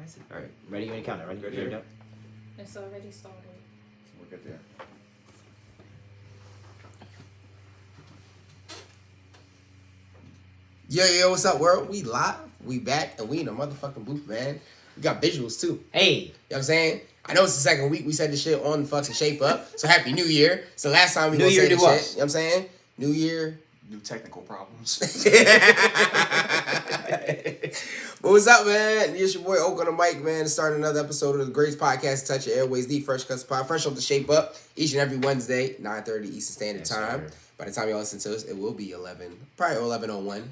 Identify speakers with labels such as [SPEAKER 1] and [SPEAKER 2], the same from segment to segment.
[SPEAKER 1] is it? All right.
[SPEAKER 2] Ready? You want to count it? Ready?
[SPEAKER 1] Good
[SPEAKER 2] Here we
[SPEAKER 1] here.
[SPEAKER 2] go.
[SPEAKER 3] It's already started.
[SPEAKER 1] We're good there.
[SPEAKER 4] Yo, what's up, world? We live, we back, and we in the motherfucking booth, man. We got visuals, too.
[SPEAKER 2] Hey.
[SPEAKER 4] You know what I'm saying? I know it's the second week we said this shit on fucking Shape Up, so Happy New Year. So last time we
[SPEAKER 2] New
[SPEAKER 4] gonna
[SPEAKER 2] Year,
[SPEAKER 4] say this
[SPEAKER 2] new
[SPEAKER 4] shit.
[SPEAKER 2] us.
[SPEAKER 4] You know what I'm saying? New Year.
[SPEAKER 1] New technical problems.
[SPEAKER 4] But what's up, man? It's your boy Oak on the mic, man. Starting another episode of the greatest podcast, Touch Your Airways, the Fresh Cuts Pod, fresh off the Shape Up, each and every Wednesday, 9:30 Eastern Standard Time.
[SPEAKER 2] Sir.
[SPEAKER 4] By the time y'all listen to us, it will be 11, probably 11:01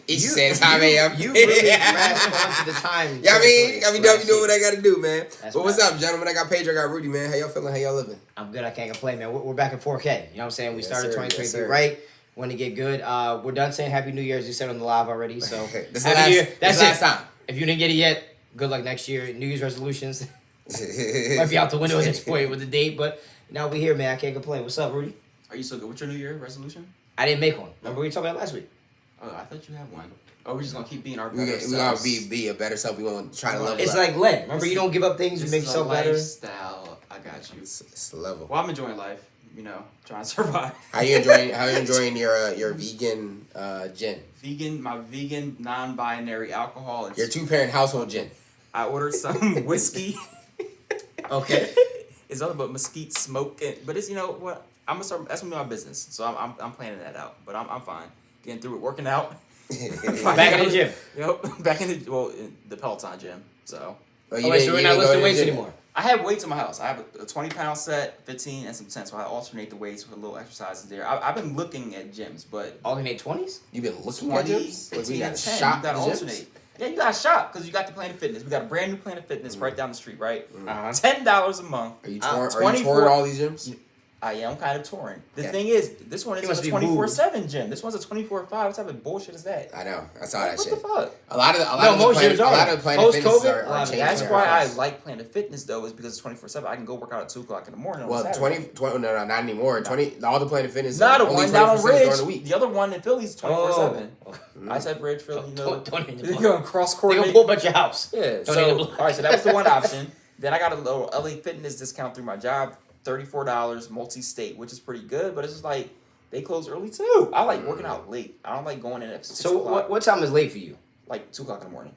[SPEAKER 4] Eastern Standard Time AM.
[SPEAKER 2] You really grasp onto the time.
[SPEAKER 4] Yeah, I mean, doing what I gotta do, man.
[SPEAKER 2] That's
[SPEAKER 4] But what's
[SPEAKER 2] right.
[SPEAKER 4] up, gentlemen? I got Pedro, I got Rudy, man. How y'all feeling? How y'all living?
[SPEAKER 2] I'm good. I can't complain, man. We're back in 4K. You know what I'm saying? We
[SPEAKER 4] Yes,
[SPEAKER 2] started
[SPEAKER 4] sir.
[SPEAKER 2] 2023
[SPEAKER 4] Yes, sir.
[SPEAKER 2] right. Want to get good. We're done saying Happy New Year, as you said on the live already. So
[SPEAKER 4] This is the
[SPEAKER 2] Happy
[SPEAKER 4] last-
[SPEAKER 2] New Year.
[SPEAKER 4] this
[SPEAKER 2] That's
[SPEAKER 4] is the last
[SPEAKER 2] it.
[SPEAKER 4] time.
[SPEAKER 2] If you didn't get it yet, good luck next year. New Year's resolutions might be out the window at this point with the date, but now we here, man. I can't complain. What's up, Rudy?
[SPEAKER 1] Are you so good with your New Year resolution?
[SPEAKER 2] I didn't make one. Remember we talked about it last week?
[SPEAKER 1] Oh, I thought you had one. Oh, we're just gonna keep being our
[SPEAKER 4] We
[SPEAKER 1] better
[SPEAKER 4] gonna
[SPEAKER 1] selves.
[SPEAKER 4] be a better self. We gonna try to level
[SPEAKER 2] It's
[SPEAKER 4] up.
[SPEAKER 2] like Lent. Remember, you don't give up things, you
[SPEAKER 1] This
[SPEAKER 2] make
[SPEAKER 1] is
[SPEAKER 2] yourself
[SPEAKER 1] a
[SPEAKER 2] better.
[SPEAKER 1] lifestyle. I got you.
[SPEAKER 4] It's the level.
[SPEAKER 1] Well, I'm enjoying life. You know, trying to survive.
[SPEAKER 4] How you enjoying your vegan gin?
[SPEAKER 1] My vegan non-binary alcohol.
[SPEAKER 4] Your 2-parent household gin.
[SPEAKER 1] I ordered some whiskey.
[SPEAKER 2] Okay.
[SPEAKER 1] It's nothing but mesquite smoke, but it's, you know what? I'm gonna start. That's gonna be my business. So I'm planning that out. But I'm fine. Getting through it, working out.
[SPEAKER 2] Back in the gym.
[SPEAKER 1] Yep, back in the Peloton gym. So
[SPEAKER 4] Oh,
[SPEAKER 2] Oh, wait, so we're not lifting weights anymore.
[SPEAKER 1] I have weights in my house. I have a 20-pound set, 15, and some 10. So I alternate the weights with a little exercises there. I've been looking at gyms, but
[SPEAKER 2] Alternate 20s?
[SPEAKER 4] You've been looking
[SPEAKER 1] 20,
[SPEAKER 4] at gyms? Like,
[SPEAKER 1] 15,
[SPEAKER 4] we got
[SPEAKER 1] and
[SPEAKER 4] to
[SPEAKER 1] 10.
[SPEAKER 4] shop
[SPEAKER 1] You gotta
[SPEAKER 4] the gyms?
[SPEAKER 1] alternate. Yeah, you gotta shop because you got the Planet Fitness. We got a brand new Planet Fitness right down the street, right?
[SPEAKER 2] Uh-huh.
[SPEAKER 1] $10 a month.
[SPEAKER 4] Are you touring
[SPEAKER 1] 24
[SPEAKER 4] all these gyms?
[SPEAKER 1] I am kind of touring. The
[SPEAKER 4] Yeah.
[SPEAKER 1] thing is, this one
[SPEAKER 2] He
[SPEAKER 1] is
[SPEAKER 2] must
[SPEAKER 1] a
[SPEAKER 2] be
[SPEAKER 1] 24/7 gym. This one's a 24/5. What type of bullshit is that?
[SPEAKER 4] I know. I saw that
[SPEAKER 1] What
[SPEAKER 4] shit.
[SPEAKER 1] the fuck?
[SPEAKER 4] A lot of the
[SPEAKER 2] most gyms are.
[SPEAKER 4] Planet Fitness
[SPEAKER 2] Post-COVID,
[SPEAKER 4] are changing.
[SPEAKER 1] That's
[SPEAKER 4] their
[SPEAKER 1] why I
[SPEAKER 4] offers.
[SPEAKER 1] like Planet Fitness though, is because it's 24/7. I can go work out at 2:00 in the morning.
[SPEAKER 4] Well,
[SPEAKER 1] on Saturday.
[SPEAKER 4] 20 no, not anymore. 20 all the Planet Fitness.
[SPEAKER 1] Not a
[SPEAKER 4] only
[SPEAKER 1] one down on
[SPEAKER 4] 20% during
[SPEAKER 1] Ridge.
[SPEAKER 4] the week.
[SPEAKER 1] The other one in Philly's 24/7.
[SPEAKER 2] Oh.
[SPEAKER 1] I said Ridge, Philly. You know,
[SPEAKER 2] Don't need to
[SPEAKER 1] they're
[SPEAKER 2] block.
[SPEAKER 1] going cross
[SPEAKER 2] They
[SPEAKER 1] coordinate.
[SPEAKER 2] gonna pull up at your house.
[SPEAKER 1] Yeah.
[SPEAKER 2] Don't need to
[SPEAKER 1] So
[SPEAKER 2] block.
[SPEAKER 1] all right, so that was the one option. Then I got a little LA Fitness discount through my job, $34 multi-state, which is pretty good. But it's just like they close early too. I like working out late. I don't like going in at 6
[SPEAKER 2] So
[SPEAKER 1] o'clock,
[SPEAKER 2] what time is late for you?
[SPEAKER 1] like 2:00 in the morning.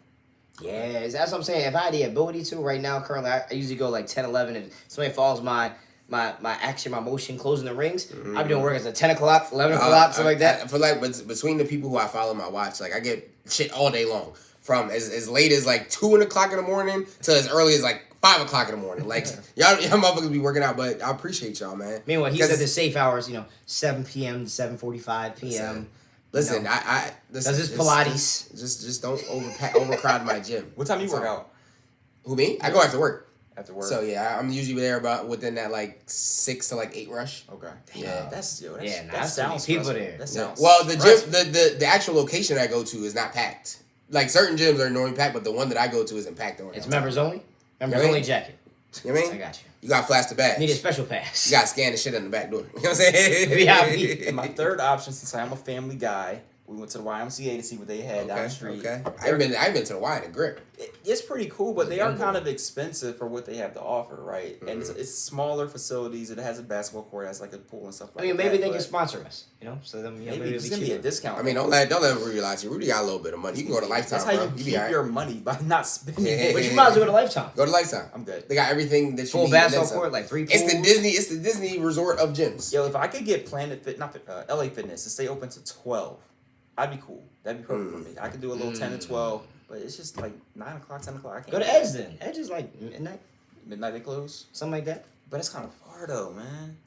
[SPEAKER 2] Yeah, that's what I'm saying. If I had the ability to right now, currently, I usually go like 10, 11. If somebody follows my action, my motion, closing the rings, I'd be doing work at 10 o'clock, 11 o'clock, something like that.
[SPEAKER 4] I feel like between the people who I follow my watch, like I get shit all day long. From as late as like 2 o'clock in the morning to as early as like 5 o'clock in the morning. Like y'all motherfuckers be working out, but I appreciate y'all, man.
[SPEAKER 2] Meanwhile, he
[SPEAKER 4] 'Cause
[SPEAKER 2] said the safe hours, 7 p.m. to 7:45 p.m.
[SPEAKER 4] Listen,
[SPEAKER 2] No.
[SPEAKER 4] I listen,
[SPEAKER 2] Does this Pilates?
[SPEAKER 4] Just don't overcrowd my gym.
[SPEAKER 1] What time do you
[SPEAKER 4] That's
[SPEAKER 1] work
[SPEAKER 4] all.
[SPEAKER 1] out?
[SPEAKER 4] Who, me? I go after work.
[SPEAKER 1] After work.
[SPEAKER 4] So yeah, I'm usually there about within that like 6 to like 8 rush.
[SPEAKER 1] Okay.
[SPEAKER 4] Yeah.
[SPEAKER 1] That's
[SPEAKER 2] Yeah, nah,
[SPEAKER 1] that
[SPEAKER 2] that's too many
[SPEAKER 1] sounds
[SPEAKER 2] people
[SPEAKER 1] stressful.
[SPEAKER 2] there.
[SPEAKER 1] That
[SPEAKER 4] Yeah.
[SPEAKER 1] sounds
[SPEAKER 4] Well, the gym,
[SPEAKER 1] stressful.
[SPEAKER 4] the actual location I go to is not packed. Like certain gyms are normally packed, but the one that I go to isn't packed.
[SPEAKER 2] It's members only? Members
[SPEAKER 4] Yeah,
[SPEAKER 2] only
[SPEAKER 4] man.
[SPEAKER 2] jacket.
[SPEAKER 4] You know what I
[SPEAKER 2] I
[SPEAKER 4] mean?
[SPEAKER 2] got you.
[SPEAKER 4] You got to flash the badge.
[SPEAKER 2] Need a special pass.
[SPEAKER 4] You got to scan the shit in the back door. You know what I'm saying?
[SPEAKER 2] VIP.
[SPEAKER 1] And my third option, since I am a family guy, we went to the YMCA to see what they had down the street.
[SPEAKER 4] Okay. I've been to the Y and the grip.
[SPEAKER 1] It's pretty cool, but they are
[SPEAKER 4] Yeah.
[SPEAKER 1] kind of expensive for what they have to offer, right? And
[SPEAKER 4] Mm-hmm.
[SPEAKER 1] it's smaller facilities. It has a basketball court, it has like a pool and stuff like
[SPEAKER 2] I mean,
[SPEAKER 1] that.
[SPEAKER 2] maybe they
[SPEAKER 1] but
[SPEAKER 2] can sponsor us, So then,
[SPEAKER 1] Maybe
[SPEAKER 2] maybe
[SPEAKER 1] it's
[SPEAKER 2] it'll
[SPEAKER 1] gonna
[SPEAKER 2] be
[SPEAKER 1] be a
[SPEAKER 2] cheaper.
[SPEAKER 1] discount.
[SPEAKER 4] I mean, don't let Rudy realize you. Rudy got a little bit of money. You can go to Lifetime,
[SPEAKER 1] That's how you
[SPEAKER 4] bro. You
[SPEAKER 1] keep
[SPEAKER 4] be all right.
[SPEAKER 1] your money by not spending it.
[SPEAKER 2] But you might as well go to Lifetime.
[SPEAKER 4] Go to Lifetime.
[SPEAKER 1] I'm good.
[SPEAKER 4] They got everything that you
[SPEAKER 2] Full
[SPEAKER 4] need.
[SPEAKER 2] basketball
[SPEAKER 4] and then some.
[SPEAKER 2] court, like 3 pools.
[SPEAKER 4] It's the Disney resort of gyms.
[SPEAKER 1] Yo, if I could get LA Fitness to stay open to 12, I'd be cool. That'd be perfect for me. I could do a little 10 to 12, but it's just like 9 o'clock, 10 o'clock. I can't
[SPEAKER 2] Go to
[SPEAKER 1] do that.
[SPEAKER 2] Edge then. Edge is like midnight,
[SPEAKER 1] Midnight they close.
[SPEAKER 2] something like that.
[SPEAKER 1] But it's kind of far though, man.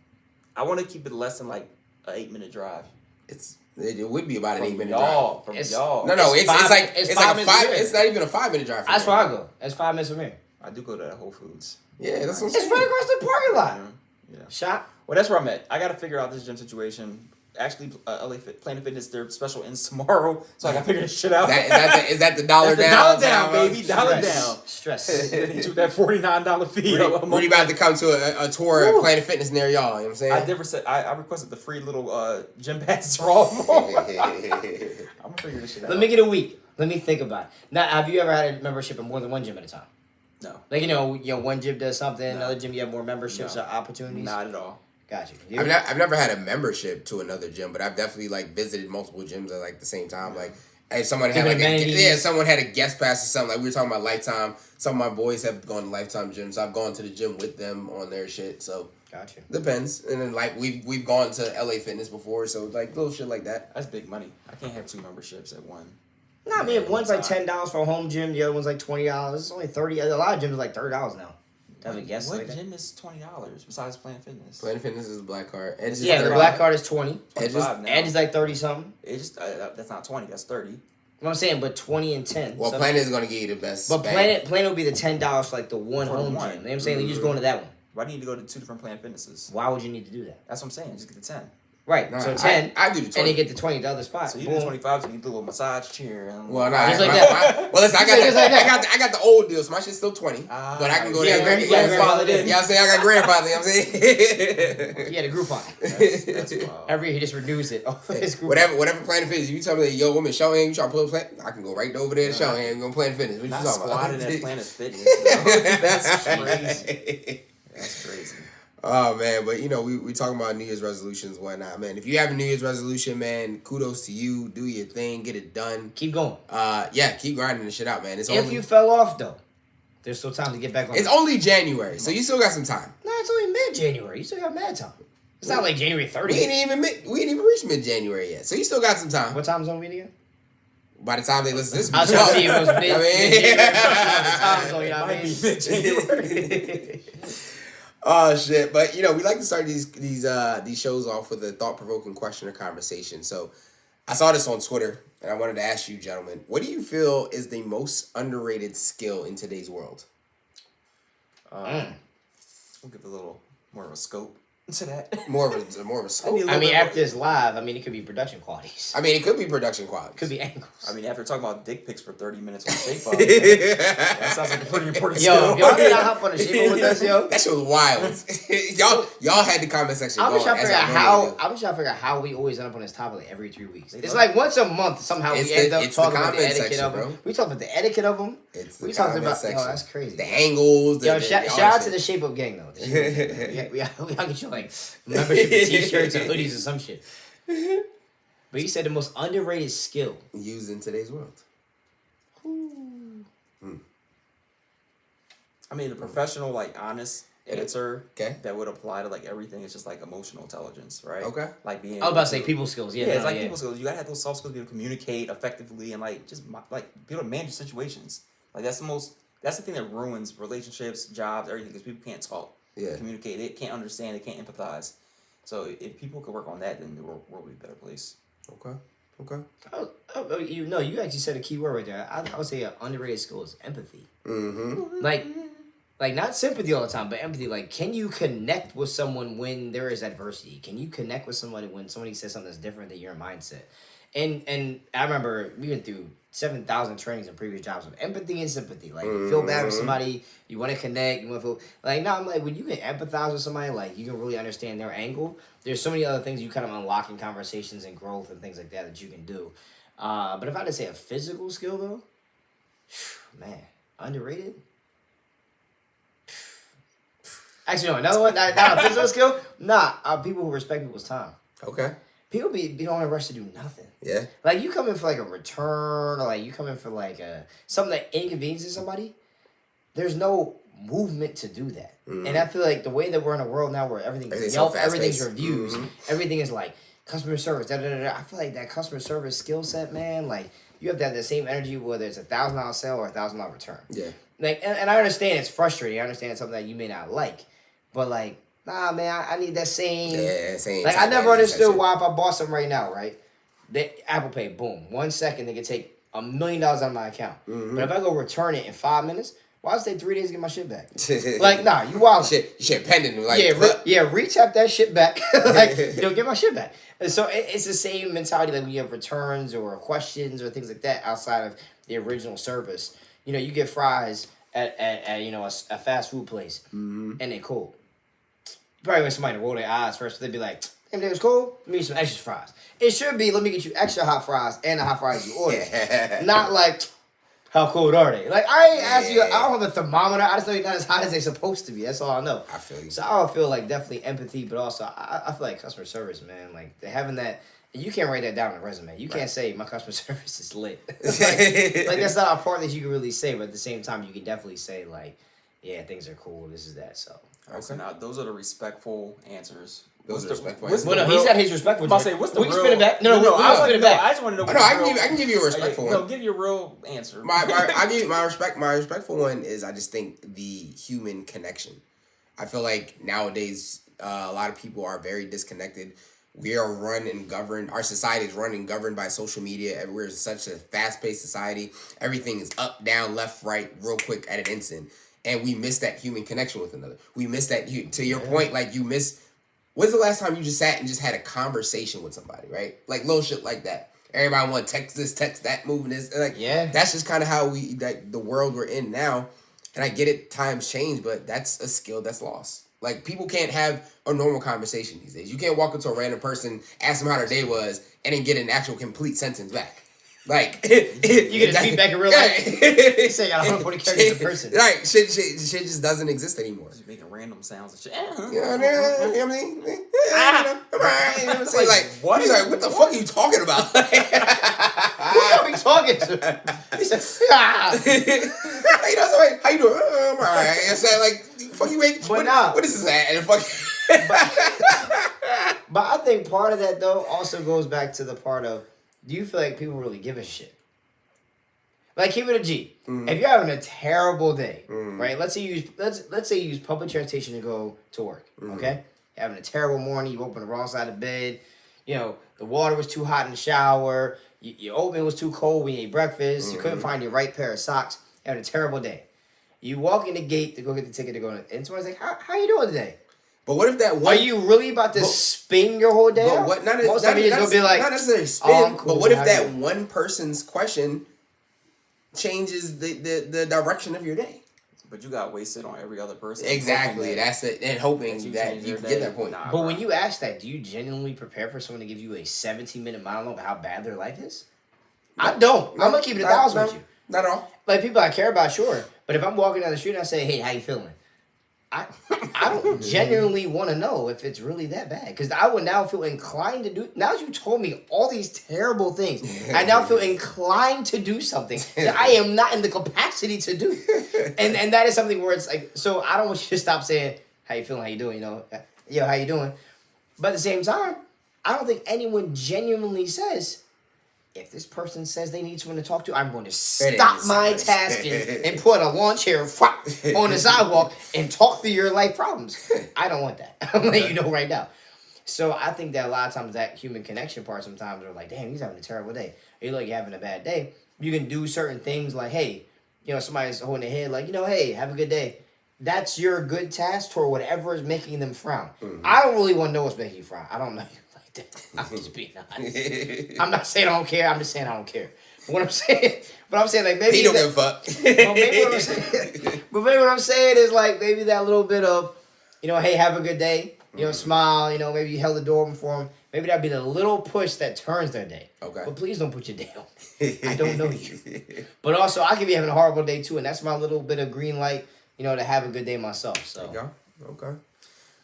[SPEAKER 1] I want to keep it less than like an 8-minute drive.
[SPEAKER 4] It would be about an
[SPEAKER 1] From
[SPEAKER 4] 8-minute
[SPEAKER 1] y'all,
[SPEAKER 4] drive.
[SPEAKER 1] from
[SPEAKER 2] It's-
[SPEAKER 1] y'all.
[SPEAKER 4] No, it's
[SPEAKER 2] five-
[SPEAKER 4] like
[SPEAKER 2] it's
[SPEAKER 4] it's
[SPEAKER 2] 5
[SPEAKER 4] like a
[SPEAKER 2] minutes
[SPEAKER 4] 5.
[SPEAKER 2] from here.
[SPEAKER 4] It's not even a 5-minute drive. From
[SPEAKER 2] That's
[SPEAKER 4] here.
[SPEAKER 2] where I go. That's 5 minutes from here.
[SPEAKER 1] I do go to that Whole Foods.
[SPEAKER 4] Yeah, that's what I'm
[SPEAKER 2] It's
[SPEAKER 4] saying.
[SPEAKER 2] right across the parking lot.
[SPEAKER 1] Yeah.
[SPEAKER 2] Shop.
[SPEAKER 1] Well, that's where I'm at. I got to figure out this gym situation. Actually, Planet Fitness, their special ends tomorrow, so I got to figure this shit out.
[SPEAKER 4] Is that the dollar
[SPEAKER 1] That's the
[SPEAKER 4] down?
[SPEAKER 1] dollar down, baby. Dollar
[SPEAKER 2] Stress.
[SPEAKER 1] down.
[SPEAKER 2] Stress.
[SPEAKER 1] They hit you with that $49 fee. a month.
[SPEAKER 4] Rudy about to come to a tour at Planet Fitness near y'all. You know what I'm saying?
[SPEAKER 1] I never said I requested the free little gym passes for all. I'm gonna figure this shit out.
[SPEAKER 2] Let me get a week. Let me think about it. Now, have you ever had a membership in more than one gym at a time?
[SPEAKER 1] No.
[SPEAKER 2] Like, one gym does something, another gym you have more memberships
[SPEAKER 1] No.
[SPEAKER 2] or opportunities?
[SPEAKER 1] Not at all.
[SPEAKER 2] Got you.
[SPEAKER 4] I've never had a membership to another gym, but I've definitely like visited multiple gyms at like the same time. Like, if someone had
[SPEAKER 2] Different amenities.
[SPEAKER 4] someone had a guest pass or something. Like we were talking about Lifetime. Some of my boys have gone to Lifetime gyms. So I've gone to the gym with them on their shit. So
[SPEAKER 2] Got you.
[SPEAKER 4] depends. And then like we've gone to LA Fitness before, so like little shit like that.
[SPEAKER 1] That's big money. I can't have 2 memberships at one.
[SPEAKER 2] No, I mean, one's like $10 for a home gym, the other one's like $20. It's only $30. A lot of gyms are like $30 now. Have a guess
[SPEAKER 1] What
[SPEAKER 2] like that?
[SPEAKER 1] gym is $20 besides Planet Fitness?
[SPEAKER 4] Planet Fitness is the black card. Edge is
[SPEAKER 2] Yeah, the
[SPEAKER 4] 30.
[SPEAKER 2] black card is 20.
[SPEAKER 4] Edge is,
[SPEAKER 1] 25 now.
[SPEAKER 2] Edge is like 30 something.
[SPEAKER 1] It just that's not 20. That's 30.
[SPEAKER 2] You know what I'm saying? But 20 and 10.
[SPEAKER 4] well,
[SPEAKER 2] So-
[SPEAKER 4] Planet is gonna give you the best.
[SPEAKER 2] But
[SPEAKER 4] bang.
[SPEAKER 2] Planet will be the $10 for like the one
[SPEAKER 1] For the
[SPEAKER 2] home
[SPEAKER 1] one.
[SPEAKER 2] gym. You know what I'm saying? Like, you just go into that one.
[SPEAKER 1] Why do you need to go to 2 different Planet Fitnesses?
[SPEAKER 2] Why would you need to do that?
[SPEAKER 1] That's what I'm saying. Just get the 10.
[SPEAKER 2] Right.
[SPEAKER 4] Nah,
[SPEAKER 2] So 10.
[SPEAKER 4] I do the 20.
[SPEAKER 2] And then get the 20 at the other spot.
[SPEAKER 1] So you
[SPEAKER 2] Boom.
[SPEAKER 1] do 25, so you need the little massage chair. And
[SPEAKER 4] Well, nah,
[SPEAKER 2] Just like
[SPEAKER 4] my-
[SPEAKER 2] that.
[SPEAKER 4] my- well, listen, I got
[SPEAKER 2] Just like that.
[SPEAKER 4] I got the old deal, so my shit's still 20.
[SPEAKER 1] Ah,
[SPEAKER 4] but I can go
[SPEAKER 2] yeah,
[SPEAKER 4] there.
[SPEAKER 2] you got grandfathered in.
[SPEAKER 4] Yeah, I'm saying I got grandfather. You know what I'm saying.
[SPEAKER 2] Yeah, the Groupon.
[SPEAKER 1] That's wild.
[SPEAKER 2] Every year he just renews it. Oh, his Groupon.
[SPEAKER 4] whatever Planet Fitness. You tell me that yo woman show hand, you try to pull a plan, I can go right over there to show hand and go Planet Fitness. What you
[SPEAKER 1] Not
[SPEAKER 4] talking about?
[SPEAKER 1] squatting at Planet Fitness. Bro. That's crazy. That's crazy.
[SPEAKER 4] Oh man, but we talking about New Year's resolutions and whatnot, man. If you have a New Year's resolution, man, kudos to you. Do your thing, get it done.
[SPEAKER 2] Keep going.
[SPEAKER 4] Yeah, keep grinding the shit out, man.
[SPEAKER 2] If you fell off, though, there's still time to get back on.
[SPEAKER 4] It's only January, so you still got some time.
[SPEAKER 2] No, it's only mid-January. You still got mad time. It's not like January 30th.
[SPEAKER 4] We ain't even reached mid-January yet, so you still got some time.
[SPEAKER 2] What time zone we in again?
[SPEAKER 4] By the time they listen to this,
[SPEAKER 2] I was trying to see if it was mid.
[SPEAKER 4] I mean-
[SPEAKER 2] mid-January. The time zone, you know what I
[SPEAKER 1] Might
[SPEAKER 2] mean?
[SPEAKER 1] be mid-January.
[SPEAKER 4] Oh shit! But we like to start these shows off with a thought-provoking question or conversation. So, I saw this on Twitter, and I wanted to ask you, gentlemen, what do you feel is the most underrated skill in today's world?
[SPEAKER 1] We'll give a little more of a scope to that.
[SPEAKER 4] More of a scope.
[SPEAKER 2] I mean, after it's live, it could be production qualities.
[SPEAKER 4] I mean, it could be production quality.
[SPEAKER 2] Could be angles.
[SPEAKER 1] I mean, after talking about dick pics for 30 minutes on Shape Up, that sounds like a pretty important
[SPEAKER 2] Yo,
[SPEAKER 1] skill.
[SPEAKER 2] if y'all did not hop on the shape Up with us, yo.
[SPEAKER 4] That shit was wild. y'all had the comment section.
[SPEAKER 2] I'm just trying to figure out
[SPEAKER 4] going,
[SPEAKER 2] how we always end up on this topic like every 3 weeks. It's
[SPEAKER 1] don't.
[SPEAKER 2] like once a month somehow
[SPEAKER 4] It's
[SPEAKER 2] we end up
[SPEAKER 4] it's the
[SPEAKER 2] talking about the
[SPEAKER 4] comment
[SPEAKER 2] etiquette
[SPEAKER 4] section,
[SPEAKER 2] of them.
[SPEAKER 4] bro.
[SPEAKER 2] We talked about the etiquette of them.
[SPEAKER 4] It's the
[SPEAKER 2] We talked
[SPEAKER 4] comment
[SPEAKER 2] about
[SPEAKER 4] section.
[SPEAKER 2] yo, that's crazy.
[SPEAKER 4] The angles.
[SPEAKER 2] Yo,
[SPEAKER 4] all
[SPEAKER 2] shout
[SPEAKER 4] that
[SPEAKER 2] out to
[SPEAKER 4] shit.
[SPEAKER 2] the Shape Up gang though. The Shape Up gang. We gotta get you like membership t-shirts and hoodies or some shit. But you said the most underrated skill.
[SPEAKER 4] Used in today's world.
[SPEAKER 1] I mean, the professional, like, honest answer
[SPEAKER 4] Okay.
[SPEAKER 1] that would apply to, like, everything is just, like, emotional intelligence, right?
[SPEAKER 4] Okay.
[SPEAKER 1] Like, being
[SPEAKER 2] I was about to say people skills. Yeah,
[SPEAKER 1] Yeah, it's
[SPEAKER 2] no,
[SPEAKER 1] like
[SPEAKER 2] yeah.
[SPEAKER 1] people skills. You gotta have those soft skills to be able to communicate effectively and, like, just, like, be able to manage situations. Like, that's the thing that ruins relationships, jobs, everything, because people can't talk,
[SPEAKER 4] Yeah.
[SPEAKER 1] communicate. They can't understand. They can't empathize. So if people could work on that, then the world would be a better place.
[SPEAKER 4] Okay.
[SPEAKER 2] You actually said a key word right there. I would say an underrated skill is empathy.
[SPEAKER 4] Mm-hmm.
[SPEAKER 2] Like not sympathy all the time, but empathy. Like, can you connect with someone when there is adversity? Can you connect with somebody when somebody says something that's different than your mindset? And I remember we went through 7,000 trainings in previous jobs with empathy and sympathy. Like, you feel bad for somebody, you want to connect, you want to feel like I'm like when you can empathize with somebody, like you can really understand their angle. There's so many other things you kind of unlock in conversations and growth and things like that you can do. But if I had to say a physical skill though, man, underrated. Actually, no, another one. Not a physical skill. People who respect people's time.
[SPEAKER 4] Okay.
[SPEAKER 2] People be on a rush to do nothing.
[SPEAKER 4] Yeah.
[SPEAKER 2] Like, you come in for, like, a return, or, like, you come in for, like, something that inconveniences somebody, there's no movement to do that.
[SPEAKER 4] Mm-hmm.
[SPEAKER 2] And I feel like the way that we're in a world now where everything's
[SPEAKER 4] Everything's
[SPEAKER 2] Yelp,
[SPEAKER 4] so
[SPEAKER 2] everything's
[SPEAKER 4] fast-paced.
[SPEAKER 2] reviews,
[SPEAKER 4] Mm-hmm.
[SPEAKER 2] everything is, like, customer service, da-da-da-da. I feel like that customer service skill set, man, like, you have to have the same energy whether it's $1,000 sale or $1,000 return.
[SPEAKER 4] Yeah.
[SPEAKER 2] Like, and I understand it's frustrating. I understand it's something that you may not like. But, like, nah, man, I need that same...
[SPEAKER 4] Yeah, same.
[SPEAKER 2] Like, I
[SPEAKER 4] type
[SPEAKER 2] never
[SPEAKER 4] of
[SPEAKER 2] understood
[SPEAKER 4] energy.
[SPEAKER 2] why if I bought something right now, right? Apple Pay, boom. 1 second, they can take $1 million out of my account.
[SPEAKER 4] Mm-hmm.
[SPEAKER 2] But if I go return it in 5 minutes, why does it take 3 days to get my shit back? Like, nah, you wild.
[SPEAKER 4] Shit pending. Like,
[SPEAKER 2] Retap that shit back. Like, get my shit back. And so it's the same mentality like when you have returns or questions or things like that outside of the original service. You know, you get fries at a fast food place, and they cold. Probably when somebody roll their eyes first, they'd be like, Everything was cool. Let me get some extra fries. It should be, let me get you extra hot fries and the hot fries you ordered. Not like, how cold are they? Like, I ain't ask you, I don't have a thermometer. I just know you're not as hot as they're supposed to be. That's all I know.
[SPEAKER 4] I feel you.
[SPEAKER 2] So I feel like definitely empathy, but also I feel like customer service, man. Like, they're having that, you can't write that down on a resume. You can't say, my customer service is lit. like, that's not a part that you can really say, but at the same time, you can definitely say, like, yeah, things are cool, this is that, so.
[SPEAKER 1] Okay. So now those are the respectful answers.
[SPEAKER 4] Those are respectful
[SPEAKER 1] what's
[SPEAKER 4] answers.
[SPEAKER 2] Well, no, he said his respectful.
[SPEAKER 1] I'm about to say, what's the
[SPEAKER 2] we
[SPEAKER 1] real?
[SPEAKER 2] Can spin it back. No,
[SPEAKER 1] I
[SPEAKER 2] spin it back.
[SPEAKER 1] I just want to know.
[SPEAKER 4] No, I can give you a respectful one.
[SPEAKER 1] No, give your real answer.
[SPEAKER 4] I give you my respectful one is I just think the human connection. I feel like nowadays a lot of people are very disconnected. We are run and governed. Our society is run and governed by social media. We're such a fast-paced society. Everything is up, down, left, right, real quick at an instant. And we miss that human connection with another. We miss that. To your point, like you miss. When's the last time you just sat and just had a conversation with somebody, right? Like little shit like that. Everybody want to text this, text that, moving this. Like, that's just kind of how the world we're in now. And I get it, times change, but that's a skill that's lost. Like, people can't have a normal conversation these days. You can't walk into a random person, ask them how their day was, and then get an actual complete sentence back. Like,
[SPEAKER 2] you get a feedback in real life. You say you got 140 characters a person.
[SPEAKER 4] Right, shit just doesn't exist anymore.
[SPEAKER 1] Just making random sounds and shit.
[SPEAKER 4] You know what I mean? You know what I'm saying? Like,
[SPEAKER 1] what?
[SPEAKER 4] He's like, what the fuck are you talking about?
[SPEAKER 2] Who y'all be talking to? He said,
[SPEAKER 4] you know, so like, how you doing? I'm all right. It's like, fuck you, wait. What is this at? And fuck.
[SPEAKER 2] But I think part of that though also goes back to the part of, do you feel like people really give a shit? Like, keep it a G. Mm-hmm. If you're having a terrible day, right? Let's say you use public transportation to go to work. Okay, you're having a terrible morning. You open the wrong side of bed. You know the water was too hot in the shower. Your oatmeal was too cold when you ate breakfast. You couldn't find your right pair of socks. You're having a terrible day. You walk in the gate to go get the ticket to go in, and someone's like, "How you doing today?"
[SPEAKER 4] But what if that one?
[SPEAKER 2] Are you really about to spin your whole day?
[SPEAKER 4] But what? Not necessarily spin. Cool, but what if that one person's question changes the direction of your day?
[SPEAKER 1] But you got wasted on every other person.
[SPEAKER 4] Exactly. That's it. And hoping that you get that point.
[SPEAKER 2] But when you ask that, do you genuinely prepare for someone to give you a 17-minute monologue of how bad their life is? No. I don't. I'm gonna keep it 1,000 with you.
[SPEAKER 4] Not at all.
[SPEAKER 2] Like, people I care about, sure. But if I'm walking down the street and I say, "Hey, how you feeling?" I don't genuinely want to know if it's really that bad, because I would now feel inclined to do. Now that you told me all these terrible things, I now feel inclined to do something that I am not in the capacity to do, and that is something where it's like, so I don't want you to stop saying, "How you feeling? How you doing?" You know, "Yo, how you doing?" But at the same time, I don't think anyone genuinely says, if this person says they need someone to talk to, I'm going to stop my tasking and put a lawn chair on the sidewalk and talk through your life problems. I don't want that. I'm letting you know right now. So I think that a lot of times that human connection part sometimes are like, damn, he's having a terrible day. Or you look, you're having a bad day. You can do certain things like, hey, you know, somebody's holding their head like, you know, hey, have a good day. That's your good task toward whatever is making them frown. I don't really want to know what's making you frown. I don't know. I'm just being honest. I'm not saying I don't care. I'm just saying I don't care. But what I'm saying, like, maybe
[SPEAKER 4] he don't give a fuck.
[SPEAKER 2] But maybe what I'm saying is like maybe that little bit of, you know, hey, have a good day. You know, smile. You know, maybe you held the door open for them. Maybe that'd be the little push that turns their day. Okay. But please don't put your day on me. I don't know you. But also, I could be having a horrible day too, and that's my little bit of green light. You know, to have a good day myself. So.
[SPEAKER 4] There you go. Okay.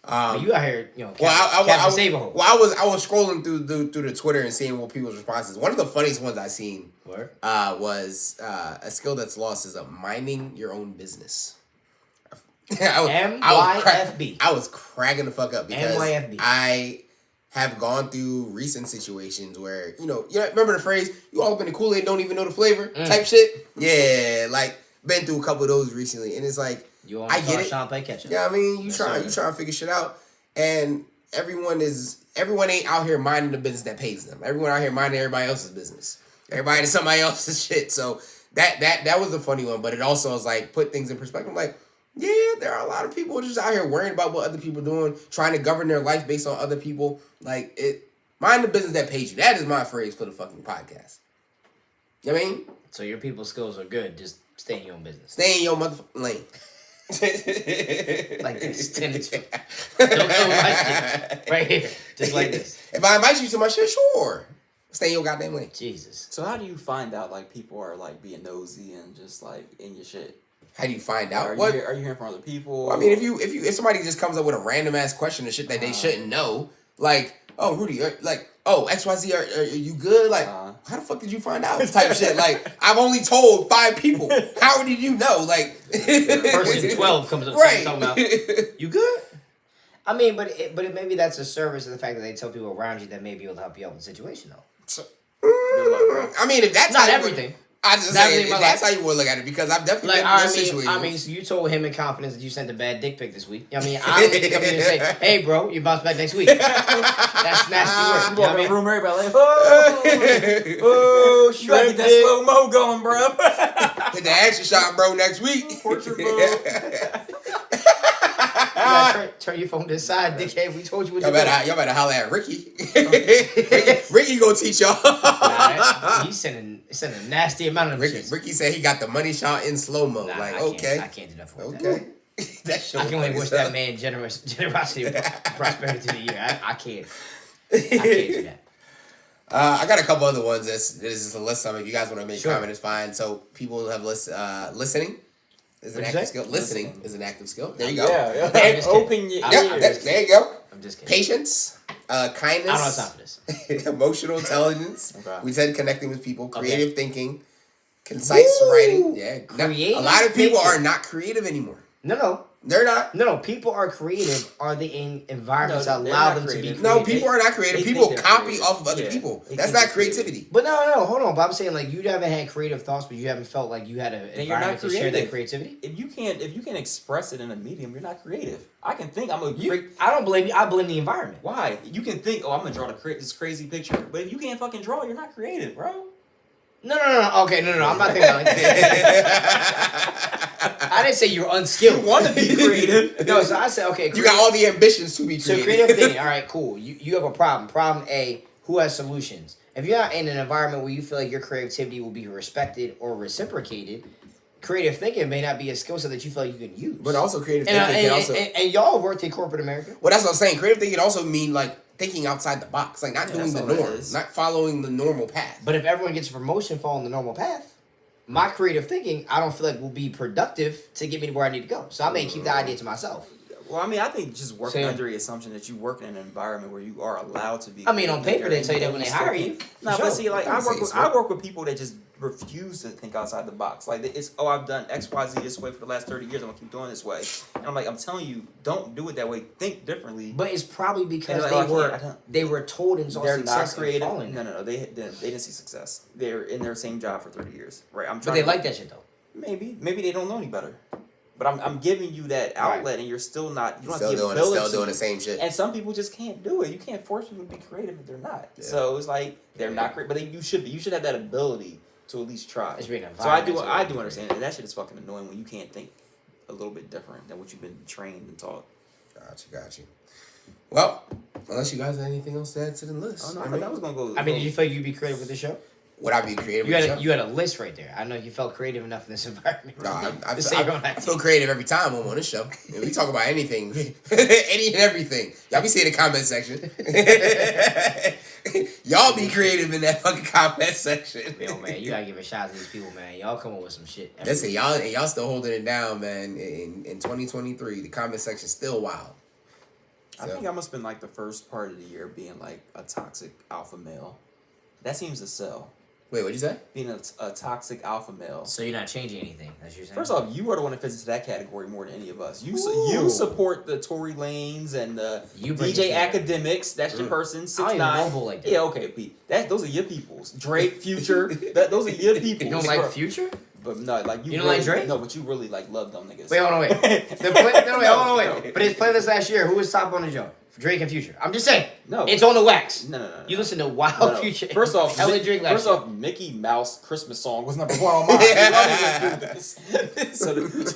[SPEAKER 2] You out here, you know,
[SPEAKER 4] I was scrolling through the Twitter and seeing what people's responses. One of the funniest ones I seen was a skill that's lost is minding your own business.
[SPEAKER 2] MYFB.
[SPEAKER 4] I was cracking the fuck up because
[SPEAKER 2] MYFB.
[SPEAKER 4] I have gone through recent situations where you know remember the phrase "you all up in the Kool-Aid don't even know the flavor" type shit. Yeah, like been through a couple of those recently, and it's like. I get it. Yeah, I mean, you try to figure shit out, and everyone ain't out here minding the business that pays them. Everyone out here minding everybody else's business. Everybody to somebody else's shit. So that was a funny one, but it also was like put things in perspective. Like, yeah, there are a lot of people just out here worrying about what other people are doing, trying to govern their life based on other people. Like mind the business that pays you. That is my phrase for the fucking podcast. You know what I mean?
[SPEAKER 2] So your people skills are good. Just stay in your own business.
[SPEAKER 4] Stay in your motherfucking lane.
[SPEAKER 2] Like this, 10 and 2. Don't come with my shit. Right here, just like this.
[SPEAKER 4] If I invite you to my shit, sure. Stay in your goddamn lane.
[SPEAKER 2] Jesus.
[SPEAKER 1] So how do you find out like people are like being nosy and just like in your shit?
[SPEAKER 4] How do you find out?
[SPEAKER 1] Are
[SPEAKER 4] What?
[SPEAKER 1] you hearing from other people?
[SPEAKER 4] I mean, if somebody just comes up with a random ass question and shit that they shouldn't know, like, oh Rudy, like, oh XYZ, are you good? Like, how the fuck did you find out? Type shit. Like, I've only told 5 people. How did you know? Like,
[SPEAKER 2] Person 12 comes up
[SPEAKER 4] right.
[SPEAKER 2] talking about, you good? I mean, but maybe that's a service of the fact that they tell people around you that may be able to help you out with the situation, though.
[SPEAKER 4] I mean, if that's
[SPEAKER 2] not
[SPEAKER 4] how
[SPEAKER 2] everything.
[SPEAKER 4] I just say if that's how you would look at it, because I've definitely been in this situation.
[SPEAKER 2] I mean, so you told him in confidence that you sent a bad dick pic this week. I mean, I don't need to come in and say, "Hey, bro, you bounce back next week." That's nasty work.
[SPEAKER 1] You walk in the room, everybody like, oh, you gotta get that slow mo going, bro.
[SPEAKER 4] Hit the action shot, bro, next week.
[SPEAKER 1] Portrait mode.
[SPEAKER 2] You gotta turn your phone to the side, dickhead. We told you what to do.
[SPEAKER 4] Y'all better holler at Ricky. Ricky gonna teach y'all.
[SPEAKER 2] He's sending a nasty amount of shit.
[SPEAKER 4] Ricky said he got the money shot in slow mo.
[SPEAKER 2] Nah,
[SPEAKER 4] like,
[SPEAKER 2] I can't do that for that.
[SPEAKER 4] Okay.
[SPEAKER 2] I can only wish that man generosity and prosperity through the year. I can't. I can't do that.
[SPEAKER 4] I got a couple other ones. This is a list. If you guys want to make comment, it's fine. So people have listening. Is an active skill. Listening is an active skill. There you go.
[SPEAKER 1] Yeah.
[SPEAKER 2] Open
[SPEAKER 1] your
[SPEAKER 2] ears.
[SPEAKER 4] There you go.
[SPEAKER 2] I'm just kidding.
[SPEAKER 4] Patience, kindness.
[SPEAKER 2] I don't have time for this.
[SPEAKER 4] Emotional intelligence.
[SPEAKER 1] Okay.
[SPEAKER 4] We said connecting with people, creative thinking, concise writing. Yeah.
[SPEAKER 2] Creative
[SPEAKER 4] a lot of people
[SPEAKER 2] thinking.
[SPEAKER 4] are not creative anymore.
[SPEAKER 2] No.
[SPEAKER 4] They're not.
[SPEAKER 2] No, people are creative. Are they in environments that
[SPEAKER 1] they're
[SPEAKER 2] allow
[SPEAKER 1] not
[SPEAKER 2] them to be
[SPEAKER 1] creative.
[SPEAKER 2] creative?
[SPEAKER 4] No, people are not creative.
[SPEAKER 1] they
[SPEAKER 4] People
[SPEAKER 1] think they're
[SPEAKER 4] copy
[SPEAKER 1] creative.
[SPEAKER 4] off of other
[SPEAKER 1] Yeah.
[SPEAKER 4] people.
[SPEAKER 1] They
[SPEAKER 4] That's
[SPEAKER 1] think
[SPEAKER 4] not
[SPEAKER 1] they're creative.
[SPEAKER 4] creativity.
[SPEAKER 2] But no, hold on. But I'm saying like you haven't had creative thoughts, but you haven't felt like you had an
[SPEAKER 1] Then you're not
[SPEAKER 2] environment to share that
[SPEAKER 1] creative.
[SPEAKER 2] creativity.
[SPEAKER 1] If you can't express it in a medium, you're not creative. I can think I'm a
[SPEAKER 2] I don't blame you. I blame the environment.
[SPEAKER 1] Why? You can think, oh, I'm gonna draw this crazy picture, but if you can't fucking draw, you're not creative, bro.
[SPEAKER 2] No. Okay, no. I'm not thinking about it like that. I didn't say you're unskilled.
[SPEAKER 1] You want to be creative.
[SPEAKER 2] No, so I said okay.
[SPEAKER 4] You got all the ambitions to be creative.
[SPEAKER 2] So creative thinking. All right, cool. You have a problem. Problem A. Who has solutions? If you're not in an environment where you feel like your creativity will be respected or reciprocated, creative thinking may not be a skill set that you feel like you can use.
[SPEAKER 4] But also creative thinking can also...
[SPEAKER 2] And y'all worked in corporate America.
[SPEAKER 4] Well, that's what I'm saying. Creative thinking also mean like thinking outside the box, like not doing the
[SPEAKER 1] that's all it
[SPEAKER 4] norm,
[SPEAKER 1] is.
[SPEAKER 4] not following the normal path.
[SPEAKER 2] But if everyone gets a promotion following the normal path, my creative thinking, I don't feel like will be productive to get me to where I need to go. So I may keep the idea to myself.
[SPEAKER 1] Well, I mean, I think just working
[SPEAKER 2] Same.
[SPEAKER 1] under the assumption that you work in an environment where you are allowed to be.
[SPEAKER 2] I mean, on paper, they tell you that when they hire you.
[SPEAKER 1] No,
[SPEAKER 2] For
[SPEAKER 1] but
[SPEAKER 2] sure.
[SPEAKER 1] see, like I work with people that just refuse to think outside the box. Like it's, oh, I've done X, Y, Z this way for the last 30 years. I'm gonna keep doing this way. And I'm like, I'm telling you, don't do it that way. Think differently.
[SPEAKER 2] But it's probably because
[SPEAKER 1] And
[SPEAKER 2] they were told and saw
[SPEAKER 1] they're not
[SPEAKER 2] success
[SPEAKER 1] creative.
[SPEAKER 2] and following.
[SPEAKER 1] No. They didn't see success. They're in their same job for 30 years, right?
[SPEAKER 2] But they like that shit though.
[SPEAKER 1] Maybe they don't know any better. But I'm giving you that outlet, and you're still not. You don't have the
[SPEAKER 4] Still
[SPEAKER 1] ability.
[SPEAKER 4] doing the same shit.
[SPEAKER 1] And some people just can't do it. You can't force people to be creative if they're not. Yeah. So it's like they're not creative, but you should be. You should have that ability to at least try. So I do understand that. That shit is fucking annoying when you can't think a little bit different than what you've been trained and taught.
[SPEAKER 4] Got you. Well, unless you guys have anything else to add to the list.
[SPEAKER 1] Oh no, I thought that was gonna go.
[SPEAKER 2] I mean, did you feel you'd be creative with the show?
[SPEAKER 4] Would I be creative?
[SPEAKER 2] You had a list right there. I know you felt creative enough in this environment.
[SPEAKER 4] No, I
[SPEAKER 2] I
[SPEAKER 4] feel creative every time I'm on this show. We talk about anything, any and everything. Y'all be seeing the comment section. Y'all be creative in that fucking comment section.
[SPEAKER 2] Yo, man, you gotta give a shout out to these people, man. Y'all come up with some shit.
[SPEAKER 4] Listen, y'all still holding it down, man. In 2023, the comment section's still wild.
[SPEAKER 1] I think I must have been like the first part of the year being like a toxic alpha male. That seems to sell.
[SPEAKER 4] Wait, what'd you say?
[SPEAKER 1] Being a toxic alpha male.
[SPEAKER 2] So you're not changing anything, that's what you're saying?
[SPEAKER 1] First off, you are the one that fits into that category more than any of us. You support the Tory Lanes and the DJ Academics. That's your person. 6ix9ine.
[SPEAKER 2] I don't even know like that.
[SPEAKER 1] Yeah, okay, Pete. Those are your peoples. Drake, Future. Those are your peoples.
[SPEAKER 2] You don't like Future?
[SPEAKER 1] But no, like you
[SPEAKER 2] don't
[SPEAKER 1] really,
[SPEAKER 2] like Drake?
[SPEAKER 1] No, but you really like love them niggas.
[SPEAKER 2] Wait, hold on, wait. Hold on, wait. But his playlist last year, who was top on the show? Drake and Future. I'm just saying.
[SPEAKER 1] No.
[SPEAKER 2] It's on the wax.
[SPEAKER 1] No.
[SPEAKER 2] You listen to Wild Future.
[SPEAKER 1] First off,
[SPEAKER 2] Drake last year.
[SPEAKER 1] Mickey Mouse Christmas song was number 1 on mine. I didn't do this. So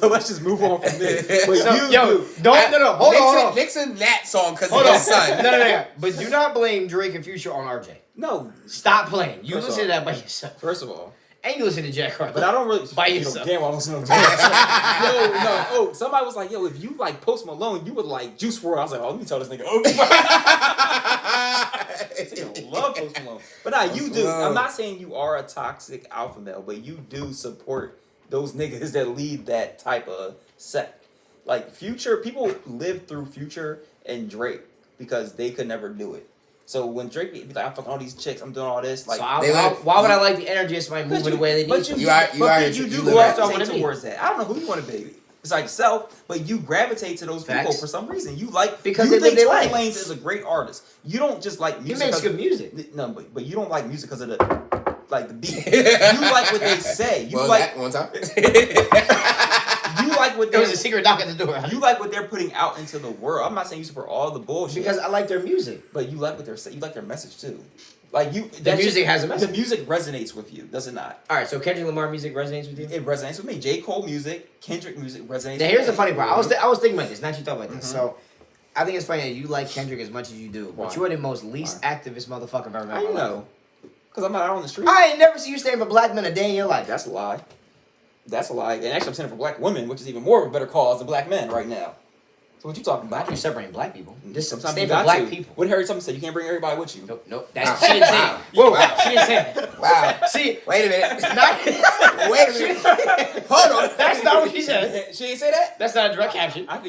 [SPEAKER 1] let's just move on from there.
[SPEAKER 2] Hold on.
[SPEAKER 4] Nixon that song because of his son.
[SPEAKER 2] No. But do not blame Drake and Future on RJ.
[SPEAKER 1] No.
[SPEAKER 2] Stop playing. You
[SPEAKER 1] First
[SPEAKER 2] listen
[SPEAKER 1] off-
[SPEAKER 2] to that by yourself.
[SPEAKER 1] First of all,
[SPEAKER 2] and you listen to Jack Harlow.
[SPEAKER 1] But I don't really.
[SPEAKER 2] By yourself.
[SPEAKER 1] Damn, I listen to Jack. No. Oh, somebody was like, yo, if you like Post Malone, you would like Juice WRLD. I was like, oh, let me tell this nigga. Oh, I love Post Malone. But nah, you do. I'm not saying you are a toxic alpha male, but you do support those niggas that lead that type of sect. Like Future, people live through Future and Drake because they could never do it. So when Drake be like, I'm fucking all these chicks, I'm doing all this, like,
[SPEAKER 2] so why would I like the energy of somebody moving the way they need to?
[SPEAKER 1] You do gravitate towards that. I don't know who you want to be. It's like yourself, but you gravitate to those people for some reason. You like
[SPEAKER 2] because
[SPEAKER 1] you
[SPEAKER 2] they
[SPEAKER 1] think
[SPEAKER 2] live
[SPEAKER 1] Tory Lanez is a great artist. You don't just like music.
[SPEAKER 2] He makes good music.
[SPEAKER 1] No, but you don't like music because of the beat. You like what they say. You like
[SPEAKER 4] one time.
[SPEAKER 1] You like what
[SPEAKER 2] there was a secret knock at the door.
[SPEAKER 1] You like what they're putting out into the world. I'm not saying you support all the bullshit
[SPEAKER 2] because I like their music,
[SPEAKER 1] but you like what they're saying. You like their message too. Like
[SPEAKER 2] the music has a message.
[SPEAKER 1] The music resonates with you, does it not?
[SPEAKER 2] All right, so Kendrick Lamar music resonates with you.
[SPEAKER 1] It resonates with me. J. Cole music, Kendrick music resonates.
[SPEAKER 2] Now here's the funny part. I was thinking about this. Not you thought about this. So I think it's funny that you like Kendrick as much as you do, but you are the most least activist motherfucker I've ever met.
[SPEAKER 1] How you know? Because I'm not out on the street.
[SPEAKER 2] I ain't never seen you stand for black men a day in your life.
[SPEAKER 1] That's a lie. That's a lie. And actually, I'm standing for black women, which is even more of a better cause than black men right now. So what you talking about?
[SPEAKER 2] You're separating black people. Just
[SPEAKER 1] sometimes
[SPEAKER 2] stand for black people.
[SPEAKER 1] What Harry Thompson said, you can't bring everybody with you.
[SPEAKER 2] Nope. That's she didn't say it. Whoa, wow. She didn't say that.
[SPEAKER 4] Wow.
[SPEAKER 2] See,
[SPEAKER 4] wait a minute.
[SPEAKER 2] Wait a minute. Hold on. That's not what she said.
[SPEAKER 1] She didn't say that?
[SPEAKER 2] That's not a direct caption.
[SPEAKER 1] I'm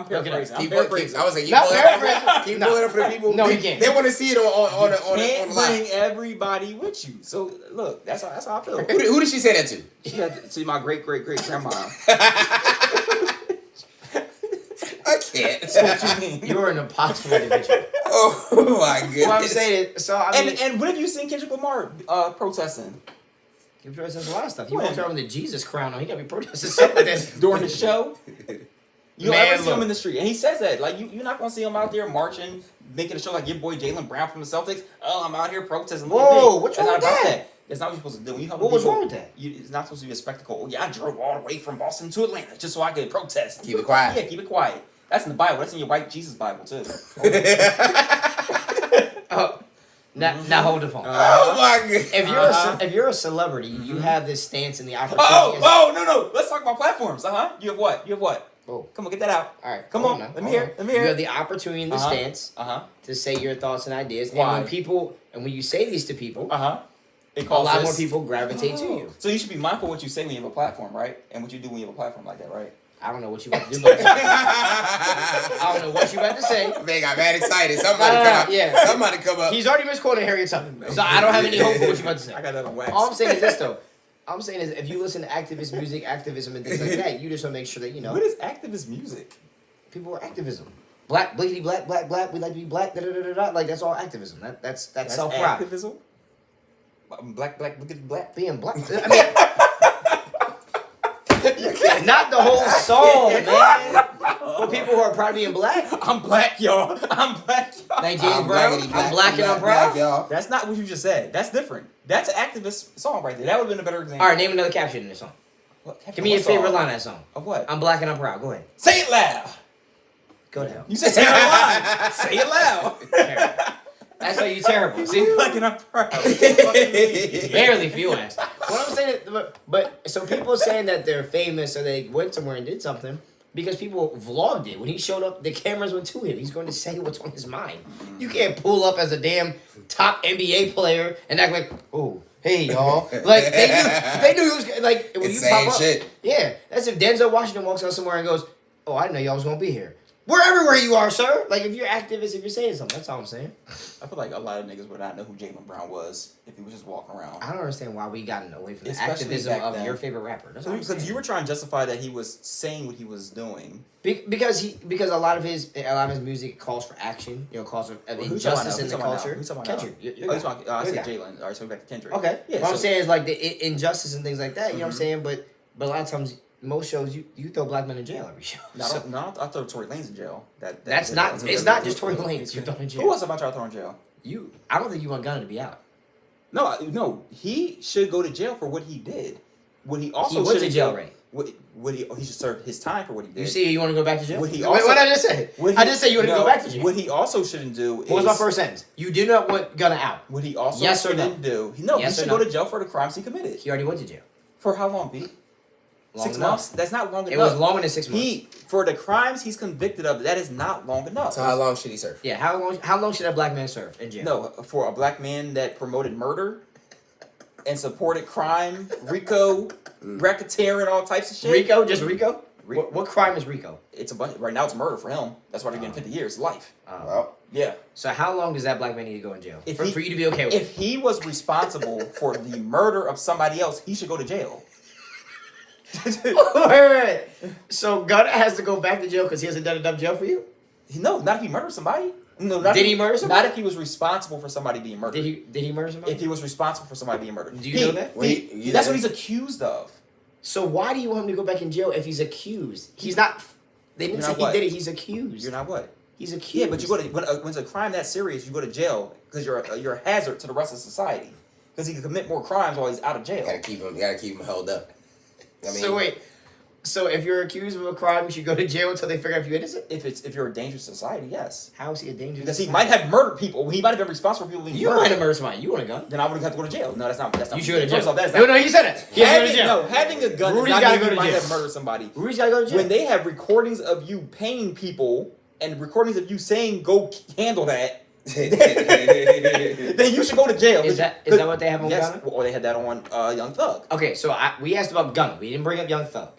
[SPEAKER 1] paraphrasing.
[SPEAKER 4] I was like,
[SPEAKER 2] not paraphrasing.
[SPEAKER 4] Keep pulling it for the people.
[SPEAKER 2] No, you can't.
[SPEAKER 4] They want to see it on the
[SPEAKER 1] can't bring everybody with you. So look, that's how I feel.
[SPEAKER 4] Who did she say that to?
[SPEAKER 1] She had to my great grandma.
[SPEAKER 4] I can't.
[SPEAKER 1] That's what you mean.
[SPEAKER 2] You're an impossible individual.
[SPEAKER 4] Oh my goodness.
[SPEAKER 2] What I'm saying is, so I mean,
[SPEAKER 1] and what have you seen Kendrick Lamar protesting?
[SPEAKER 2] He protests a lot of stuff. He walks around with the Jesus crown on. He got to be protesting something
[SPEAKER 1] during the show. You don't ever see him in the street, and he says that. Like you're not gonna see him out there marching, making a show like your boy Jaylen Brown from the Celtics. Oh, I'm out here protesting.
[SPEAKER 2] Whoa, what's wrong with that?
[SPEAKER 1] That's not what you're supposed to do. When you
[SPEAKER 2] what was wrong with that?
[SPEAKER 1] It's not supposed to be a spectacle. Oh yeah, I drove all the way from Boston to Atlanta just so I could protest.
[SPEAKER 4] Keep it quiet.
[SPEAKER 1] Yeah, keep it quiet. That's in the Bible. That's in your white Jesus Bible too.
[SPEAKER 2] Now hold the phone.
[SPEAKER 4] Oh my god!
[SPEAKER 2] If you're a celebrity, you have this stance in the opportunity.
[SPEAKER 1] No. Let's talk about platforms. You have what?
[SPEAKER 2] Oh.
[SPEAKER 1] Come on, get that out.
[SPEAKER 2] All right.
[SPEAKER 1] Come on. Let me hear.
[SPEAKER 2] You have the opportunity in the stance to say your thoughts and ideas.
[SPEAKER 1] Why?
[SPEAKER 2] And when you say these to people,
[SPEAKER 1] a
[SPEAKER 2] lot more people gravitate to you.
[SPEAKER 1] So you should be mindful what you say when you have a platform, right? And what you do when you have a platform like that, right?
[SPEAKER 2] I don't know what you about to do. I don't know what you about to say.
[SPEAKER 4] Man got mad excited. Somebody come up.
[SPEAKER 2] He's already misquoted Harriet Tubman, so I don't have any hope for what you about to say.
[SPEAKER 1] I got that on wax.
[SPEAKER 2] All I'm saying is this though. I'm saying is if you listen to activist music, activism, and things like that, you just want to make sure that you know.
[SPEAKER 1] What is activist music?
[SPEAKER 2] People are activism. Black, blickety, black. We like to be black. Da da da da. Like that's all activism. That's self-pride.
[SPEAKER 1] Activism. Black, blickety, black.
[SPEAKER 2] Being black. I mean. Not the whole song, man. For people who are proud of being black.
[SPEAKER 1] I'm black, y'all.
[SPEAKER 2] Like James Brown. I'm black and I'm proud.
[SPEAKER 4] Y'all.
[SPEAKER 1] That's not what you just said. That's different. That's an activist song right there. That would have been a better example.
[SPEAKER 2] All right, name another caption in the song. Give me your favorite line of that song.
[SPEAKER 1] Of what?
[SPEAKER 2] I'm black and I'm proud. Go ahead.
[SPEAKER 1] Say it loud.
[SPEAKER 2] Go to hell.
[SPEAKER 1] You said say it loud. Say it loud.
[SPEAKER 2] That's why you terrible. See,
[SPEAKER 1] I'm black and I'm proud.
[SPEAKER 2] barely if you ask. What I'm saying, but so people saying that they're famous or they went somewhere and did something because people vlogged it. When he showed up, the cameras went to him. He's going to say what's on his mind. You can't pull up as a damn top NBA player and act like, oh, hey y'all. Like they knew he was like when
[SPEAKER 4] it's
[SPEAKER 2] you pop up.
[SPEAKER 4] shit.
[SPEAKER 2] Yeah, that's if Denzel Washington walks out somewhere and goes, oh, I didn't know y'all was gonna be here. We're everywhere you are, sir. Like, if you're activist, if you're saying something, that's all I'm saying.
[SPEAKER 1] I feel like a lot of niggas would not know who Jaylen Brown was if he was just walking around.
[SPEAKER 2] I don't understand why we gotten away from the
[SPEAKER 1] Especially
[SPEAKER 2] activism of
[SPEAKER 1] then.
[SPEAKER 2] your favorite rapper. That's
[SPEAKER 1] Because you were trying to justify that he was saying what he was doing.
[SPEAKER 2] Because a lot of his music calls for action. You know, calls for injustice in the culture. Kendrick.
[SPEAKER 1] I said Jaylen. All right, so back to Kendrick.
[SPEAKER 2] Okay. Yeah. What I'm saying is like the injustice and things like that. You know what I'm saying? But a lot of times. Most shows you throw black men in jail every show.
[SPEAKER 1] No, I throw Tory Lanez in jail.
[SPEAKER 2] That's not. It's not just Tory Lanez you're throwing in jail.
[SPEAKER 1] Who else about to throw in jail?
[SPEAKER 2] I don't think you want Gunna to be out.
[SPEAKER 1] No. He should go to jail for what he did. What he also
[SPEAKER 2] he went to jail, right?
[SPEAKER 1] Would he should serve his time for what he did.
[SPEAKER 2] You see, you want to go back to jail?
[SPEAKER 1] Would he
[SPEAKER 2] Wait,
[SPEAKER 1] also,
[SPEAKER 2] what did I just say? I just said you want to go back to jail.
[SPEAKER 1] What he also shouldn't do
[SPEAKER 2] What was my first sentence? You do not want Gunna out.
[SPEAKER 1] What he also
[SPEAKER 2] yes or
[SPEAKER 1] shouldn't
[SPEAKER 2] no?
[SPEAKER 1] do. He should go to jail for the crimes he committed.
[SPEAKER 2] He already went to jail.
[SPEAKER 1] For how long, Pete?
[SPEAKER 2] Long
[SPEAKER 1] 6
[SPEAKER 2] enough.
[SPEAKER 1] months? That's not long enough.
[SPEAKER 2] It was longer than 6 months.
[SPEAKER 1] For the crimes he's convicted of, that is not long enough.
[SPEAKER 4] So how long should he serve?
[SPEAKER 2] Yeah, how long should that black man serve in jail?
[SPEAKER 1] No, for a black man that promoted murder and supported crime, RICO, racketeering, all types of shit.
[SPEAKER 2] RICO? Just RICO? What crime is RICO?
[SPEAKER 1] It's a bunch. Right now, it's murder for him. That's why they're getting 50 years, life.
[SPEAKER 4] Well,
[SPEAKER 1] Yeah.
[SPEAKER 2] So how long does that black man need to go in jail for you to be okay with
[SPEAKER 1] If he was responsible for the murder of somebody else, he should go to jail.
[SPEAKER 2] wait. So Gunna has to go back to jail because he hasn't done enough jail for you?
[SPEAKER 1] No, not if he murdered somebody. No,
[SPEAKER 2] Did he murder somebody?
[SPEAKER 1] Not if he was responsible for somebody being murdered.
[SPEAKER 2] Did he murder somebody?
[SPEAKER 1] If he was responsible for somebody being murdered.
[SPEAKER 2] Do you know that?
[SPEAKER 1] That's what he's accused of.
[SPEAKER 2] So why do you want him to go back in jail if he's accused? He's not. They didn't say he did it. He's accused.
[SPEAKER 1] You're not what?
[SPEAKER 2] He's accused.
[SPEAKER 1] Yeah, but you go to when it's a crime that serious, you go to jail because you're a hazard to the rest of society. Because he can commit more crimes while he's out of jail.
[SPEAKER 4] gotta keep him held up. I mean,
[SPEAKER 2] so wait. So if you're accused of a crime, you should go to jail until they figure out if you're innocent?
[SPEAKER 1] If you're a dangerous to society, yes.
[SPEAKER 2] How is he a danger?
[SPEAKER 1] Because he might have murdered people. He might have been responsible for people being murdered.
[SPEAKER 2] You might have murdered somebody. You want a gun?
[SPEAKER 1] Then I would have to go to jail. No, that's not.
[SPEAKER 2] You should go to jail.
[SPEAKER 1] First off, that's
[SPEAKER 2] no,
[SPEAKER 1] not,
[SPEAKER 2] he said it. He has to go to jail.
[SPEAKER 1] Having a gun
[SPEAKER 2] Rudy's
[SPEAKER 1] does not
[SPEAKER 2] gotta
[SPEAKER 1] mean
[SPEAKER 2] go
[SPEAKER 1] you
[SPEAKER 2] to
[SPEAKER 1] might
[SPEAKER 2] jail.
[SPEAKER 1] have murdered somebody.
[SPEAKER 2] Rudy's gotta go to jail.
[SPEAKER 1] When they have recordings of you paying people and recordings of you saying go handle that, then you should go to jail.
[SPEAKER 2] Is that what they have on
[SPEAKER 1] yes,
[SPEAKER 2] Gunna?
[SPEAKER 1] or they had that on Young Thug.
[SPEAKER 2] Okay, so we asked about Gunna. We didn't bring up Young Thug.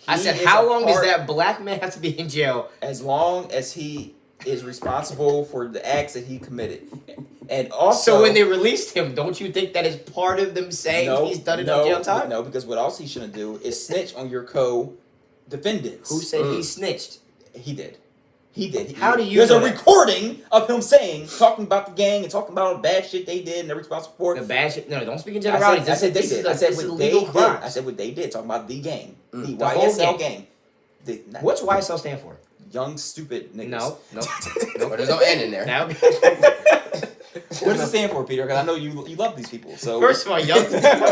[SPEAKER 2] I
[SPEAKER 1] He
[SPEAKER 2] said,
[SPEAKER 1] is
[SPEAKER 2] how
[SPEAKER 1] a
[SPEAKER 2] long does
[SPEAKER 1] part-
[SPEAKER 2] that black man have to be in jail?
[SPEAKER 1] As long as he is responsible for the acts that he committed. And also,
[SPEAKER 2] So when they released him, don't you think that is part of them saying he's done enough jail time?
[SPEAKER 1] No, because what else he shouldn't do is snitch on your co-defendants.
[SPEAKER 2] Who said he snitched?
[SPEAKER 1] He did. He did.
[SPEAKER 2] How do you
[SPEAKER 1] There's
[SPEAKER 2] know
[SPEAKER 1] a
[SPEAKER 2] that?
[SPEAKER 1] recording of him talking about the gang and talking about all the bad shit they did and they're responsible for it.
[SPEAKER 2] The bad shit? No, don't speak in
[SPEAKER 1] I
[SPEAKER 2] generalities.
[SPEAKER 1] said they did. I said
[SPEAKER 2] this is
[SPEAKER 1] what they
[SPEAKER 2] illegal
[SPEAKER 1] did.
[SPEAKER 2] crimes.
[SPEAKER 1] I said what they did. Talking about the gang. The
[SPEAKER 2] The whole
[SPEAKER 1] YSL gang.
[SPEAKER 2] What's YSL stand for?
[SPEAKER 1] Young stupid niggas.
[SPEAKER 2] No.
[SPEAKER 4] but there's no N in there.
[SPEAKER 2] Now,
[SPEAKER 1] What does it stand for, Peter? Because I know you love these people. So
[SPEAKER 2] first of all,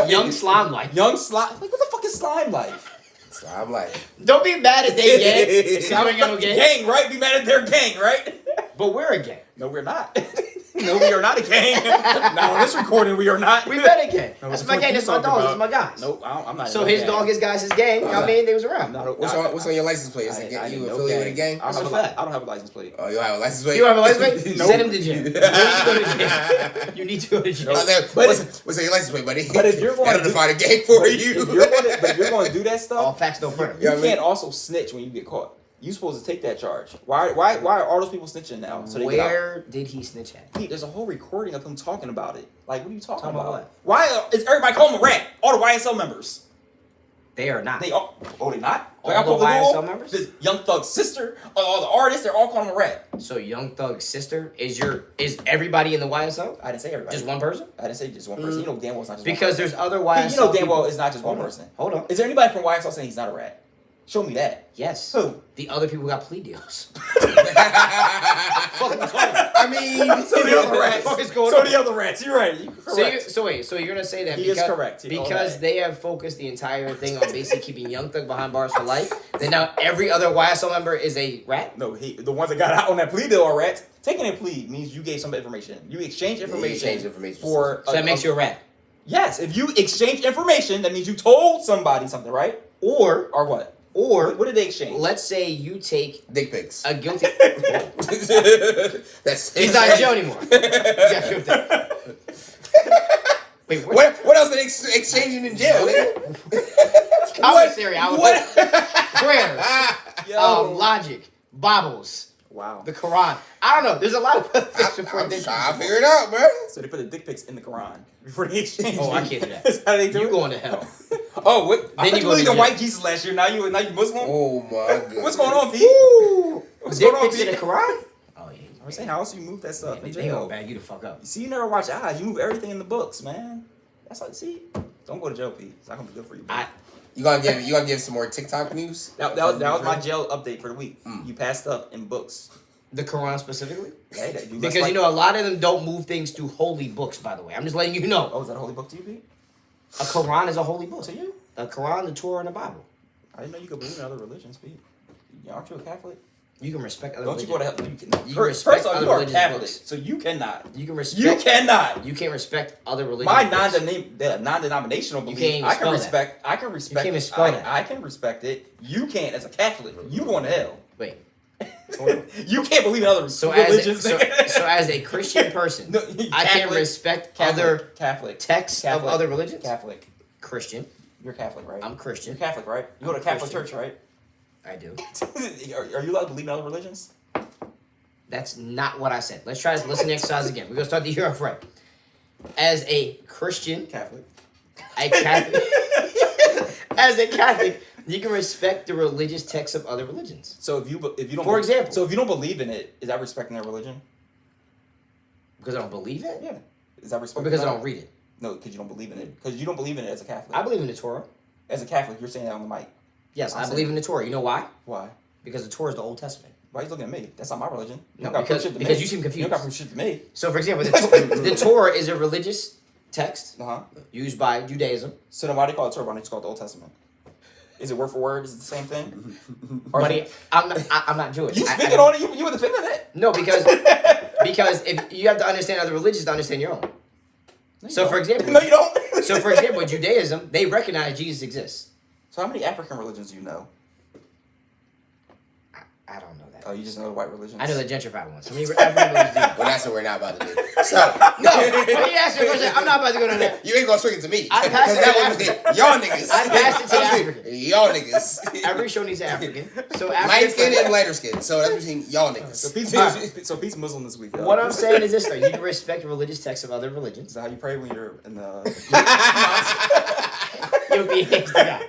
[SPEAKER 2] young slime life.
[SPEAKER 1] Young slime. Like what the fuck is slime life?
[SPEAKER 4] So I'm like,
[SPEAKER 2] Don't be mad at they gang. So you ain't got no gang.
[SPEAKER 1] Gang, right? Be mad at their gang, right?
[SPEAKER 2] But we're a gang.
[SPEAKER 1] No, we're not. No, we are not a gang. Not on this recording, we are not.
[SPEAKER 2] We met a gang.
[SPEAKER 1] No,
[SPEAKER 2] That's
[SPEAKER 1] what
[SPEAKER 2] my
[SPEAKER 1] the
[SPEAKER 2] gang.
[SPEAKER 1] fuck
[SPEAKER 2] That's my
[SPEAKER 1] you
[SPEAKER 2] dogs.
[SPEAKER 1] talking
[SPEAKER 2] That's my guys.
[SPEAKER 1] Nope, I'm not.
[SPEAKER 2] So
[SPEAKER 1] in no
[SPEAKER 2] his
[SPEAKER 1] gang.
[SPEAKER 2] dog, his guys, his gang. I mean, they was around.
[SPEAKER 4] what's on your license plate? Is it
[SPEAKER 1] I
[SPEAKER 4] you
[SPEAKER 1] ain't no
[SPEAKER 4] affiliated with a gang?
[SPEAKER 1] I
[SPEAKER 2] That's a
[SPEAKER 1] don't
[SPEAKER 2] fact.
[SPEAKER 1] have a license plate.
[SPEAKER 4] Oh, you have a license plate?
[SPEAKER 2] You have a license plate?
[SPEAKER 1] Nope.
[SPEAKER 2] Send him to jail. You need to go to jail. You need to go to jail.
[SPEAKER 4] What's on your license plate, buddy?
[SPEAKER 1] But if you're going
[SPEAKER 4] gotta
[SPEAKER 1] to
[SPEAKER 4] define a gang for
[SPEAKER 1] but
[SPEAKER 4] you.
[SPEAKER 1] if you're going to do that
[SPEAKER 2] All
[SPEAKER 1] stuff,
[SPEAKER 2] facts don't print.
[SPEAKER 1] you
[SPEAKER 4] Yeah, I mean-
[SPEAKER 1] can't also snitch when you get caught. You supposed to take that charge. Why are all those people snitching now? So they get out?
[SPEAKER 2] Where did he snitch at?
[SPEAKER 1] Pete, there's a whole recording of him talking about it. Like, what are you talking
[SPEAKER 2] Talking about
[SPEAKER 1] about? Why is everybody calling him a rat? All the YSL members.
[SPEAKER 2] They are not.
[SPEAKER 1] They all. Oh, they not?
[SPEAKER 2] All
[SPEAKER 1] Like, I
[SPEAKER 2] the
[SPEAKER 1] put
[SPEAKER 2] YSL
[SPEAKER 1] Google,
[SPEAKER 2] members?
[SPEAKER 1] this Young Thug's sister, all the artists, they're all calling him a rat.
[SPEAKER 2] So Young Thug's sister is everybody in the YSL?
[SPEAKER 1] I didn't say everybody.
[SPEAKER 2] Just one person?
[SPEAKER 1] I didn't say just one person. You know damn well it's not just
[SPEAKER 2] Because
[SPEAKER 1] one
[SPEAKER 2] there's
[SPEAKER 1] person.
[SPEAKER 2] other YSL.
[SPEAKER 1] You know damn well
[SPEAKER 2] people-
[SPEAKER 1] it's not just one
[SPEAKER 2] Hold on.
[SPEAKER 1] person.
[SPEAKER 2] Hold on.
[SPEAKER 1] Is there anybody from YSL saying he's not a rat? Show me that.
[SPEAKER 2] Yes.
[SPEAKER 1] Who?
[SPEAKER 2] The other people got plea deals.
[SPEAKER 4] I mean,
[SPEAKER 1] So the other rats.
[SPEAKER 2] What is going
[SPEAKER 1] So
[SPEAKER 2] on?
[SPEAKER 1] the other rats. You're right. You're correct.
[SPEAKER 2] So you're gonna say that
[SPEAKER 1] He is
[SPEAKER 2] because,
[SPEAKER 1] correct.
[SPEAKER 2] because
[SPEAKER 1] Okay.
[SPEAKER 2] they have focused the entire thing on basically keeping Young Thug behind bars for life. Then now every other YSL member is a rat.
[SPEAKER 1] No, the ones that got out on that plea deal are rats. Taking a plea means you gave some information. You exchange information. For
[SPEAKER 2] So that makes you a rat.
[SPEAKER 1] Yes, if you exchange information, that means you told somebody something, right?
[SPEAKER 2] Or
[SPEAKER 1] What?
[SPEAKER 2] or
[SPEAKER 1] What did they exchange?
[SPEAKER 2] let's say you take
[SPEAKER 4] dick pics.
[SPEAKER 2] a guilty.
[SPEAKER 4] That's
[SPEAKER 2] He's not in jail anymore. You got your thing. Wait,
[SPEAKER 4] What else are they exchanging in jail? Nigga?
[SPEAKER 2] commissary? I would prayers,
[SPEAKER 1] Yo.
[SPEAKER 2] logic, Bibles,
[SPEAKER 1] Wow.
[SPEAKER 2] the Quran. I don't know. There's a lot of other things before
[SPEAKER 4] I'm
[SPEAKER 2] they
[SPEAKER 4] trying to figure it out, bro.
[SPEAKER 1] So they put the dick pics in the Quran before they exchange.
[SPEAKER 2] Oh, I
[SPEAKER 1] it.
[SPEAKER 2] can't do that.
[SPEAKER 1] That's how they do
[SPEAKER 2] You
[SPEAKER 1] it.
[SPEAKER 2] going to hell?
[SPEAKER 1] Oh, what? I
[SPEAKER 2] Then
[SPEAKER 1] thought
[SPEAKER 2] you
[SPEAKER 1] you
[SPEAKER 2] go
[SPEAKER 1] believed
[SPEAKER 2] to
[SPEAKER 1] in
[SPEAKER 2] jail.
[SPEAKER 1] white Jesus last year. Now you Muslim?
[SPEAKER 4] Oh my god.
[SPEAKER 1] What's going on, Pete? What's
[SPEAKER 2] Dick
[SPEAKER 1] going on,
[SPEAKER 2] pics in the
[SPEAKER 1] Pete?
[SPEAKER 2] Quran? Oh yeah.
[SPEAKER 1] I'm saying, how else you move that stuff
[SPEAKER 2] Man,
[SPEAKER 1] in
[SPEAKER 2] they gonna
[SPEAKER 1] jail?
[SPEAKER 2] bag you the fuck up.
[SPEAKER 1] You see, you never watch eyes. You move everything in the books, man. That's how. See, don't go to jail, Pete. It's not gonna be good for you. Bro.
[SPEAKER 4] You gonna give some more TikTok news?
[SPEAKER 1] That was my jail update for the week. You passed stuff in books.
[SPEAKER 2] The Quran specifically?
[SPEAKER 1] Hey,
[SPEAKER 2] Because you know a lot of them don't move things to holy books. By the way, I'm just letting you know.
[SPEAKER 1] Oh, is that a holy book to you, Pete?
[SPEAKER 2] A Quran is a holy book.
[SPEAKER 1] To you?
[SPEAKER 2] A Quran, the Torah, and the Bible.
[SPEAKER 1] I didn't know you could believe in other religions, Pete. Aren't you a Catholic?
[SPEAKER 2] You can respect other
[SPEAKER 1] Don't
[SPEAKER 2] religions.
[SPEAKER 1] you go to hell?
[SPEAKER 2] You can respect
[SPEAKER 1] first off,
[SPEAKER 2] other
[SPEAKER 1] you are
[SPEAKER 2] religious
[SPEAKER 1] Catholic,
[SPEAKER 2] books.
[SPEAKER 1] so you cannot.
[SPEAKER 2] You can respect.
[SPEAKER 1] You cannot.
[SPEAKER 2] You can't respect other religions.
[SPEAKER 1] My non-denominational belief.
[SPEAKER 2] can't even
[SPEAKER 1] I can
[SPEAKER 2] spell
[SPEAKER 1] respect.
[SPEAKER 2] that.
[SPEAKER 1] I can respect.
[SPEAKER 2] You can't even spell that.
[SPEAKER 1] I can respect it. You can't as a Catholic. You going to hell.
[SPEAKER 2] Wait. Hold on.
[SPEAKER 1] You can't believe in other
[SPEAKER 2] So
[SPEAKER 1] religions.
[SPEAKER 2] as a Christian person,
[SPEAKER 1] No,
[SPEAKER 2] I can respect other
[SPEAKER 1] Catholic
[SPEAKER 2] texts of other religions.
[SPEAKER 1] Catholic.
[SPEAKER 2] Christian.
[SPEAKER 1] You're Catholic, right?
[SPEAKER 2] I'm Christian.
[SPEAKER 1] You're Catholic, right? You go to
[SPEAKER 2] I'm
[SPEAKER 1] Catholic
[SPEAKER 2] Christian.
[SPEAKER 1] church, right?
[SPEAKER 2] I do.
[SPEAKER 1] Are you allowed to believe in other religions?
[SPEAKER 2] That's not what I said. Let's try this listening exercise again. We're gonna start the year off right. As a Christian,
[SPEAKER 1] Catholic.
[SPEAKER 2] As a Catholic, you can respect the religious texts of other religions.
[SPEAKER 1] So if you don't,
[SPEAKER 2] For example,
[SPEAKER 1] so if you don't believe in it, is that respecting their religion?
[SPEAKER 2] Because I don't believe it,
[SPEAKER 1] Yeah. Is that
[SPEAKER 2] or
[SPEAKER 1] respecting?
[SPEAKER 2] because I
[SPEAKER 1] that?
[SPEAKER 2] don't read it.
[SPEAKER 1] No, because you don't believe in it. Because you don't believe in it as a Catholic.
[SPEAKER 2] I believe in the Torah.
[SPEAKER 1] As a Catholic, you're saying that on the mic.
[SPEAKER 2] Yes,
[SPEAKER 1] I'm
[SPEAKER 2] I believe in the Torah. You know why?
[SPEAKER 1] Why?
[SPEAKER 2] Because the Torah is the Old Testament.
[SPEAKER 1] Why are you looking at me? That's not my religion.
[SPEAKER 2] No,
[SPEAKER 1] don't gotta prove shit to me.
[SPEAKER 2] because you seem
[SPEAKER 1] You
[SPEAKER 2] confused.
[SPEAKER 1] don't got to prove shit to me.
[SPEAKER 2] So, for example, the Torah is a religious text
[SPEAKER 1] Uh-huh.
[SPEAKER 2] used by Judaism.
[SPEAKER 1] So then why do they call it Torah? Why don't you just call it the Old Testament? Is it word for word? Is it the same thing? Or
[SPEAKER 2] Buddy, I'm not Jewish.
[SPEAKER 1] you speaking on it? You were defending it?
[SPEAKER 2] No, because if you have to understand other religions to understand your own.
[SPEAKER 1] No, you
[SPEAKER 2] So,
[SPEAKER 1] don't.
[SPEAKER 2] for example,
[SPEAKER 1] No, you don't.
[SPEAKER 2] So, for example, Judaism, they recognize Jesus exists.
[SPEAKER 1] So how many African religions do you know?
[SPEAKER 2] I don't know that.
[SPEAKER 1] Oh, you just know the white religions?
[SPEAKER 2] I know the gentrified ones. How many African religions do you know?
[SPEAKER 4] Well, that's what we're not about to do. So
[SPEAKER 2] No, when you ask me a question, I'm not about to go down there.
[SPEAKER 4] you ain't gonna swing it to me.
[SPEAKER 2] I pass it to
[SPEAKER 4] That was y'all niggas.
[SPEAKER 2] I pass it to the
[SPEAKER 4] I'm saying,
[SPEAKER 2] African.
[SPEAKER 4] Y'all niggas.
[SPEAKER 2] Every show needs an African. So
[SPEAKER 4] Light skin
[SPEAKER 2] African.
[SPEAKER 4] and lighter skin. So that's between y'all niggas.
[SPEAKER 1] So Pete's Muslim this week.
[SPEAKER 2] What I'm saying is this though: you can respect religious texts of other religions.
[SPEAKER 1] Is that how you pray when you're in the?
[SPEAKER 2] You'll be against the guy.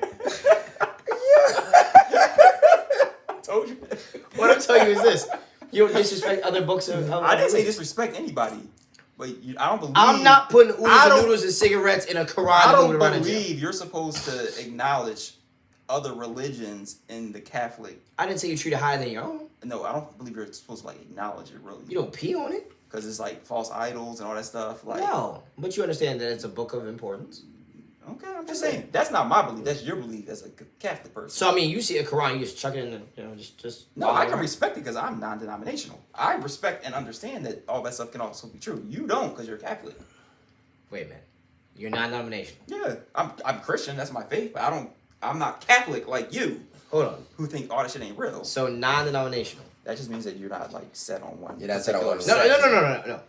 [SPEAKER 1] Told you.
[SPEAKER 2] What I'm telling you is this: you don't disrespect other books of.
[SPEAKER 1] I didn't say disrespect anybody, but I don't believe.
[SPEAKER 2] I'm not putting oodles
[SPEAKER 1] I
[SPEAKER 2] and
[SPEAKER 1] don't-
[SPEAKER 2] noodles and cigarettes in a Quran.
[SPEAKER 1] I
[SPEAKER 2] and
[SPEAKER 1] don't
[SPEAKER 2] moving around in jail.
[SPEAKER 1] believe you're supposed to acknowledge other religions in the Catholic.
[SPEAKER 2] I didn't say you treat it higher than your own.
[SPEAKER 1] No, I don't believe you're supposed to like acknowledge it really.
[SPEAKER 2] You don't pee on it.
[SPEAKER 1] Because it's like false idols and all that stuff. Like,
[SPEAKER 2] No, but you understand that it's a book of importance.
[SPEAKER 1] okay, I'm just saying that's not my belief. That's your belief as a Catholic person.
[SPEAKER 2] So I mean, you see a Quran, you just chuck it in, just.
[SPEAKER 1] No, I can respect it because I'm non-denominational. I respect and understand that all that stuff can also be true. You don't because you're Catholic.
[SPEAKER 2] Wait a minute, you're non-denominational.
[SPEAKER 1] Yeah, I'm Christian. That's my faith, but I'm not Catholic like you,
[SPEAKER 2] Hold on.
[SPEAKER 1] who think all that shit ain't real.
[SPEAKER 2] So non-denominational.
[SPEAKER 1] That just means that you're not like set on one.
[SPEAKER 4] Yeah, that's set on one.
[SPEAKER 2] No.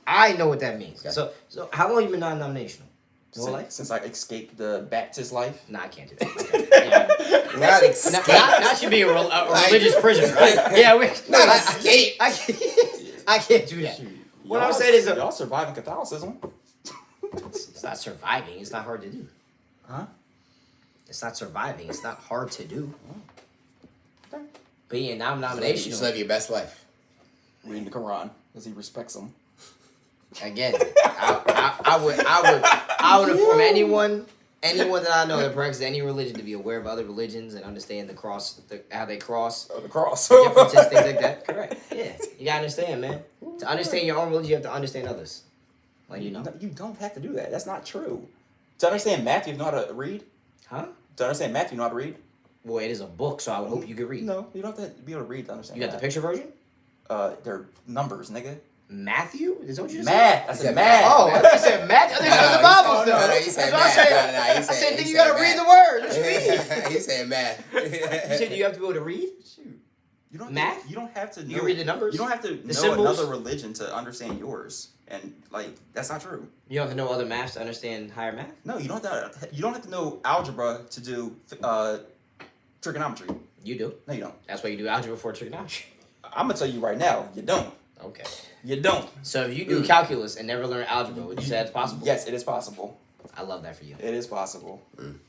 [SPEAKER 2] I know what that means.
[SPEAKER 4] Okay.
[SPEAKER 2] So how long you been non-denominational? Your whole life?
[SPEAKER 1] Since I escaped the Baptist life.
[SPEAKER 2] Nah, I can't do that.
[SPEAKER 4] Not
[SPEAKER 2] Not should be a religious prison, right? Yeah,
[SPEAKER 4] Not escape.
[SPEAKER 2] I can't do that. What
[SPEAKER 1] Y'all-
[SPEAKER 2] I'm saying is,
[SPEAKER 1] y'all surviving Catholicism.
[SPEAKER 2] it's not surviving. It's not hard to do.
[SPEAKER 1] Huh?
[SPEAKER 2] It's not surviving. It's not hard to do.
[SPEAKER 1] Okay.
[SPEAKER 2] Being
[SPEAKER 4] You just
[SPEAKER 2] non-denominational,
[SPEAKER 4] live your best life.
[SPEAKER 1] Reading the Quran because he respects them.
[SPEAKER 2] again, I would inform anyone that I know that practices any religion to be aware of other religions and understand the cross, how they cross.
[SPEAKER 1] The cross.
[SPEAKER 2] Differences, things like that. Correct. Yeah, you gotta understand, man. To understand your own religion, you have to understand others. Like you know,
[SPEAKER 1] You don't have to do that. That's not true. To understand math, you know how to read.
[SPEAKER 2] huh?
[SPEAKER 1] To understand math, you know how to read.
[SPEAKER 2] Well, it is a book, so I would hope you could read.
[SPEAKER 1] No, you don't have to be able to read to understand.
[SPEAKER 2] You got the
[SPEAKER 1] math.
[SPEAKER 2] picture version?
[SPEAKER 1] They're numbers, nigga.
[SPEAKER 2] Matthew? Is that what you just
[SPEAKER 1] Math. I
[SPEAKER 4] He
[SPEAKER 1] said
[SPEAKER 4] said
[SPEAKER 1] math.
[SPEAKER 2] said? Oh, I thought you said Matthew. I thought you said the Bible
[SPEAKER 4] No,
[SPEAKER 2] stuff.
[SPEAKER 4] he said
[SPEAKER 2] That's what I
[SPEAKER 4] math.
[SPEAKER 2] said.
[SPEAKER 4] No, he
[SPEAKER 2] I said,
[SPEAKER 4] he
[SPEAKER 2] nigga, you gotta
[SPEAKER 4] said
[SPEAKER 2] read the
[SPEAKER 4] math.
[SPEAKER 2] words. What you mean?
[SPEAKER 4] He said math.
[SPEAKER 2] You said you have to be able to read?
[SPEAKER 1] Shoot. You don't
[SPEAKER 2] Math?
[SPEAKER 1] You don't have to.
[SPEAKER 2] You can read the numbers?
[SPEAKER 1] You don't have to know
[SPEAKER 2] symbols?
[SPEAKER 1] another religion to understand yours, and like that's not true.
[SPEAKER 2] You don't have to know other maths to understand higher math?
[SPEAKER 1] No, you don't have to. You don't have to know algebra to do trigonometry.
[SPEAKER 2] You do.
[SPEAKER 1] No, you don't.
[SPEAKER 2] That's why you do algebra for trigonometry.
[SPEAKER 1] I'm gonna tell you right now. You don't.
[SPEAKER 2] Okay.
[SPEAKER 1] You don't.
[SPEAKER 2] So if you do calculus and never learn algebra, would you say that's possible?
[SPEAKER 1] Yes, it is possible.
[SPEAKER 2] I love that for you.
[SPEAKER 1] It is possible.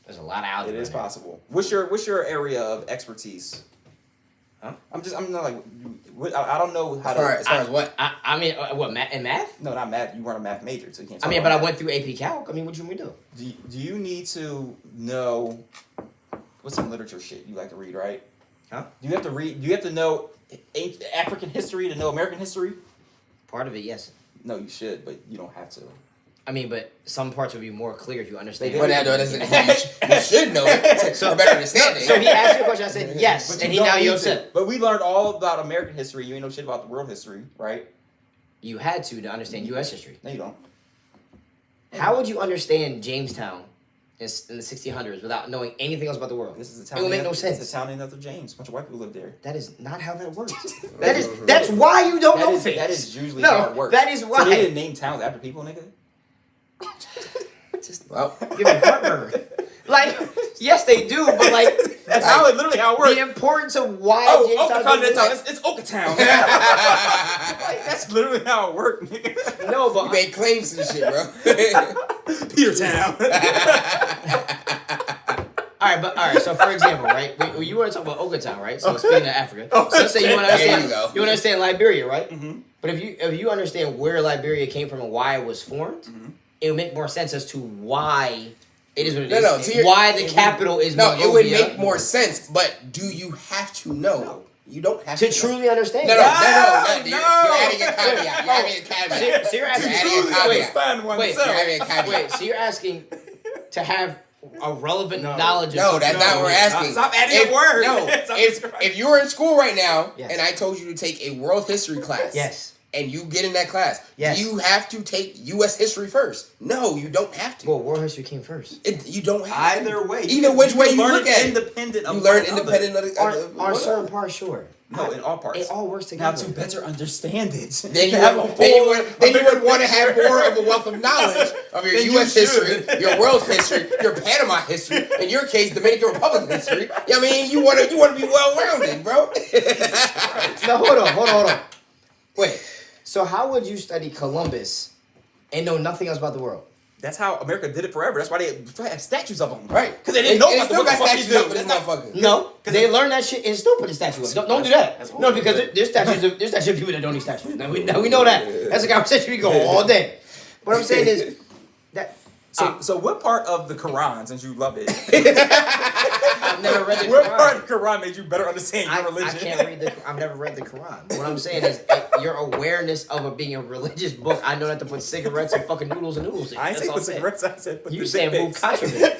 [SPEAKER 2] There's a lot of algebra.
[SPEAKER 1] It is
[SPEAKER 2] in there.
[SPEAKER 1] possible. What's your area of expertise?
[SPEAKER 2] Huh?
[SPEAKER 1] I'm not like. I don't know how
[SPEAKER 4] As far as what?
[SPEAKER 2] I mean, what, in math?
[SPEAKER 1] No, not math. You weren't a math major, so you can't.
[SPEAKER 2] I
[SPEAKER 1] talk
[SPEAKER 2] mean,
[SPEAKER 1] about
[SPEAKER 2] but I
[SPEAKER 1] math.
[SPEAKER 2] went through AP Calc. I mean, what you want me to do?
[SPEAKER 1] Do you need to know what's some literature shit you like to read, right?
[SPEAKER 2] Huh?
[SPEAKER 1] Do you have to read? Do you have to know African history to know American history?
[SPEAKER 2] Part of it, yes.
[SPEAKER 1] No, you should, but you don't have to.
[SPEAKER 2] I mean, but some parts would be more clear if you understand.
[SPEAKER 4] But that doesn't mean you should know it. So better understand it.
[SPEAKER 2] So he asked you a question. I said yes,
[SPEAKER 1] But
[SPEAKER 2] and
[SPEAKER 1] you
[SPEAKER 2] now
[SPEAKER 1] don't
[SPEAKER 2] you're
[SPEAKER 1] need to.
[SPEAKER 2] upset.
[SPEAKER 1] But we learned all about American history. You ain't know shit about the world history, right?
[SPEAKER 2] You had to understand U.S. history.
[SPEAKER 1] No, you don't.
[SPEAKER 2] How would you understand Jamestown in the 1600s without knowing anything else about the world?
[SPEAKER 1] This is a town.
[SPEAKER 2] It would make no sense.
[SPEAKER 1] It's a town named after James. A bunch of white people live there.
[SPEAKER 2] That is not how that works. That's why you don't know things.
[SPEAKER 1] That is usually how it works.
[SPEAKER 2] That is why.
[SPEAKER 1] So they didn't name towns after people, nigga?
[SPEAKER 2] Give me heartburn. Like, yes, they do, but like
[SPEAKER 1] that's how it literally how it works.
[SPEAKER 2] The importance of why
[SPEAKER 1] Jamestown. It's Okatown. Like, that's literally how it worked, nigga.
[SPEAKER 2] No, but
[SPEAKER 4] you made claims and shit, bro.
[SPEAKER 1] Petertown.
[SPEAKER 2] All right. So for example, right, you want to talk about Okatown, right? So speaking of Africa, so let's say you want to understand Liberia, right? Mm-hmm. But if you understand where Liberia came from and why it was formed, it would make more sense as to why it is what it is. Why the capital is Monrovia.
[SPEAKER 4] It would make more sense. But do you have to know? No. You don't have to
[SPEAKER 2] truly understand.
[SPEAKER 4] No. You're adding a caveat.
[SPEAKER 2] So you're asking So you're asking to have a relevant knowledge of
[SPEAKER 4] No, that's not what we're asking.
[SPEAKER 1] Stop adding a word.
[SPEAKER 4] No, if you were in school right now and I told you to take a world history class.
[SPEAKER 2] Yes.
[SPEAKER 4] And you get in that class.
[SPEAKER 2] Yes.
[SPEAKER 4] Do you have to take U.S. history first? No, you don't have to.
[SPEAKER 2] Well, world history came first.
[SPEAKER 4] You don't have
[SPEAKER 1] Either way.
[SPEAKER 4] Either which way you look at it.
[SPEAKER 1] Independent of
[SPEAKER 4] you learn independent of
[SPEAKER 2] on certain parts, sure.
[SPEAKER 1] No, in all parts.
[SPEAKER 2] It all works together.
[SPEAKER 1] Now, to better understand it,
[SPEAKER 4] then you would want to have more of a wealth of knowledge of your U.S. history, your world history, your Panama history, in your case, Dominican Republic history. I mean, you want to be well-rounded, bro.
[SPEAKER 2] Now, hold on. Wait. So how would you study Columbus and know nothing else about the world?
[SPEAKER 1] That's how America did it forever. That's why they have statues of them.
[SPEAKER 4] Right.
[SPEAKER 1] Because they didn't know what the fuck you do.
[SPEAKER 2] No, they learned that shit and still put a statue up. Don't do that. No, because there's statues of people that don't need statues. Now we know that. That's a conversation we go all day. What I'm saying is that.
[SPEAKER 1] So what part of the Quran, since you love it?
[SPEAKER 2] I've never read the Quran.
[SPEAKER 1] What part of the Quran made you better understand your religion?
[SPEAKER 2] I can't read I've never read the Quran. What I'm saying is your awareness of it being a religious book. I know not to put cigarettes and fucking noodles in.
[SPEAKER 1] I ain't saying put cigarettes. I said put
[SPEAKER 2] you
[SPEAKER 1] the
[SPEAKER 2] saying
[SPEAKER 1] dick
[SPEAKER 2] move
[SPEAKER 1] pics.
[SPEAKER 2] contraband.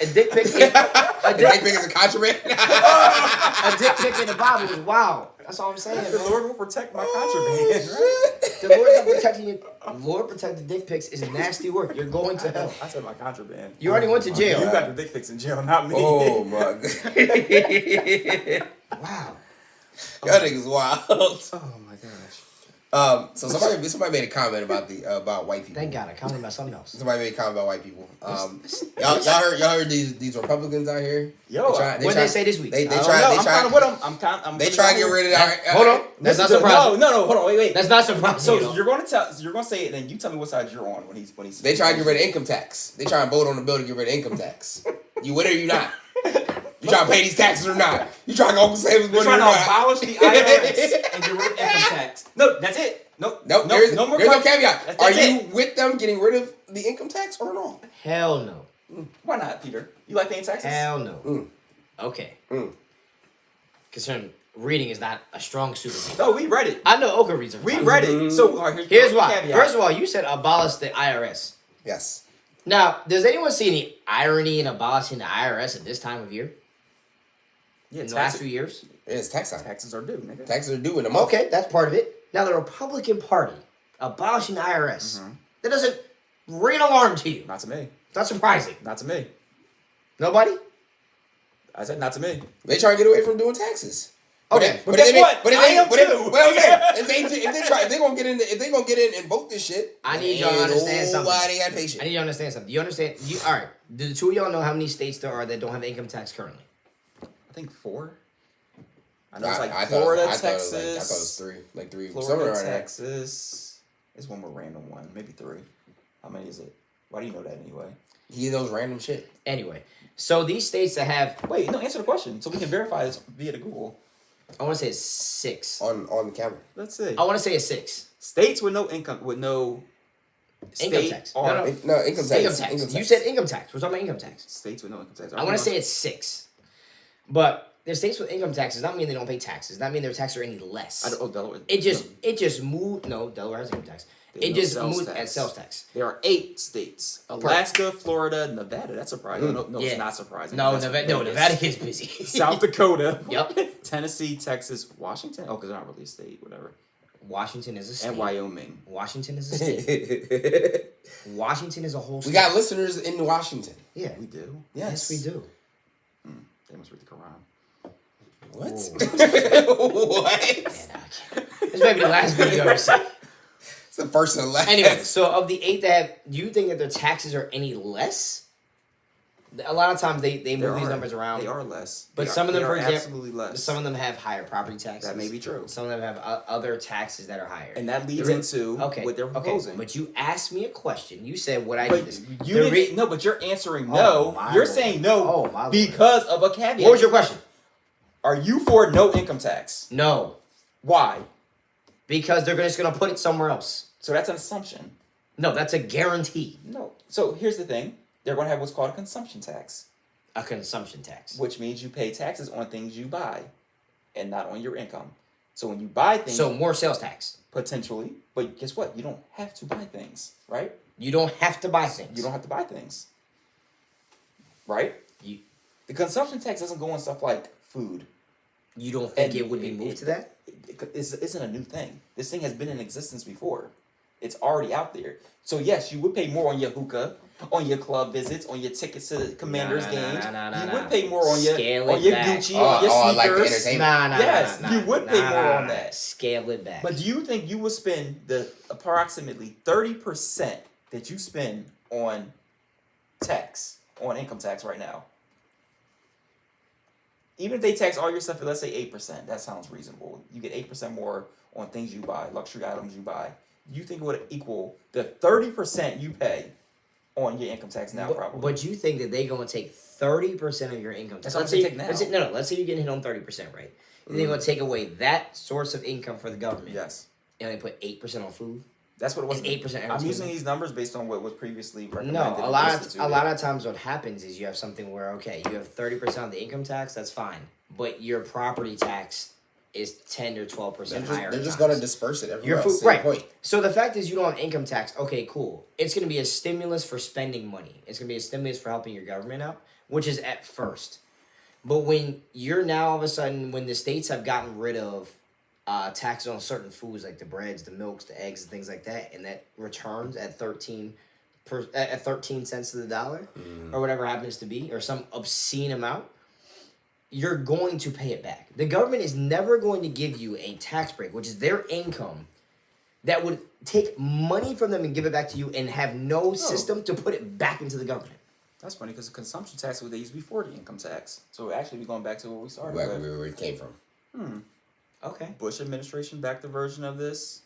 [SPEAKER 2] A dick pic.
[SPEAKER 4] A dick pic is a contraband.
[SPEAKER 2] A dick pic in the Bible is wild. That's all I'm saying.
[SPEAKER 1] The Lord will protect my contraband.
[SPEAKER 2] Right? The Lord is not protecting you. Lord protect the dick pics is nasty work. You're going to hell.
[SPEAKER 1] I said my contraband.
[SPEAKER 2] You already went to jail.
[SPEAKER 1] You got the dick pics in jail, not me.
[SPEAKER 4] Oh my god.
[SPEAKER 2] Wow.
[SPEAKER 4] Y'all niggas wild.
[SPEAKER 1] Oh my gosh.
[SPEAKER 4] So somebody made a comment about white people.
[SPEAKER 2] Thank God, I commented about something else.
[SPEAKER 4] Somebody made a comment about white people. Y'all heard these Republicans out here?
[SPEAKER 1] Yo,
[SPEAKER 2] what did they say this week?
[SPEAKER 4] They
[SPEAKER 1] I'm
[SPEAKER 4] try
[SPEAKER 1] with them.
[SPEAKER 4] They try to get rid of that.
[SPEAKER 2] Hold on. That's not surprising.
[SPEAKER 1] No, hold on, wait.
[SPEAKER 2] That's not surprising.
[SPEAKER 1] So you're gonna say it, and then you tell me what side you're on when he's.
[SPEAKER 4] They try to get rid of income tax. They try and vote on the bill to get rid of income tax. You with it or you not? You trying to pay these taxes or not? You trying to go save us money or not?
[SPEAKER 1] Trying to abolish the IRS and get rid of income tax. No, that's it. No more.
[SPEAKER 4] There's no caveat.
[SPEAKER 1] That's
[SPEAKER 4] Are you with them getting rid of the income tax or no?
[SPEAKER 2] Hell no.
[SPEAKER 1] Why not, Peter? You like paying taxes?
[SPEAKER 2] Hell no. Okay. Concerning reading is not a strong suit of me.
[SPEAKER 1] No, we read it.
[SPEAKER 2] I know Oka reads it.
[SPEAKER 1] We read it. So
[SPEAKER 2] here's why. Caveat. First of all, you said abolish the IRS.
[SPEAKER 4] Yes.
[SPEAKER 2] Now, does anyone see any irony in abolishing the IRS at this time of year?
[SPEAKER 1] Yeah,
[SPEAKER 2] in the last few years?
[SPEAKER 4] It's tax time.
[SPEAKER 1] Taxes are due, nigga.
[SPEAKER 4] Taxes are due in a month.
[SPEAKER 2] Okay, that's part of it. Now, the Republican Party abolishing the IRS. That doesn't ring an alarm to you.
[SPEAKER 1] Not to me.
[SPEAKER 2] That's surprising.
[SPEAKER 1] Not to me.
[SPEAKER 2] Nobody?
[SPEAKER 1] I said not to me.
[SPEAKER 4] They try to get away from doing taxes.
[SPEAKER 1] Okay, but guess what? I am too.
[SPEAKER 4] If they gonna get in and vote this shit,
[SPEAKER 2] I need y'all to understand something.
[SPEAKER 4] Nobody got patience.
[SPEAKER 2] I need y'all to understand something. You understand? All right. Do the two of y'all know how many states there are that don't have income tax currently?
[SPEAKER 1] I think 4. I know it's like Florida, Texas.
[SPEAKER 4] I thought it was 3. Like 3.
[SPEAKER 1] Florida, Texas. Is one more random one. Maybe 3. How many is it? Why do you know that anyway?
[SPEAKER 4] He knows random shit.
[SPEAKER 2] Anyway, so these states that have...
[SPEAKER 1] Wait, no, answer the question so we can verify this via the Google.
[SPEAKER 2] I want to say it's 6.
[SPEAKER 4] On the camera.
[SPEAKER 1] Let's see.
[SPEAKER 2] I want to say it's 6.
[SPEAKER 1] States with no income, with no...
[SPEAKER 2] Income tax.
[SPEAKER 4] No, income tax.
[SPEAKER 2] You said income tax. We're talking about income tax.
[SPEAKER 1] States with no income tax.
[SPEAKER 2] I want to say it's 6. But there's states with income taxes. Does not mean they don't pay taxes. Does not mean their taxes are any less.
[SPEAKER 1] Delaware.
[SPEAKER 2] It just moved. No, Delaware has income tax. It just moves at sales tax.
[SPEAKER 1] There are 8 states: Alaska, Florida, Nevada. That's surprising. No, it's not surprising.
[SPEAKER 2] No, Nevada is busy.
[SPEAKER 1] South Dakota.
[SPEAKER 2] Yep.
[SPEAKER 1] Tennessee, Texas, Washington. Oh, because they're not really a state. Whatever.
[SPEAKER 2] Washington is a state.
[SPEAKER 1] And Wyoming.
[SPEAKER 2] Washington is a state. Washington is a whole state.
[SPEAKER 4] We got listeners in Washington.
[SPEAKER 2] Yeah.
[SPEAKER 1] We do?
[SPEAKER 2] Yes, we do.
[SPEAKER 1] They must read the Quran.
[SPEAKER 4] What?
[SPEAKER 2] What? Man, this might be the last video I've ever seen.
[SPEAKER 4] It's the first and last.
[SPEAKER 2] Anyway, so of the 8 that have, do you think that their taxes are any less? A lot of times they move these numbers around.
[SPEAKER 1] They are less.
[SPEAKER 2] But some of them, for example,
[SPEAKER 1] absolutely less.
[SPEAKER 2] some of them have higher property taxes.
[SPEAKER 1] That may be true.
[SPEAKER 2] Some of them have other taxes that are higher.
[SPEAKER 1] And that leads into what they're proposing.
[SPEAKER 2] But you asked me a question. You said, would I
[SPEAKER 1] but
[SPEAKER 2] do this?
[SPEAKER 1] No, but you're answering no. You're saying no because of a caveat.
[SPEAKER 2] What was your question?
[SPEAKER 1] Are you for no income tax?
[SPEAKER 2] No.
[SPEAKER 1] Why?
[SPEAKER 2] Because they're just going to put it somewhere else.
[SPEAKER 1] So that's an assumption.
[SPEAKER 2] No, that's a guarantee.
[SPEAKER 1] No. So here's the thing. They're going to have what's called a consumption tax.
[SPEAKER 2] A consumption tax.
[SPEAKER 1] Which means you pay taxes on things you buy and not on your income. So when you buy things...
[SPEAKER 2] So more sales tax. Potentially.
[SPEAKER 1] But guess what? You don't have to buy things, right?
[SPEAKER 2] You don't have to buy things.
[SPEAKER 1] You don't have to buy things. Right? The consumption tax doesn't go on stuff like food.
[SPEAKER 2] You don't think it would be moved to that?
[SPEAKER 1] It isn't a new thing. This thing has been in existence before. It's already out there. So yes, you would pay more on your hookah, on your club visits, on your tickets to the Commanders games. You would pay more on your Gucci, on your sneakers.
[SPEAKER 4] Like the entertainment.
[SPEAKER 1] Yes, you would pay more on that.
[SPEAKER 2] Scale it back.
[SPEAKER 1] But do you think you would spend the approximately 30% that you spend on tax, on income tax right now? Even if they tax all your stuff, let's say 8%, that sounds reasonable. You get 8% more on things you buy, luxury items you buy. You think it would equal the 30% you pay on your income tax now, probably?
[SPEAKER 2] But you think that they're going to take 30% of your income tax?
[SPEAKER 1] Let's say
[SPEAKER 2] let's say you're getting hit on 30%, right? They're going to take away that source of income for the government.
[SPEAKER 1] Yes.
[SPEAKER 2] And they put 8% on food.
[SPEAKER 1] That's what it was.
[SPEAKER 2] And 8%.
[SPEAKER 1] I'm using these numbers based on what was previously recommended.
[SPEAKER 2] No, a lot of times what happens is you have something where you have 30% of the income tax. That's fine, but your property tax is 10 or 12% higher.
[SPEAKER 4] They're just going to disperse it everywhere.
[SPEAKER 2] Your food, right? Point. So the fact is you don't have income tax. Okay, cool. It's going to be a stimulus for spending money. It's going to be a stimulus for helping your government out, which is at first. But when you're now all of a sudden, when the states have gotten rid of taxes on certain foods like the breads, the milks, the eggs, and things like that, and that returns at 13 cents to the dollar, or whatever happens to be, or some obscene amount, you're going to pay it back. The government is never going to give you a tax break, which is their income, that would take money from them and give it back to you and have no system to put it back into the government.
[SPEAKER 1] That's funny because the consumption tax is what they used before the income tax. So actually, we're going back to where we started.
[SPEAKER 4] Where it came from.
[SPEAKER 1] Okay. Bush administration backed a version of this.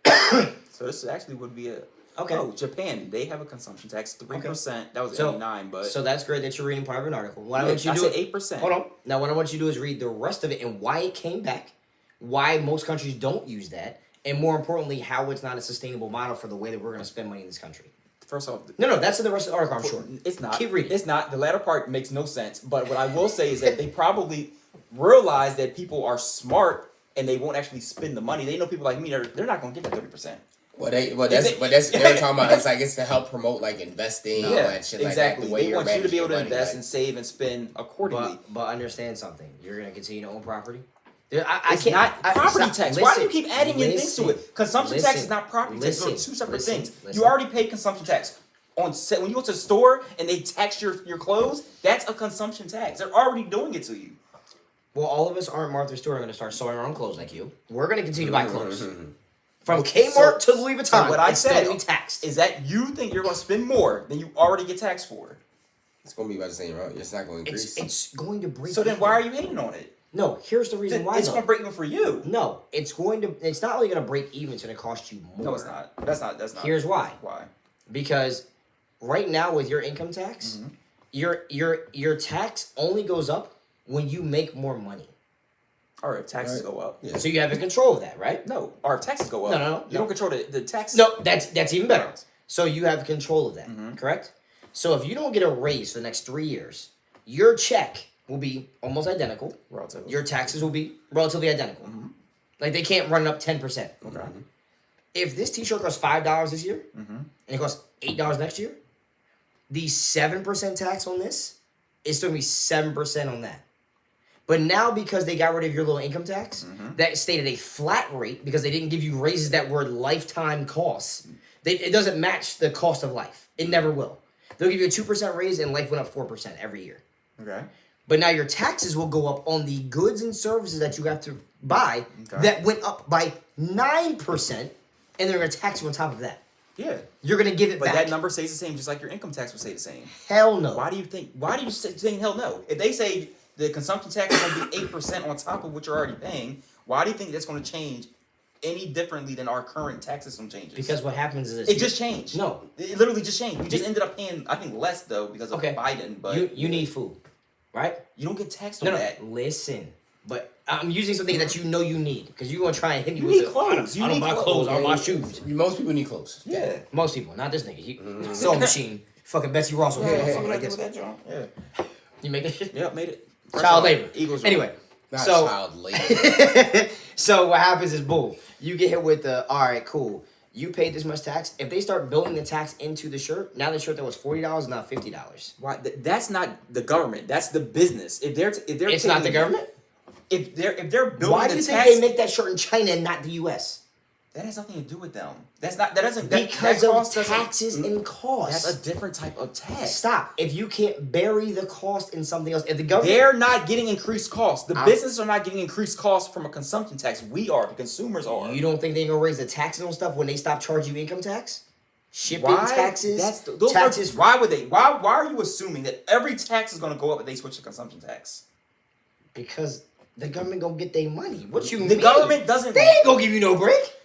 [SPEAKER 1] So this actually would be a...
[SPEAKER 2] Okay.
[SPEAKER 1] Oh, Japan, they have a consumption tax, 3%. That was 89, but...
[SPEAKER 2] So that's great that you're reading part of an article. What I
[SPEAKER 1] want you to do... I said 8%.
[SPEAKER 2] Hold on. Now, what I want you to do is read the rest of it and why it came back, why most countries don't use that, and more importantly, how it's not a sustainable model for the way that we're going to spend money in this country.
[SPEAKER 1] First off...
[SPEAKER 2] No, that's in the rest of the article, I'm sure.
[SPEAKER 1] It's not.
[SPEAKER 2] Keep reading.
[SPEAKER 1] It's not. The latter part makes no sense. But what I will say is that they probably realize that people are smart and they won't actually spend the money. They know people like me, they're not going to get that 30%.
[SPEAKER 4] They're talking about it's to help promote like investing and all that shit like that.
[SPEAKER 1] Exactly. They want you to be able to invest and save and spend accordingly.
[SPEAKER 2] But understand something. You're going to continue to own property?
[SPEAKER 1] It's not property tax. Why do you keep adding in things to it? Consumption tax is not property tax. Those are two separate things. You already pay consumption tax. When you go to the store and they tax your clothes, that's a consumption tax. They're already doing it to you.
[SPEAKER 2] Well, all of us aren't Martha Stewart going to start sewing our own clothes like you. We're going to continue to buy clothes. From Kmart to Louis Vuitton.
[SPEAKER 1] So what I said
[SPEAKER 2] taxed.
[SPEAKER 1] is that you think you're going to spend more than you already get taxed for.
[SPEAKER 4] It's going to be about the same, right? It's not going to increase.
[SPEAKER 2] It's going to break.
[SPEAKER 1] So then why are you hating on it?
[SPEAKER 2] No, here's the reason why.
[SPEAKER 1] It's going to break even for you.
[SPEAKER 2] No, it's not only going to break even, it's going to cost you more.
[SPEAKER 1] No, it's not. That's not.
[SPEAKER 2] Here's why.
[SPEAKER 1] Why?
[SPEAKER 2] Because right now with your income tax, your tax only goes up when you make more money.
[SPEAKER 1] Or if taxes go up.
[SPEAKER 2] Yeah. So you have control of that, right?
[SPEAKER 1] No. Or if taxes go up.
[SPEAKER 2] No.
[SPEAKER 1] You don't control the tax.
[SPEAKER 2] No, that's even better. So you have control of that, correct? So if you don't get a raise for the next 3 years, your check will be almost identical.
[SPEAKER 1] Relatively.
[SPEAKER 2] Your taxes will be relatively identical. Like they can't run it up 10%.
[SPEAKER 1] Okay.
[SPEAKER 2] If this T-shirt costs $5 this year, and it costs $8 next year, the 7% tax on this is still going to be 7% on that. But now because they got rid of your little income tax, that stayed at a flat rate because they didn't give you raises that were lifetime costs. It doesn't match the cost of life. It never will. They'll give you a 2% raise and life went up 4% every year.
[SPEAKER 1] Okay.
[SPEAKER 2] But now your taxes will go up on the goods and services that you have to buy that went up by 9%, and they're going to tax you on top of that.
[SPEAKER 1] Yeah.
[SPEAKER 2] You're going to give it
[SPEAKER 1] but
[SPEAKER 2] back.
[SPEAKER 1] But that number stays the same, just like your income tax would stay the same.
[SPEAKER 2] Hell no.
[SPEAKER 1] Why do you say hell no? If they say the consumption tax is going to be 8% on top of what you're already paying, why do you think that's going to change any differently than our current tax system changes?
[SPEAKER 2] Because what happens is this.
[SPEAKER 1] It just changed.
[SPEAKER 2] No.
[SPEAKER 1] It literally just changed. We just ended up paying, I think, less, though, because of Biden. But
[SPEAKER 2] you need food, right?
[SPEAKER 1] You don't get taxed on that.
[SPEAKER 2] Listen. But I'm using something that you know you need. Because you're going to try and hit me
[SPEAKER 1] you
[SPEAKER 2] with
[SPEAKER 1] need clothes.
[SPEAKER 2] I don't buy clothes. I don't buy shoes.
[SPEAKER 4] Most people need clothes.
[SPEAKER 1] Yeah.
[SPEAKER 2] Most people. Not this nigga. Sewing machine. Fucking Betsy Ross over here. Fucking like this.
[SPEAKER 1] Yeah.
[SPEAKER 2] You make that shit?
[SPEAKER 1] Yeah, made it.
[SPEAKER 2] Child labor.
[SPEAKER 1] Eagles.
[SPEAKER 2] Anyway.
[SPEAKER 4] Not child labor.
[SPEAKER 2] So what happens is, boom, you get hit with the, all right, cool. You paid this much tax. If they start building the tax into the shirt, now the shirt that was $40 is now $50.
[SPEAKER 1] Why? That's not the government. That's the business. If they're
[SPEAKER 2] it's not the government.
[SPEAKER 1] If they're building
[SPEAKER 2] why do you think they make that shirt in China and not the U.S.?
[SPEAKER 1] That has nothing to do with them. That's not. That doesn't.
[SPEAKER 2] Because
[SPEAKER 1] that
[SPEAKER 2] of taxes and costs.
[SPEAKER 1] That's a different type of tax.
[SPEAKER 2] Stop. If you can't bury the cost in something else, if the government,
[SPEAKER 1] they're not getting increased costs. The businesses are not getting increased costs from a consumption tax. We are. The consumers are.
[SPEAKER 2] You don't think they're gonna raise the taxes on stuff when they stop charging you income tax? Shipping taxes. Taxes.
[SPEAKER 1] Why would they? Why are you assuming that every tax is gonna go up if they switch to consumption tax?
[SPEAKER 2] Because the government gonna get their money. What you mean?
[SPEAKER 1] The government doesn't.
[SPEAKER 2] They ain't gonna give you no break.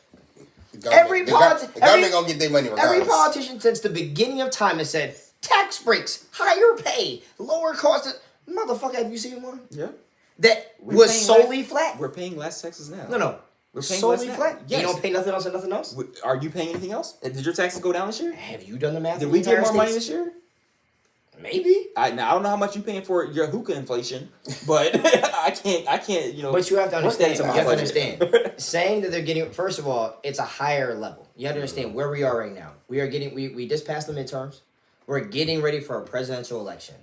[SPEAKER 4] The government gonna get their money regardless.
[SPEAKER 2] Every politician since the beginning of time has said tax breaks, higher pay, lower cost. Motherfucker, have you seen one?
[SPEAKER 1] Yeah.
[SPEAKER 2] That was solely flat.
[SPEAKER 1] We're paying less taxes now.
[SPEAKER 2] No.
[SPEAKER 1] We're paying
[SPEAKER 2] solely
[SPEAKER 1] less
[SPEAKER 2] flat.
[SPEAKER 1] Yes.
[SPEAKER 2] You don't pay nothing else and nothing else.
[SPEAKER 1] Are you paying anything else? Did your taxes go down this year?
[SPEAKER 2] Have you done the math?
[SPEAKER 1] Did we get more money this year?
[SPEAKER 2] Maybe.
[SPEAKER 1] I don't know how much you're paying for your hookah inflation, but I can't. You know.
[SPEAKER 2] But you have to understand.
[SPEAKER 1] You have to
[SPEAKER 2] understand. Saying that they're getting, first of all, it's a higher level. You have to understand where we are right now. We are getting. We just passed the midterms. We're getting ready for a presidential election.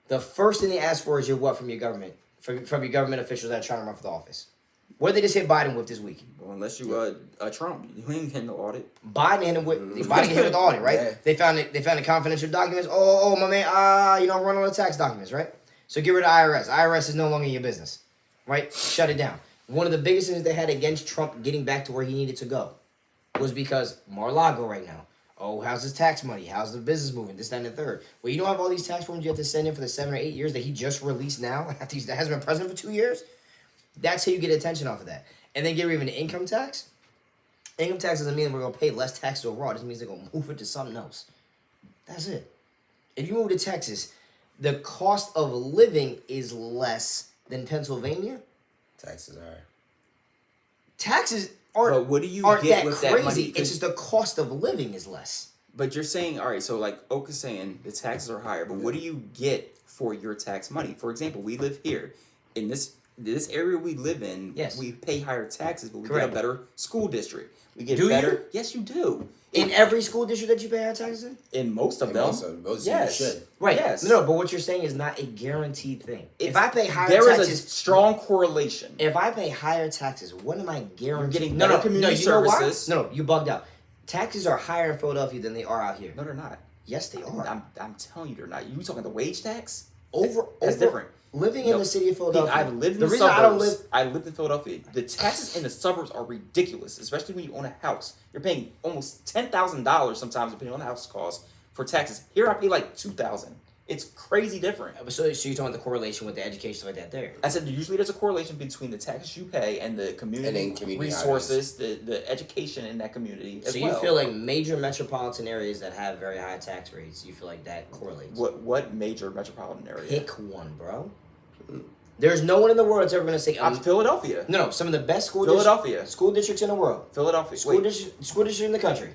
[SPEAKER 2] The first thing they ask for is your what from your government, from your government officials that are trying to run for the office. What did they just hit Biden with this week?
[SPEAKER 1] Well, unless you Trump, you ain't getting no audit.
[SPEAKER 2] Biden hit him with the audit, right? Yeah. They found the confidential documents. Oh, my man, run on the tax documents, right? So get rid of IRS. IRS is no longer your business, right? Shut it down. One of the biggest things they had against Trump getting back to where he needed to go was because Mar-a-Lago right now. Oh, how's his tax money? How's the business moving? This, that, and the third. Well, you don't have all these tax forms you have to send in for the 7 or 8 years that he just released now. After he hasn't been president for 2 years. That's how you get attention off of that. And then get rid of an income tax. Income tax doesn't mean that we're going to pay less taxes overall. It just means they're going to move it to something else. That's it. If you move to Texas, the cost of living is less than Pennsylvania.
[SPEAKER 4] Taxes are.
[SPEAKER 2] Taxes aren't,
[SPEAKER 1] but what do you
[SPEAKER 2] aren't
[SPEAKER 1] get
[SPEAKER 2] that
[SPEAKER 1] with
[SPEAKER 2] crazy.
[SPEAKER 1] that money?
[SPEAKER 2] It's just the cost of living is less.
[SPEAKER 1] But you're saying, all right, so like Oak is saying the taxes are higher, but what do you get for your tax money? For example, we live here. In this area we live in,
[SPEAKER 2] yes.
[SPEAKER 1] We pay higher taxes, but we
[SPEAKER 2] Correct.
[SPEAKER 1] get a better school district. We get
[SPEAKER 2] do
[SPEAKER 1] better.
[SPEAKER 2] You?
[SPEAKER 1] Yes, you do.
[SPEAKER 2] In every school district that you pay higher taxes in?
[SPEAKER 1] In most of them.
[SPEAKER 4] Most
[SPEAKER 1] yes.
[SPEAKER 4] You should.
[SPEAKER 2] Right.
[SPEAKER 1] Yes.
[SPEAKER 2] No, but what you're saying is not a guaranteed thing. If I pay higher taxes...
[SPEAKER 1] There is a strong correlation.
[SPEAKER 2] If I pay higher taxes, what am I guaranteed?
[SPEAKER 1] You're getting better community services.
[SPEAKER 2] No, you bugged out. Taxes are higher in Philadelphia than they are out here.
[SPEAKER 1] No, they're not.
[SPEAKER 2] Yes, they are.
[SPEAKER 1] I'm telling you they're not. You talking the wage tax?
[SPEAKER 2] That's
[SPEAKER 1] different.
[SPEAKER 2] Living in the city of Philadelphia.
[SPEAKER 1] I've lived in the suburbs. I lived in Philadelphia. The taxes in the suburbs are ridiculous, especially when you own a house. You're paying almost $10,000 sometimes, depending on the house cost, for taxes. Here I pay like $2,000. It's crazy different.
[SPEAKER 2] So you're talking about the correlation with the education like that there?
[SPEAKER 1] I said usually there's a correlation between the taxes you pay and the community resources, the education in that community as well.
[SPEAKER 2] So you feel like major metropolitan areas that have very high tax rates, you feel like that correlates?
[SPEAKER 1] What major metropolitan area?
[SPEAKER 2] Pick one, bro. There's no one in the world that's ever going to say...
[SPEAKER 1] Philadelphia.
[SPEAKER 2] No, some of the best school districts in the world.
[SPEAKER 1] Philadelphia.
[SPEAKER 2] School district in the country.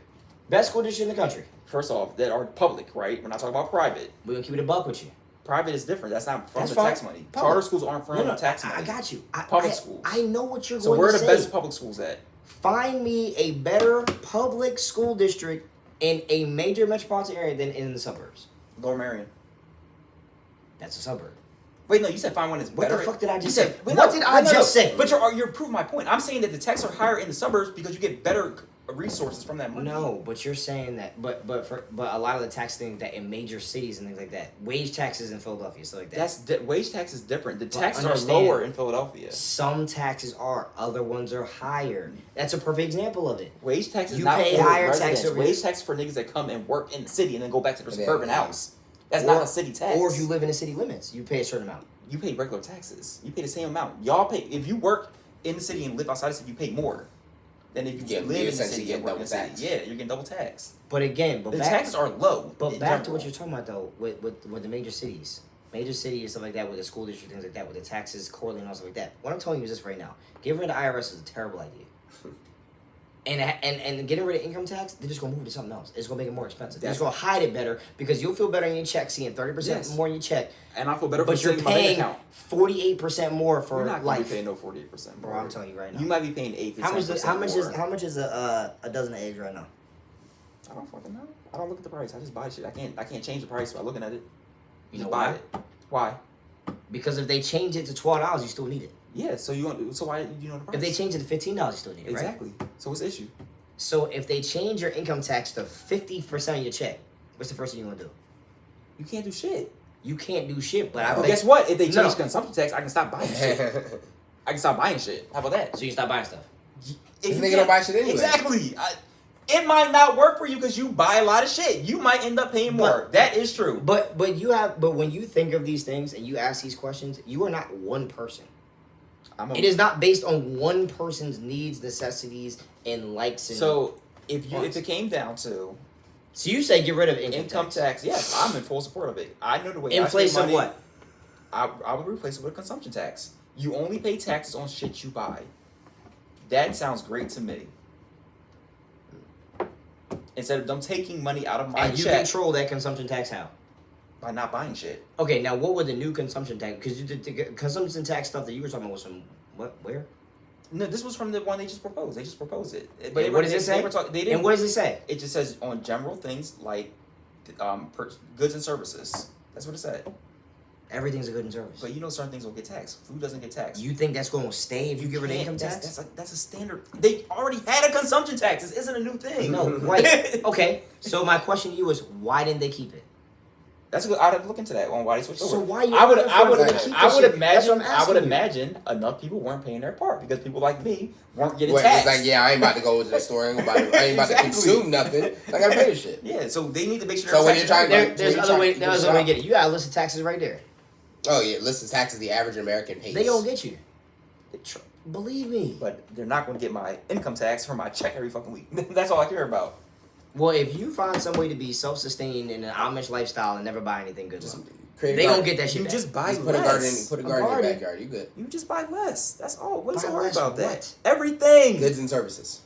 [SPEAKER 2] Best school district in the country.
[SPEAKER 1] First off, that are public, right? We're not talking about private.
[SPEAKER 2] We're going to keep it a buck with you.
[SPEAKER 1] Private is different. That's not from
[SPEAKER 2] That's
[SPEAKER 1] the tax money. Public. Charter schools aren't from the tax money.
[SPEAKER 2] I got you.
[SPEAKER 1] Public schools.
[SPEAKER 2] I know what you're going to say.
[SPEAKER 1] So where are the best public schools at?
[SPEAKER 2] Find me a better public school district in a major metropolitan area than in the suburbs.
[SPEAKER 1] Lower Marion.
[SPEAKER 2] That's a suburb.
[SPEAKER 1] Wait, no, you said find one that's better.
[SPEAKER 2] What the fuck did I just
[SPEAKER 1] say?
[SPEAKER 2] say? What did I just say?
[SPEAKER 1] But you're proving my point. I'm saying that the taxes are higher in the suburbs because you get better resources from that money.
[SPEAKER 2] No, but you're saying that, but a lot of the tax things that in major cities and things like that, wage taxes in Philadelphia, stuff like that.
[SPEAKER 1] Wage tax is different. The taxes are
[SPEAKER 2] understand,
[SPEAKER 1] lower in Philadelphia.
[SPEAKER 2] Some taxes are, other ones are higher. That's a perfect example of it.
[SPEAKER 1] Wage tax is
[SPEAKER 2] You
[SPEAKER 1] not
[SPEAKER 2] pay
[SPEAKER 1] for
[SPEAKER 2] higher
[SPEAKER 1] residents.
[SPEAKER 2] tax over
[SPEAKER 1] Wage tax for niggas that come and work in the city and then go back to their suburban house. That's not a city tax.
[SPEAKER 2] Or if you live in the city limits, you pay a certain amount.
[SPEAKER 1] You pay regular taxes. You pay the same amount. Y'all pay if you work in the city and live outside the city, you pay more than if you live in the city and work in the city. Yeah, you're getting double tax.
[SPEAKER 2] But again,
[SPEAKER 1] the taxes are low.
[SPEAKER 2] But back to what you're talking about though, with the major cities and stuff like that, with the school district, things like that, with the taxes, correlating and all stuff like that. What I'm telling you is this right now: getting rid of the IRS is a terrible idea. And getting rid of income tax, they're just gonna move it to something else. It's gonna make it more expensive. They're just gonna hide it better because you'll feel better in your check seeing 30% more in your check.
[SPEAKER 1] And I feel better.
[SPEAKER 2] But you're paying 48% more for
[SPEAKER 1] you're not
[SPEAKER 2] life.
[SPEAKER 1] Paying no 48%.
[SPEAKER 2] Bro, I'm telling you right now.
[SPEAKER 1] You might be paying 8 to 10%.
[SPEAKER 2] How much is a dozen of eggs right now?
[SPEAKER 1] I don't fucking know. I don't look at the price. I just buy shit. I can't change the price by looking at it.
[SPEAKER 2] You know
[SPEAKER 1] buy
[SPEAKER 2] why?
[SPEAKER 1] it. Why?
[SPEAKER 2] Because if they change it to $12, you still need it.
[SPEAKER 1] Yeah. So why do you know the price?
[SPEAKER 2] If they change it to $15, you still need it.
[SPEAKER 1] Exactly.
[SPEAKER 2] Right?
[SPEAKER 1] So what's the issue?
[SPEAKER 2] So if they change your income tax to 50% of your check, what's the first thing you gonna do?
[SPEAKER 1] You can't do shit.
[SPEAKER 2] You can't do shit, but
[SPEAKER 1] guess what? If they change consumption tax, I can stop buying shit. I can stop buying shit. How about that?
[SPEAKER 2] So you stop buying stuff.
[SPEAKER 4] This nigga don't buy shit anyway.
[SPEAKER 1] Exactly. It might not work for you because you buy a lot of shit. You might end up paying more. That is true.
[SPEAKER 2] But when you think of these things and you ask these questions, you are not one person. It is not based on one person's needs, necessities, and likes. And
[SPEAKER 1] so if it came down to,
[SPEAKER 2] so you say get rid of income
[SPEAKER 1] tax? Yes, I'm in full support of it. I know the way.
[SPEAKER 2] In place of what?
[SPEAKER 1] I would replace it with a consumption tax. You only pay taxes on shit you buy. That sounds great to me. Instead of them taking money out of my check.
[SPEAKER 2] And you control that consumption tax how?
[SPEAKER 1] By not buying shit.
[SPEAKER 2] Okay, now what would the new consumption tax? Because the consumption tax stuff that you were talking about was from what? Where?
[SPEAKER 1] No, this was from the one they just proposed. They just proposed it.
[SPEAKER 2] But what does it say? And what does it say?
[SPEAKER 1] It just says on general things like goods and services. That's what it said.
[SPEAKER 2] Everything's a good and service.
[SPEAKER 1] But you know certain things will get taxed. Food doesn't get taxed.
[SPEAKER 2] You think that's going to stay if you get rid of income tax?
[SPEAKER 1] That's a standard. They already had a consumption tax. This isn't a new thing.
[SPEAKER 2] No, right. Okay. So my question to you is, why didn't they keep it?
[SPEAKER 1] That's good. I'd have to look into that on why they switched over.
[SPEAKER 2] So why
[SPEAKER 1] I would imagine enough people weren't paying their part because people like me weren't getting taxed.
[SPEAKER 4] It's like, yeah, I ain't about to go to the store. I ain't about to consume nothing. I gotta pay this shit.
[SPEAKER 1] Yeah, so they need to make sure.
[SPEAKER 4] So when you're trying,
[SPEAKER 2] there's other way to get it. You got a list of taxes right there.
[SPEAKER 4] Oh yeah, list of taxes the average American pays.
[SPEAKER 2] They don't get you. Believe me.
[SPEAKER 1] But they're not going to get my income tax from my check every fucking week. That's all I care about.
[SPEAKER 2] Well, if you find some way to be self-sustained in an Amish lifestyle and never buy anything good, they
[SPEAKER 4] gonna
[SPEAKER 2] get that shit.
[SPEAKER 1] You
[SPEAKER 2] back.
[SPEAKER 1] just buy
[SPEAKER 4] put
[SPEAKER 1] less.
[SPEAKER 4] Put a garden in your backyard. You good?
[SPEAKER 1] You just buy less. That's all. What's
[SPEAKER 2] Buy
[SPEAKER 1] so hard
[SPEAKER 2] less
[SPEAKER 1] about that?
[SPEAKER 2] what?
[SPEAKER 1] Everything.
[SPEAKER 4] Goods and services.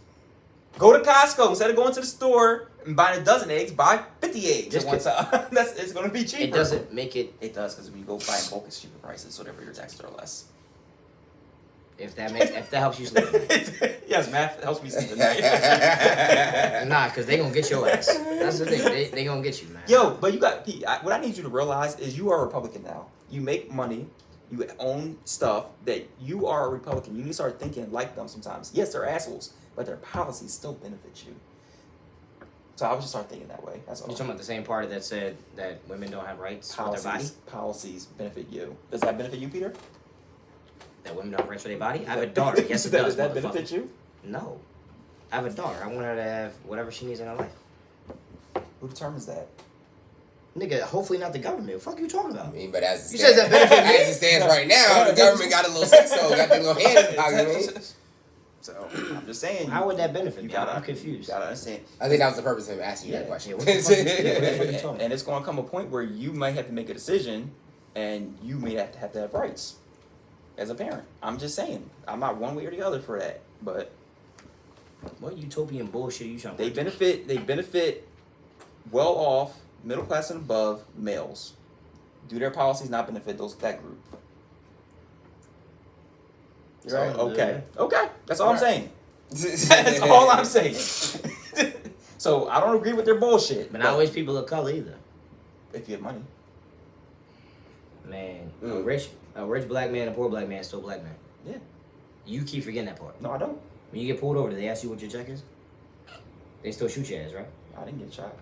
[SPEAKER 1] Go to Costco instead of going to the store and buying a dozen eggs. Buy 50 eggs at one time. It's going to be cheaper.
[SPEAKER 2] It doesn't make it.
[SPEAKER 1] It does because when you go buy in bulk, it's cheaper prices. So therefore, your taxes are less.
[SPEAKER 2] If that helps you sleep.
[SPEAKER 1] Yes, math helps me sleep tonight.
[SPEAKER 2] Nah, because they gonna get your ass. That's the thing. They gonna get you, man.
[SPEAKER 1] Yo, but you got what I need you to realize is you are a Republican now. You make money. You own stuff that you are a Republican. You need to start thinking like them sometimes. Yes, they're assholes, but their policies still benefit you. So I would just start thinking that way. That's all.
[SPEAKER 2] You're talking about the same party that said that women don't have rights with their body?
[SPEAKER 1] Policies benefit you. Does that benefit you, Peter?
[SPEAKER 2] That women don't have rights for their body? I have a daughter. Yes, it does.
[SPEAKER 1] Does that benefit you?
[SPEAKER 2] No. I have a daughter. I want her to have whatever she needs in her life.
[SPEAKER 1] Who determines that?
[SPEAKER 2] Nigga, hopefully not the government. What the fuck are you talking about?
[SPEAKER 4] I mean, but as
[SPEAKER 2] You said that benefit me?
[SPEAKER 4] as it stands right now, the government got a little say-so, got their little hand in the pocket.
[SPEAKER 1] So I'm just saying.
[SPEAKER 2] How would that benefit me?
[SPEAKER 1] I'm
[SPEAKER 2] confused.
[SPEAKER 1] You gotta understand.
[SPEAKER 4] I think that was the purpose of him asking you that question.
[SPEAKER 2] What the fuck are you talking about?
[SPEAKER 1] And it's gonna come a point where you might have to make a decision, and you may have to have rights as a parent. I'm just saying. I'm not one way or the other for that, but
[SPEAKER 2] what utopian bullshit are you trying to
[SPEAKER 1] They benefit well off, middle class and above males. Do their policies not benefit that group? So,
[SPEAKER 2] Right.
[SPEAKER 1] okay. That's all I'm saying. That's all I'm saying. So I don't agree with their bullshit.
[SPEAKER 2] But not always people of color either.
[SPEAKER 1] If you have money.
[SPEAKER 2] Man, a rich black man, a poor black man, still a black man.
[SPEAKER 1] Yeah.
[SPEAKER 2] You keep forgetting that part.
[SPEAKER 1] No, I don't.
[SPEAKER 2] When you get pulled over, do they ask you what your check is? They still shoot your ass, right?
[SPEAKER 1] I didn't get shot.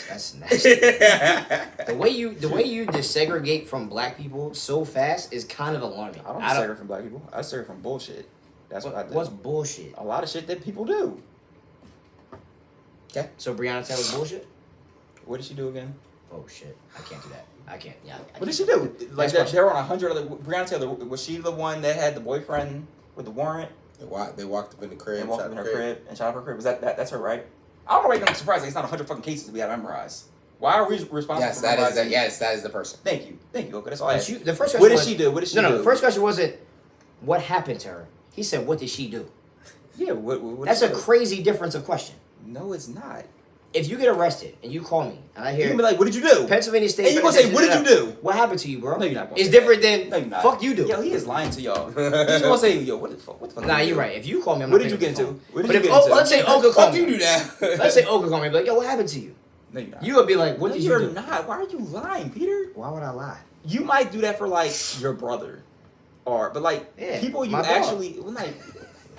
[SPEAKER 2] That's nasty. The way you desegregate from black people so fast is kind of alarming.
[SPEAKER 1] I don't desegregate from black people. I desegregate from bullshit. That's what I do.
[SPEAKER 2] What's bullshit?
[SPEAKER 1] A lot of shit that people do.
[SPEAKER 2] Okay. So Breonna Taylor's bullshit?
[SPEAKER 1] What did she do again?
[SPEAKER 2] Oh shit! I can't do that. I can't. Yeah.
[SPEAKER 1] What did she do? Like there were 100 other. Breonna Taylor, was she the one that had the boyfriend with the warrant?
[SPEAKER 4] They walked up in the crib.
[SPEAKER 1] They walked up in her crib and shot up her crib. Was that's her, right? I don't know why you're surprised. Like, it's not 100 fucking cases that we have memorized. Why are we responsible?
[SPEAKER 4] Yes, that is the person.
[SPEAKER 1] Thank you. Okay, that's all I asked.
[SPEAKER 2] The first question
[SPEAKER 1] what did she do?
[SPEAKER 2] No, the first question wasn't what happened to her. He said, "What did she do?"
[SPEAKER 1] Yeah, what
[SPEAKER 2] that's a crazy difference of question.
[SPEAKER 1] No, it's not.
[SPEAKER 2] If you get arrested and you call me and I hear,
[SPEAKER 1] you can be like, "What did you do?"
[SPEAKER 2] Pennsylvania State.
[SPEAKER 1] And you gonna say, "What did you do?"
[SPEAKER 2] What happened to you, bro?
[SPEAKER 1] No, you're not.
[SPEAKER 2] It's different than
[SPEAKER 1] no, you're not.
[SPEAKER 2] Fuck you do.
[SPEAKER 1] Yo, he is lying to y'all. He's gonna say, "Yo, what the fuck?"
[SPEAKER 2] Nah, you're right. If you call me, I'm
[SPEAKER 1] what
[SPEAKER 2] not
[SPEAKER 1] did you get into?
[SPEAKER 2] Let's say Oka called me.
[SPEAKER 4] You do that.
[SPEAKER 2] Let's say Oka called me. Be like, "Yo, what happened to you?"
[SPEAKER 1] No, you're not.
[SPEAKER 2] You would be like, "What did you do?"
[SPEAKER 1] You're not. Why are you lying, Peter?
[SPEAKER 2] Why would I lie?
[SPEAKER 1] You might do that for like your brother, but like people you actually, well, like,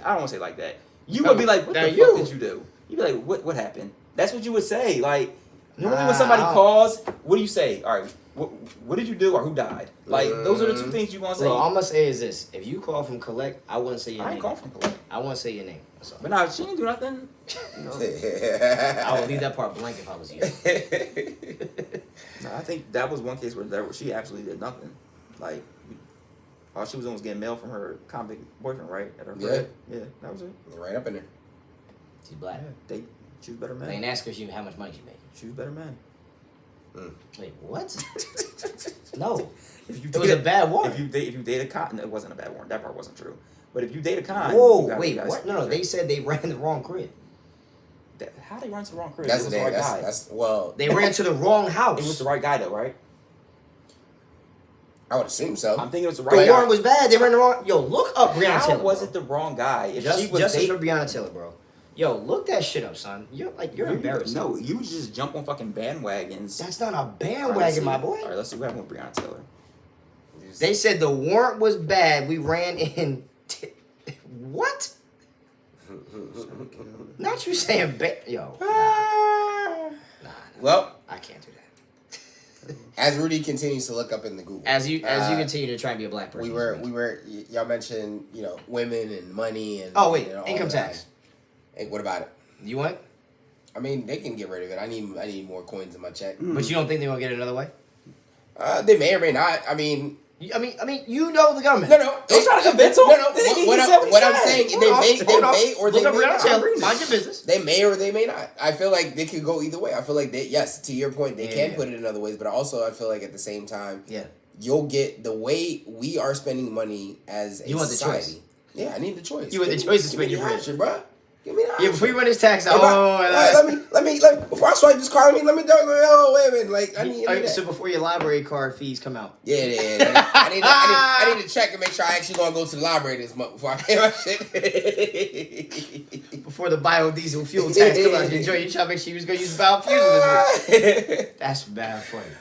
[SPEAKER 1] I don't want to say like that. You would be like, "What the fuck did you do?" You'd be like, "What happened?" That's what you would say. Like normally when somebody calls, what do you say? All right, what did you do or who died? Like those are the two things you want to say.
[SPEAKER 2] Well, all I'm gonna say is this: if you call from collect, I wouldn't say your name.
[SPEAKER 1] I ain't call from collect.
[SPEAKER 2] I won't say your name. That's all.
[SPEAKER 1] But nah, she didn't do nothing.
[SPEAKER 2] I would leave that part blank if I was you.
[SPEAKER 1] No, I think that was one case where she absolutely did nothing. Like, all she was doing was getting mail from her convict boyfriend, right? At her crib. Yeah, that was it.
[SPEAKER 4] Right up in there.
[SPEAKER 2] She's black.
[SPEAKER 1] Yeah, she was better man.
[SPEAKER 2] They ain't ask her how much money she made.
[SPEAKER 1] She was better man.
[SPEAKER 2] Wait, what? No. It was a bad warrant.
[SPEAKER 1] If you date a con, no, it wasn't a bad warrant. That part wasn't true. But if you date a con,
[SPEAKER 2] whoa, wait, what? No, they said they ran the wrong crib.
[SPEAKER 1] How they ran to the wrong crib?
[SPEAKER 4] That's
[SPEAKER 1] it was the right guy.
[SPEAKER 2] They ran to the wrong house.
[SPEAKER 1] It was the right guy though, right?
[SPEAKER 4] I would assume so.
[SPEAKER 1] I'm thinking it was the right guy.
[SPEAKER 2] The warrant was bad. They ran the wrong. Yo, look up Breonna Taylor.
[SPEAKER 1] How was it the wrong guy? If she was
[SPEAKER 2] justice for Breonna Taylor, bro. Yo, look that shit up, son. You're embarrassed.
[SPEAKER 1] No, you just jump on fucking bandwagons.
[SPEAKER 2] That's not a bandwagon, my boy.
[SPEAKER 1] All right, let's see what happened with Breonna Taylor.
[SPEAKER 2] They said the warrant was bad. We ran in. What? Not you saying yo. Nah.
[SPEAKER 4] Well,
[SPEAKER 2] I can't do that.
[SPEAKER 4] As Rudy continues to look up in the Google,
[SPEAKER 2] as you continue to try and be a black person,
[SPEAKER 4] y'all mentioned women and money and
[SPEAKER 2] income tax.
[SPEAKER 4] Hey, what about it?
[SPEAKER 2] You want?
[SPEAKER 4] I mean, they can get rid of it. I need more coins in my check.
[SPEAKER 2] But you don't think they're gonna get it another way?
[SPEAKER 4] They may or may not. I mean,
[SPEAKER 2] you know the government.
[SPEAKER 4] No.
[SPEAKER 1] Don't try to convince them.
[SPEAKER 4] No. What I'm saying, they may or they may not.
[SPEAKER 2] Mind your business.
[SPEAKER 4] They may or they may not. I feel like they could go either way. I feel like to your point, they can put it in other ways, but also I feel like at the same time, you'll get the way we are spending money as a society.
[SPEAKER 2] Want the choice.
[SPEAKER 4] Yeah, I need the choice.
[SPEAKER 2] You want the choice to spend your bread,
[SPEAKER 4] bro. Give me the option.
[SPEAKER 2] Yeah, before you run this tax out.
[SPEAKER 4] Let me before I swipe this card, let me wait a minute. Like I need
[SPEAKER 2] so before your library card fees come out.
[SPEAKER 4] Yeah. I need to check and make sure I actually gonna go to the library this month before I pay my shit.
[SPEAKER 2] Before the biodiesel fuel tax comes out, you try to make sure you was gonna use biofuel this week. That's bad for you.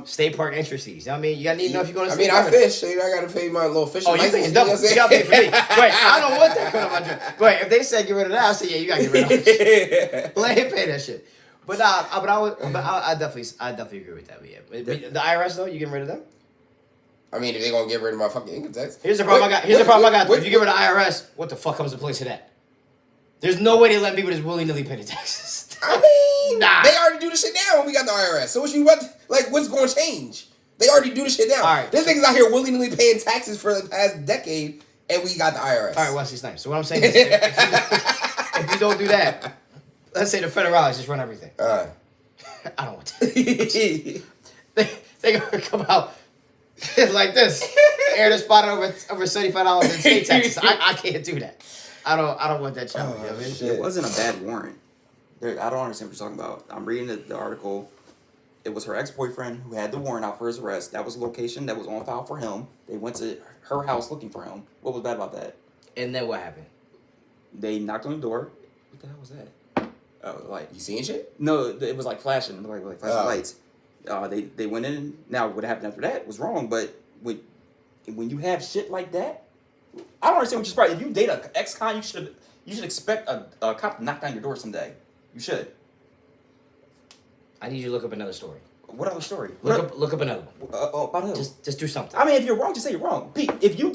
[SPEAKER 2] State park entry fees. I mean, you gotta need enough. You going to?
[SPEAKER 4] I fish, so I gotta pay my little fishing.
[SPEAKER 2] Oh, you paying double? You gotta pay for me. Wait, I don't want that kind of money. Wait, if they said get rid of that, I say yeah, you gotta get rid of it. Let him pay that shit. But I definitely agree with that. But yeah, the IRS though, you getting rid of them?
[SPEAKER 4] I mean, if they gonna get rid of my fucking income tax,
[SPEAKER 2] here's the problem I got. If you get rid of IRS, what the fuck comes in place of that? There's no way they let people just willy-nilly pay the taxes.
[SPEAKER 4] I mean, they already do the shit now when we got the IRS. So what's going to change? They already do the shit now.
[SPEAKER 2] All right,
[SPEAKER 4] this niggas out here willy-nilly paying taxes for the past decade, and we got the IRS.
[SPEAKER 2] All right, Wesley Snipes. So what I'm saying is, if you don't do that, let's say the federalists just run everything. I don't want that. they gonna come out like this, air the spot over $75 in state taxes. I can't do that. I don't want that challenge. You know what I mean?
[SPEAKER 1] It wasn't a bad warrant. I don't understand what you're talking about. I'm reading the article. It was her ex-boyfriend who had the warrant out for his arrest. That was the location that was on file for him. They went to her house looking for him. What was bad about that?
[SPEAKER 2] And then what happened?
[SPEAKER 1] They knocked on the door. What the hell was that? Oh, like
[SPEAKER 4] You seeing shit?
[SPEAKER 1] no, it was like flashing, like flashing lights. They went in. Now what happened after that was wrong. But when you have shit like that, I don't understand what you're surprised. If you date an ex-con, you should expect a cop to knock down your door someday. You should.
[SPEAKER 2] I need you to look up another story.
[SPEAKER 1] What other story?
[SPEAKER 2] Look up another one.
[SPEAKER 1] About who?
[SPEAKER 2] Just do something.
[SPEAKER 1] I mean, if you're wrong, just say you're wrong. Pete, if you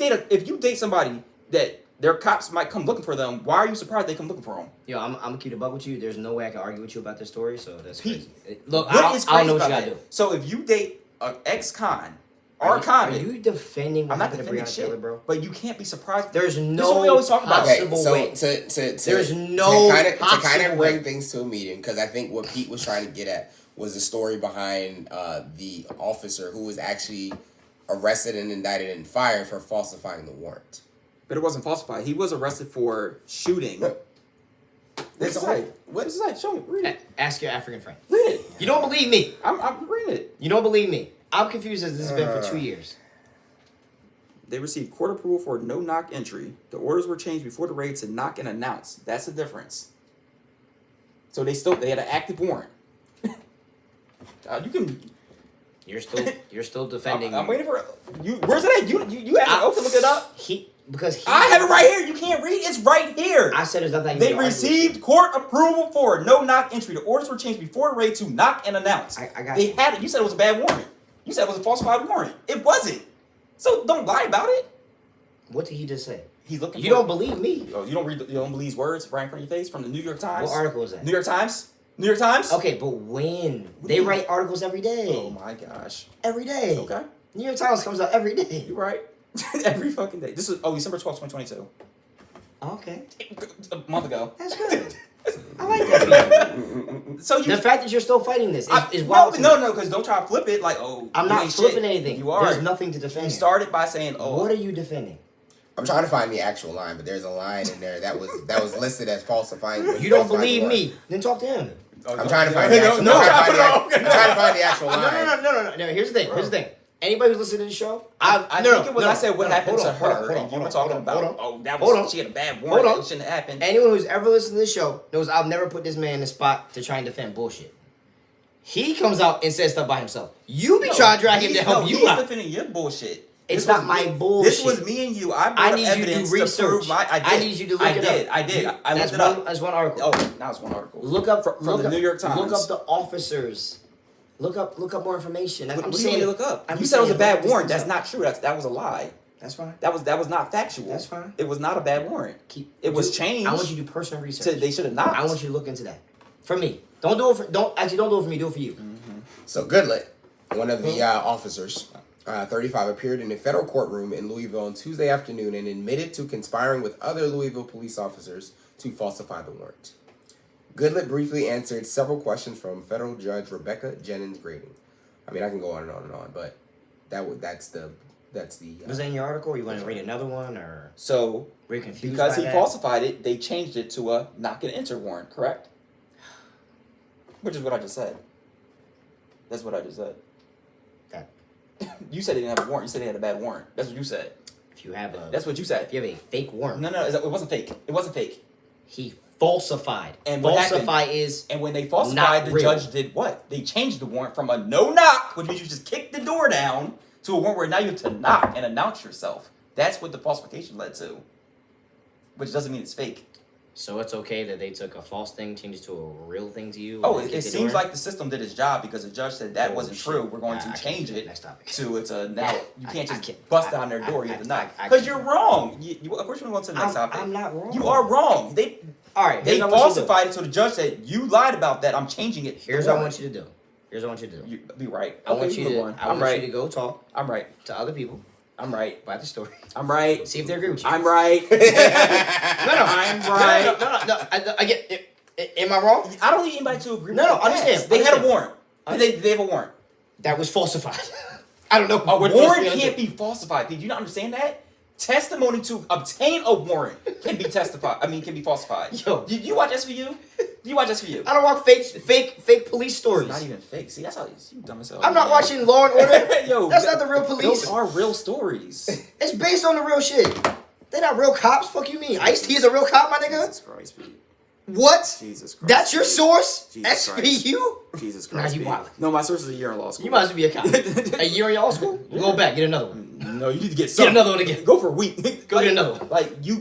[SPEAKER 1] date somebody that their cops might come looking for them, why are you surprised they come looking for them?
[SPEAKER 2] Yo, I'm gonna keep it buck with you. There's no way I can argue with you about this story, so that's
[SPEAKER 1] Pete,
[SPEAKER 2] crazy. Look,
[SPEAKER 1] what is
[SPEAKER 2] I
[SPEAKER 1] crazy
[SPEAKER 2] know what
[SPEAKER 1] about
[SPEAKER 2] you gotta
[SPEAKER 1] that?
[SPEAKER 2] do.
[SPEAKER 1] So if you date an ex-con or
[SPEAKER 2] Are
[SPEAKER 1] a con,
[SPEAKER 2] you defending what
[SPEAKER 1] I'm not
[SPEAKER 2] happened to
[SPEAKER 1] defending
[SPEAKER 2] Breonna
[SPEAKER 1] shit,
[SPEAKER 2] Taylor, bro?
[SPEAKER 1] but you can't be surprised.
[SPEAKER 2] There's
[SPEAKER 1] This is
[SPEAKER 2] no
[SPEAKER 1] what we always talk about.
[SPEAKER 2] possible
[SPEAKER 4] Okay, so
[SPEAKER 2] way. There's no
[SPEAKER 4] to kind
[SPEAKER 2] possible
[SPEAKER 4] of
[SPEAKER 2] way.
[SPEAKER 4] bring things to a meeting, because I think what Pete was trying to get at was the story behind the officer who was actually arrested and indicted and fired for falsifying the warrant.
[SPEAKER 1] But it wasn't falsified. He was arrested for shooting.
[SPEAKER 4] What does it say?
[SPEAKER 1] What does it say? Show me. Read it.
[SPEAKER 2] Ask your African friend.
[SPEAKER 1] Read it.
[SPEAKER 2] You don't believe me.
[SPEAKER 1] I'm reading it.
[SPEAKER 2] You don't believe me. I'm confused as this has been for 2 years.
[SPEAKER 1] They received court approval for no-knock entry. The orders were changed before the raid to knock and announce. That's the difference. So they had an active warrant. You can.
[SPEAKER 2] You're still defending.
[SPEAKER 1] I'm waiting for you. Where's it at? You have it open. Look it up.
[SPEAKER 2] I
[SPEAKER 1] have it right here. You can't read. It's right here.
[SPEAKER 2] I said there's nothing.
[SPEAKER 1] They received court approval for no-knock entry. The orders were changed before the raid to knock and announce.
[SPEAKER 2] I got
[SPEAKER 1] they
[SPEAKER 2] you.
[SPEAKER 1] had it. You said it was a bad warrant. You said it was a falsified warrant. It wasn't. So don't lie about it.
[SPEAKER 2] What did he just say?
[SPEAKER 1] He's looking.
[SPEAKER 2] You don't believe me.
[SPEAKER 1] Oh, you don't read. You don't believe these words right in front of your face from the New York Times.
[SPEAKER 2] What article is that?
[SPEAKER 1] New York Times. New York Times.
[SPEAKER 2] Okay, but when
[SPEAKER 1] What do
[SPEAKER 2] they
[SPEAKER 1] you-
[SPEAKER 2] write articles every day.
[SPEAKER 1] Oh my gosh.
[SPEAKER 2] Every day.
[SPEAKER 1] Okay.
[SPEAKER 2] New York Times comes out every day.
[SPEAKER 1] You're right. Every fucking day. This is December 12th, 2022.
[SPEAKER 2] Okay,
[SPEAKER 1] A month ago.
[SPEAKER 2] that's good. I like that.
[SPEAKER 1] So you.
[SPEAKER 2] The fact that you're still fighting this is
[SPEAKER 1] no,
[SPEAKER 2] wild. to me.
[SPEAKER 1] no, because don't try to flip it like, oh.
[SPEAKER 2] I'm
[SPEAKER 1] you
[SPEAKER 2] not
[SPEAKER 1] ain't
[SPEAKER 2] flipping
[SPEAKER 1] shit.
[SPEAKER 2] anything.
[SPEAKER 1] You are.
[SPEAKER 2] There's nothing to defend.
[SPEAKER 1] You
[SPEAKER 2] here.
[SPEAKER 1] started by saying, oh.
[SPEAKER 2] What are you defending?
[SPEAKER 4] I'm trying to find the actual line, but there's a line in there that was listed as falsifying.
[SPEAKER 2] You don't believe me? Then talk to him.
[SPEAKER 4] I'm trying to find the actual. I'm trying to find the actual line.
[SPEAKER 2] No. Here's the thing. Here's the thing. Anybody who's listening to the show,
[SPEAKER 1] I think it was. I said what happened to her, and you were talking about. Oh, that was. She had a bad warrant. It shouldn't have happened.
[SPEAKER 2] Anyone who's ever listened to this show knows I've never put this man in the spot to try and defend bullshit. He comes out and says stuff by himself. You be trying to drag him to help you
[SPEAKER 1] he's
[SPEAKER 2] out.
[SPEAKER 1] defending your bullshit.
[SPEAKER 2] It's not my bullshit.
[SPEAKER 1] This was me and you. I
[SPEAKER 2] I
[SPEAKER 1] brought
[SPEAKER 2] need
[SPEAKER 1] up
[SPEAKER 2] you to do
[SPEAKER 1] evidence
[SPEAKER 2] research.
[SPEAKER 1] prove my. I did.
[SPEAKER 2] I need you to look it up.
[SPEAKER 1] I did. I
[SPEAKER 2] That's
[SPEAKER 1] looked it up.
[SPEAKER 2] That's one article.
[SPEAKER 1] Oh, now it's one article.
[SPEAKER 2] Look up
[SPEAKER 1] from the New York Times.
[SPEAKER 2] Look up the officers. Look up more information.
[SPEAKER 1] What do you need to look up? You said it was a bad warrant. That's not true. That was a lie.
[SPEAKER 2] That's fine.
[SPEAKER 1] That was not factual.
[SPEAKER 2] That's fine.
[SPEAKER 1] It was not a bad warrant. It was changed.
[SPEAKER 2] I want you to do personal research.
[SPEAKER 1] They should have not.
[SPEAKER 2] I want you to look into that. For me. Don't do it for me, do it for you.
[SPEAKER 1] Mm-hmm.
[SPEAKER 4] So Goodlet, one of the officers, 35, appeared in a federal courtroom in Louisville on Tuesday afternoon and admitted to conspiring with other Louisville police officers to falsify the warrant. Goodlet briefly answered several questions from federal judge Rebecca Jennings Grading. I mean, I can go on and on and on, but that's the.
[SPEAKER 2] Was that in your article? Or you want to read another one, or
[SPEAKER 1] So
[SPEAKER 2] were you confused
[SPEAKER 1] because
[SPEAKER 2] by
[SPEAKER 1] he
[SPEAKER 2] that?
[SPEAKER 1] falsified it, they changed it to a knock and enter warrant. Correct? Which is what I just said. That's what I just said.
[SPEAKER 2] That
[SPEAKER 1] You said he didn't have a warrant. You said he had a bad warrant. That's what you said.
[SPEAKER 2] if you have a
[SPEAKER 1] That's what you said.
[SPEAKER 2] if you have a fake warrant,
[SPEAKER 1] No, it wasn't fake. It wasn't fake.
[SPEAKER 2] he falsified.
[SPEAKER 1] And what
[SPEAKER 2] falsify
[SPEAKER 1] happened?
[SPEAKER 2] is
[SPEAKER 1] And when they falsified, the
[SPEAKER 2] real.
[SPEAKER 1] judge did what? They changed the warrant from a no knock, which means you just kick the door down, to a warrant where now you have to knock and announce yourself. That's what the falsification led to. Which doesn't mean it's fake.
[SPEAKER 2] so it's okay that they took a false thing, changed it to a real thing to you.
[SPEAKER 1] Oh,
[SPEAKER 2] and
[SPEAKER 1] it
[SPEAKER 2] kicked the
[SPEAKER 1] seems
[SPEAKER 2] door?
[SPEAKER 1] like the system did its job because the judge said that
[SPEAKER 2] Oh,
[SPEAKER 1] wasn't
[SPEAKER 2] shit.
[SPEAKER 1] true. We're going
[SPEAKER 2] Nah,
[SPEAKER 1] to
[SPEAKER 2] I can't
[SPEAKER 1] change
[SPEAKER 2] do it.
[SPEAKER 1] it
[SPEAKER 2] Next topic.
[SPEAKER 1] to it's a now. You can't
[SPEAKER 2] I
[SPEAKER 1] just
[SPEAKER 2] can't.
[SPEAKER 1] bust down their door. You have to knock
[SPEAKER 2] I
[SPEAKER 1] because
[SPEAKER 2] can't.
[SPEAKER 1] you're wrong. You, of course, we're going to the next topic.
[SPEAKER 2] I'm not wrong.
[SPEAKER 1] You are wrong.
[SPEAKER 2] All right.
[SPEAKER 1] They
[SPEAKER 2] here's what I want you to do.
[SPEAKER 1] falsified it, so the judge said you lied about that. I'm changing it.
[SPEAKER 2] Here's what I want you to do. Here's what I want you to do.
[SPEAKER 1] You be right.
[SPEAKER 2] I want
[SPEAKER 1] Okay,
[SPEAKER 2] you
[SPEAKER 1] move
[SPEAKER 2] to.
[SPEAKER 1] on.
[SPEAKER 2] I
[SPEAKER 1] I'm
[SPEAKER 2] want
[SPEAKER 1] right.
[SPEAKER 2] you to go talk
[SPEAKER 1] I'm right.
[SPEAKER 2] to other people
[SPEAKER 1] I'm right.
[SPEAKER 2] about the story.
[SPEAKER 1] I'm right.
[SPEAKER 2] See if they agree with you.
[SPEAKER 1] I'm right.
[SPEAKER 2] No,
[SPEAKER 1] I'm right.
[SPEAKER 2] No. I get it. Am I wrong?
[SPEAKER 1] I don't need anybody to agree.
[SPEAKER 2] No,
[SPEAKER 1] with
[SPEAKER 2] no,
[SPEAKER 1] the
[SPEAKER 2] understand,
[SPEAKER 1] facts. They had a
[SPEAKER 2] understand.
[SPEAKER 1] warrant. They have a warrant.
[SPEAKER 2] That was falsified. I don't know.
[SPEAKER 1] A
[SPEAKER 2] what
[SPEAKER 1] warrant
[SPEAKER 2] else we
[SPEAKER 1] can't
[SPEAKER 2] gotta
[SPEAKER 1] be falsified. Did you not understand that? Testimony to obtain a warrant can be testified. Can be falsified.
[SPEAKER 2] Yo.
[SPEAKER 1] Did you watch SVU? You watch SVU.
[SPEAKER 2] I don't watch fake police stories.
[SPEAKER 1] It's not even fake. See, that's how you dumb as hell.
[SPEAKER 2] I'm not watching Law and Order.
[SPEAKER 1] Yo,
[SPEAKER 2] that's not the real police.
[SPEAKER 1] Those are real stories.
[SPEAKER 2] It's based on the real shit. They're not real cops. Fuck you mean? Ice-T is a real cop, my nigga.
[SPEAKER 1] Jesus Christ, Pete.
[SPEAKER 2] What?
[SPEAKER 1] Jesus Christ.
[SPEAKER 2] That's your source?
[SPEAKER 1] Jesus
[SPEAKER 2] SVU?
[SPEAKER 1] Jesus Christ.
[SPEAKER 2] Nah, you wild.
[SPEAKER 1] No, my source is a year in law school.
[SPEAKER 2] You might as well be a cop. A year in law school? Go back, get another one.
[SPEAKER 1] No, you need to get some.
[SPEAKER 2] Get another one again.
[SPEAKER 1] Go for a week.
[SPEAKER 2] Go get another one.
[SPEAKER 1] Like you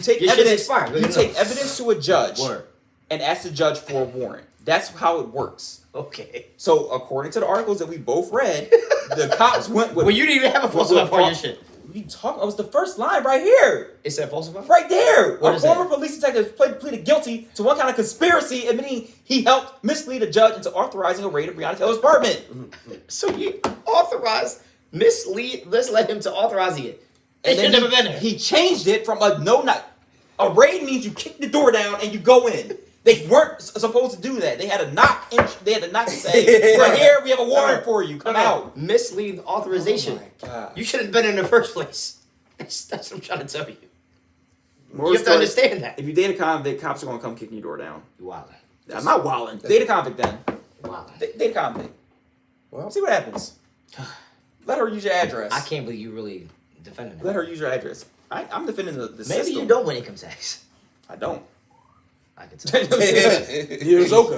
[SPEAKER 1] take
[SPEAKER 2] Your shit's
[SPEAKER 1] evidence.
[SPEAKER 2] expired. Go
[SPEAKER 1] You
[SPEAKER 2] get
[SPEAKER 1] take
[SPEAKER 2] another.
[SPEAKER 1] evidence to a judge
[SPEAKER 2] Word.
[SPEAKER 1] and ask the judge for a warrant. That's how it works.
[SPEAKER 2] Okay.
[SPEAKER 1] So according to the articles that we both read, the cops went with.
[SPEAKER 2] Well, you didn't even have a falsified part of your shit.
[SPEAKER 1] What are you talking? It was the first line right here.
[SPEAKER 2] It said falsified?
[SPEAKER 1] Right there.
[SPEAKER 2] What
[SPEAKER 1] A
[SPEAKER 2] is
[SPEAKER 1] former
[SPEAKER 2] that?
[SPEAKER 1] police detective pleaded guilty to one kind of conspiracy, admitting he helped mislead a judge into authorizing a raid of Breonna Taylor's apartment.
[SPEAKER 2] So you authorized, misled him to authorizing it.
[SPEAKER 1] And
[SPEAKER 2] It
[SPEAKER 1] then
[SPEAKER 2] should never been there.
[SPEAKER 1] he changed it from a no knock. A raid means you kick the door down and you go in. They weren't supposed to do that. They had to knock and say, "We're here. We have a warrant for you. Come out."
[SPEAKER 2] Misleading authorization.
[SPEAKER 1] Oh my God.
[SPEAKER 2] You should have been in the first place. That's what I'm trying to tell you.
[SPEAKER 1] Moral
[SPEAKER 2] You have to
[SPEAKER 1] story,
[SPEAKER 2] understand that.
[SPEAKER 1] If you date a convict, cops are gonna come kicking your door down.
[SPEAKER 2] You wildin'.
[SPEAKER 1] I'm not wilding. Date a convict then.
[SPEAKER 2] Wildin'.
[SPEAKER 1] Date a convict.
[SPEAKER 4] Well,
[SPEAKER 1] See what happens. Let her use your address.
[SPEAKER 2] I can't believe you really defending that.
[SPEAKER 1] Let her use your address. I'm defending the
[SPEAKER 2] Maybe
[SPEAKER 1] system.
[SPEAKER 2] you don't win income tax.
[SPEAKER 1] I don't.
[SPEAKER 2] I can tell.
[SPEAKER 1] Here's Oka.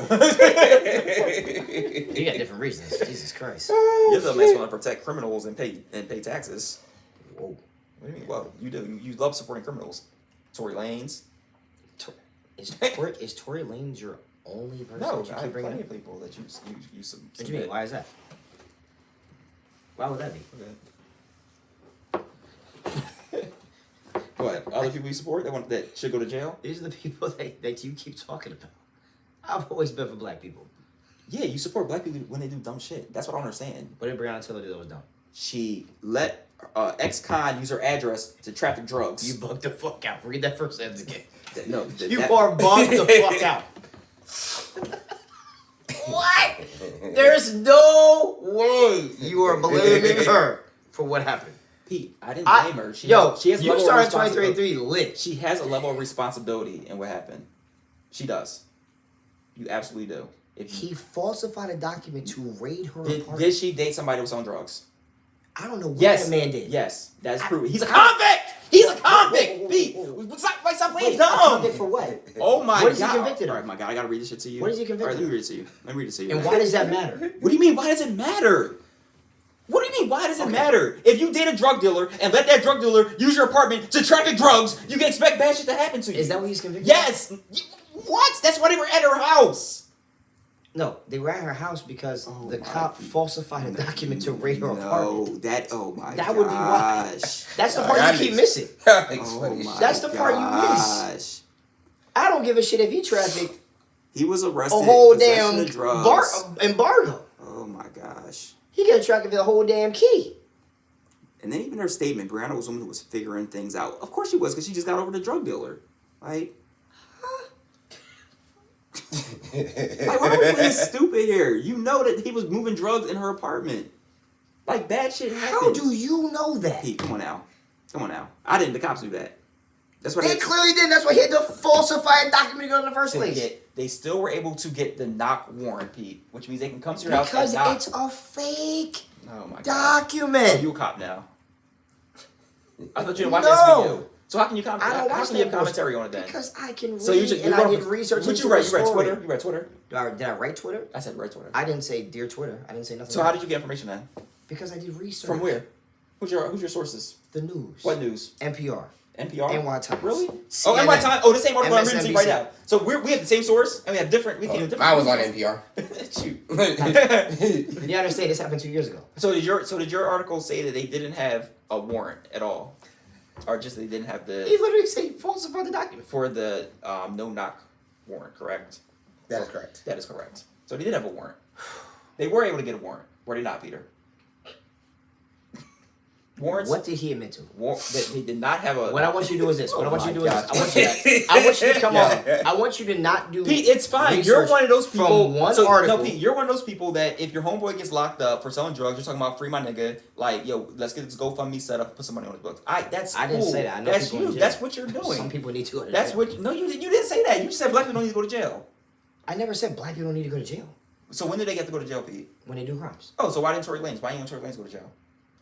[SPEAKER 2] You got different reasons. Jesus Christ.
[SPEAKER 1] You're the next one to protect criminals and pay taxes.
[SPEAKER 2] Whoa.
[SPEAKER 1] What do you mean? Well, you do. You love supporting criminals. Tory Lanez.
[SPEAKER 2] Is Tory Lanez your only person
[SPEAKER 1] No,
[SPEAKER 2] that you
[SPEAKER 1] I
[SPEAKER 2] keep
[SPEAKER 1] have
[SPEAKER 2] bringing
[SPEAKER 1] plenty
[SPEAKER 2] up?
[SPEAKER 1] of people that you
[SPEAKER 2] What do you mean? Why is that? Why would that be?
[SPEAKER 1] What? Other people you support that should go to jail?
[SPEAKER 2] These are the people that you keep talking about. I've always been for black people.
[SPEAKER 1] Yeah, you support black people when they do dumb shit. That's what I don't understand.
[SPEAKER 2] What did Breonna Taylor do that was dumb?
[SPEAKER 1] She let ex-con use her address to traffic drugs.
[SPEAKER 2] You bugged the fuck out. Read that first sentence again.
[SPEAKER 1] No,
[SPEAKER 2] You are bugged the fuck out. What? There's no way you are blaming her for what happened.
[SPEAKER 1] Pete, I didn't blame her. She has
[SPEAKER 2] you
[SPEAKER 1] a level of
[SPEAKER 2] started
[SPEAKER 1] responsibility.
[SPEAKER 2] 2023 lit.
[SPEAKER 1] She has a level of responsibility in what happened. She does. You absolutely do.
[SPEAKER 2] He falsified a document to raid her apartment.
[SPEAKER 1] Did she date somebody who was on drugs?
[SPEAKER 2] I don't know what
[SPEAKER 1] Yes,
[SPEAKER 2] that man did.
[SPEAKER 1] Yes, that's proven. He's a convict. He's a convict. Pete, stop playing dumb.
[SPEAKER 2] Convict for what?
[SPEAKER 1] Oh my god!
[SPEAKER 2] What is he convicted of?
[SPEAKER 1] All right, my god, I gotta read this shit to you.
[SPEAKER 2] What is he convicted
[SPEAKER 1] All right, let me
[SPEAKER 2] of?
[SPEAKER 1] read it to you. Let me read it to you.
[SPEAKER 2] And why does that matter?
[SPEAKER 1] What do you mean? Why does it matter? What do you mean? Why does it matter? If you date a drug dealer and let that drug dealer use your apartment to traffic drugs, you can expect bad shit to happen to you.
[SPEAKER 2] Is that what he's convicted
[SPEAKER 1] Yes. What? That's why they were at her house.
[SPEAKER 2] No, they were at her house because the cop falsified a document to raid her apartment.
[SPEAKER 1] Oh my
[SPEAKER 2] That would be why. That's the part you keep missing. That's the part you miss. I don't give a shit if he trafficked
[SPEAKER 1] He was arrested.
[SPEAKER 2] a whole
[SPEAKER 1] possession
[SPEAKER 2] damn
[SPEAKER 1] of drugs.
[SPEAKER 2] embargo.
[SPEAKER 1] Oh my gosh.
[SPEAKER 2] He got trafficked the whole damn key.
[SPEAKER 1] And then even her statement, Brianna was someone who was figuring things out. Of course she was, because she just got over the drug dealer. Like, like, why are we being stupid here? You know that he was moving drugs in her apartment. Like, bad shit happened.
[SPEAKER 2] How do you know that?
[SPEAKER 1] Pete, come on now. Come on now. I didn't. The cops do that. That's what
[SPEAKER 2] They clearly didn't. That's why he had to falsify a document to go in the first place.
[SPEAKER 1] They still were able to get the knock warrant, Pete, which means they can come to your house
[SPEAKER 2] Because
[SPEAKER 1] and knock.
[SPEAKER 2] it's a fake
[SPEAKER 1] Oh my god.
[SPEAKER 2] document.
[SPEAKER 1] Oh, you a cop now. I thought you didn't watch
[SPEAKER 2] No.
[SPEAKER 1] SVU. So how can you
[SPEAKER 2] I don't
[SPEAKER 1] how
[SPEAKER 2] watch
[SPEAKER 1] can you
[SPEAKER 2] that
[SPEAKER 1] have commentary on it then?
[SPEAKER 2] Because I can read
[SPEAKER 1] So you just
[SPEAKER 2] and I did research
[SPEAKER 1] What
[SPEAKER 2] into
[SPEAKER 1] you read?
[SPEAKER 2] the
[SPEAKER 1] You read
[SPEAKER 2] story.
[SPEAKER 1] Twitter? You read Twitter?
[SPEAKER 2] Did I write Twitter?
[SPEAKER 1] I said read Twitter.
[SPEAKER 2] I didn't say dear Twitter. I didn't say nothing.
[SPEAKER 1] So how did you get information then?
[SPEAKER 2] Because I did research.
[SPEAKER 1] From where? Who's your sources?
[SPEAKER 2] The news.
[SPEAKER 1] What news?
[SPEAKER 2] NPR.
[SPEAKER 1] NPR?
[SPEAKER 2] NY Times.
[SPEAKER 1] Really?
[SPEAKER 2] CNN.
[SPEAKER 1] Oh, NY Times. Oh, the same article I'm reading to you right
[SPEAKER 2] MSNBC.
[SPEAKER 1] now. So we have the same source and we have different. We came with different.
[SPEAKER 4] I was on NPR.
[SPEAKER 1] Shoot.
[SPEAKER 2] You understand this happened 2 years ago.
[SPEAKER 1] So did your article say that they didn't have a warrant at all, or just they didn't have
[SPEAKER 2] He
[SPEAKER 1] the
[SPEAKER 2] literally said he falsified the document.
[SPEAKER 1] for the no knock warrant? Correct.
[SPEAKER 4] That is correct.
[SPEAKER 1] That is correct. So they did have a warrant. They were able to get a warrant. Were they not, Peter? Warrants.
[SPEAKER 2] What did he admit to?
[SPEAKER 1] That they did not have a.
[SPEAKER 2] What I want you to do is this. What I want you to do is
[SPEAKER 1] my
[SPEAKER 2] this. I want you to come on. I want you to not do.
[SPEAKER 1] Pete, it's fine. You're
[SPEAKER 2] research
[SPEAKER 1] one of those people.
[SPEAKER 2] from one article.
[SPEAKER 1] No, Pete, you're one of those people that if your homeboy gets locked up for selling drugs, you're talking about free my nigga. Like, yo, let's get this GoFundMe set up, put some money on his books. That's
[SPEAKER 2] I didn't
[SPEAKER 1] cool.
[SPEAKER 2] say that. I know
[SPEAKER 1] That's
[SPEAKER 2] people in
[SPEAKER 1] you.
[SPEAKER 2] jail.
[SPEAKER 1] That's what you're doing.
[SPEAKER 2] Some people need to go to
[SPEAKER 1] That's
[SPEAKER 2] jail.
[SPEAKER 1] what. No, you didn't say that. You just said black people don't need to go to jail.
[SPEAKER 2] I never said black people don't need to go to jail.
[SPEAKER 1] So when did they get to go to jail, Pete?
[SPEAKER 2] When they do crimes.
[SPEAKER 1] Oh, so why didn't Tory Lanez? Why didn't Tory Lanez go to jail?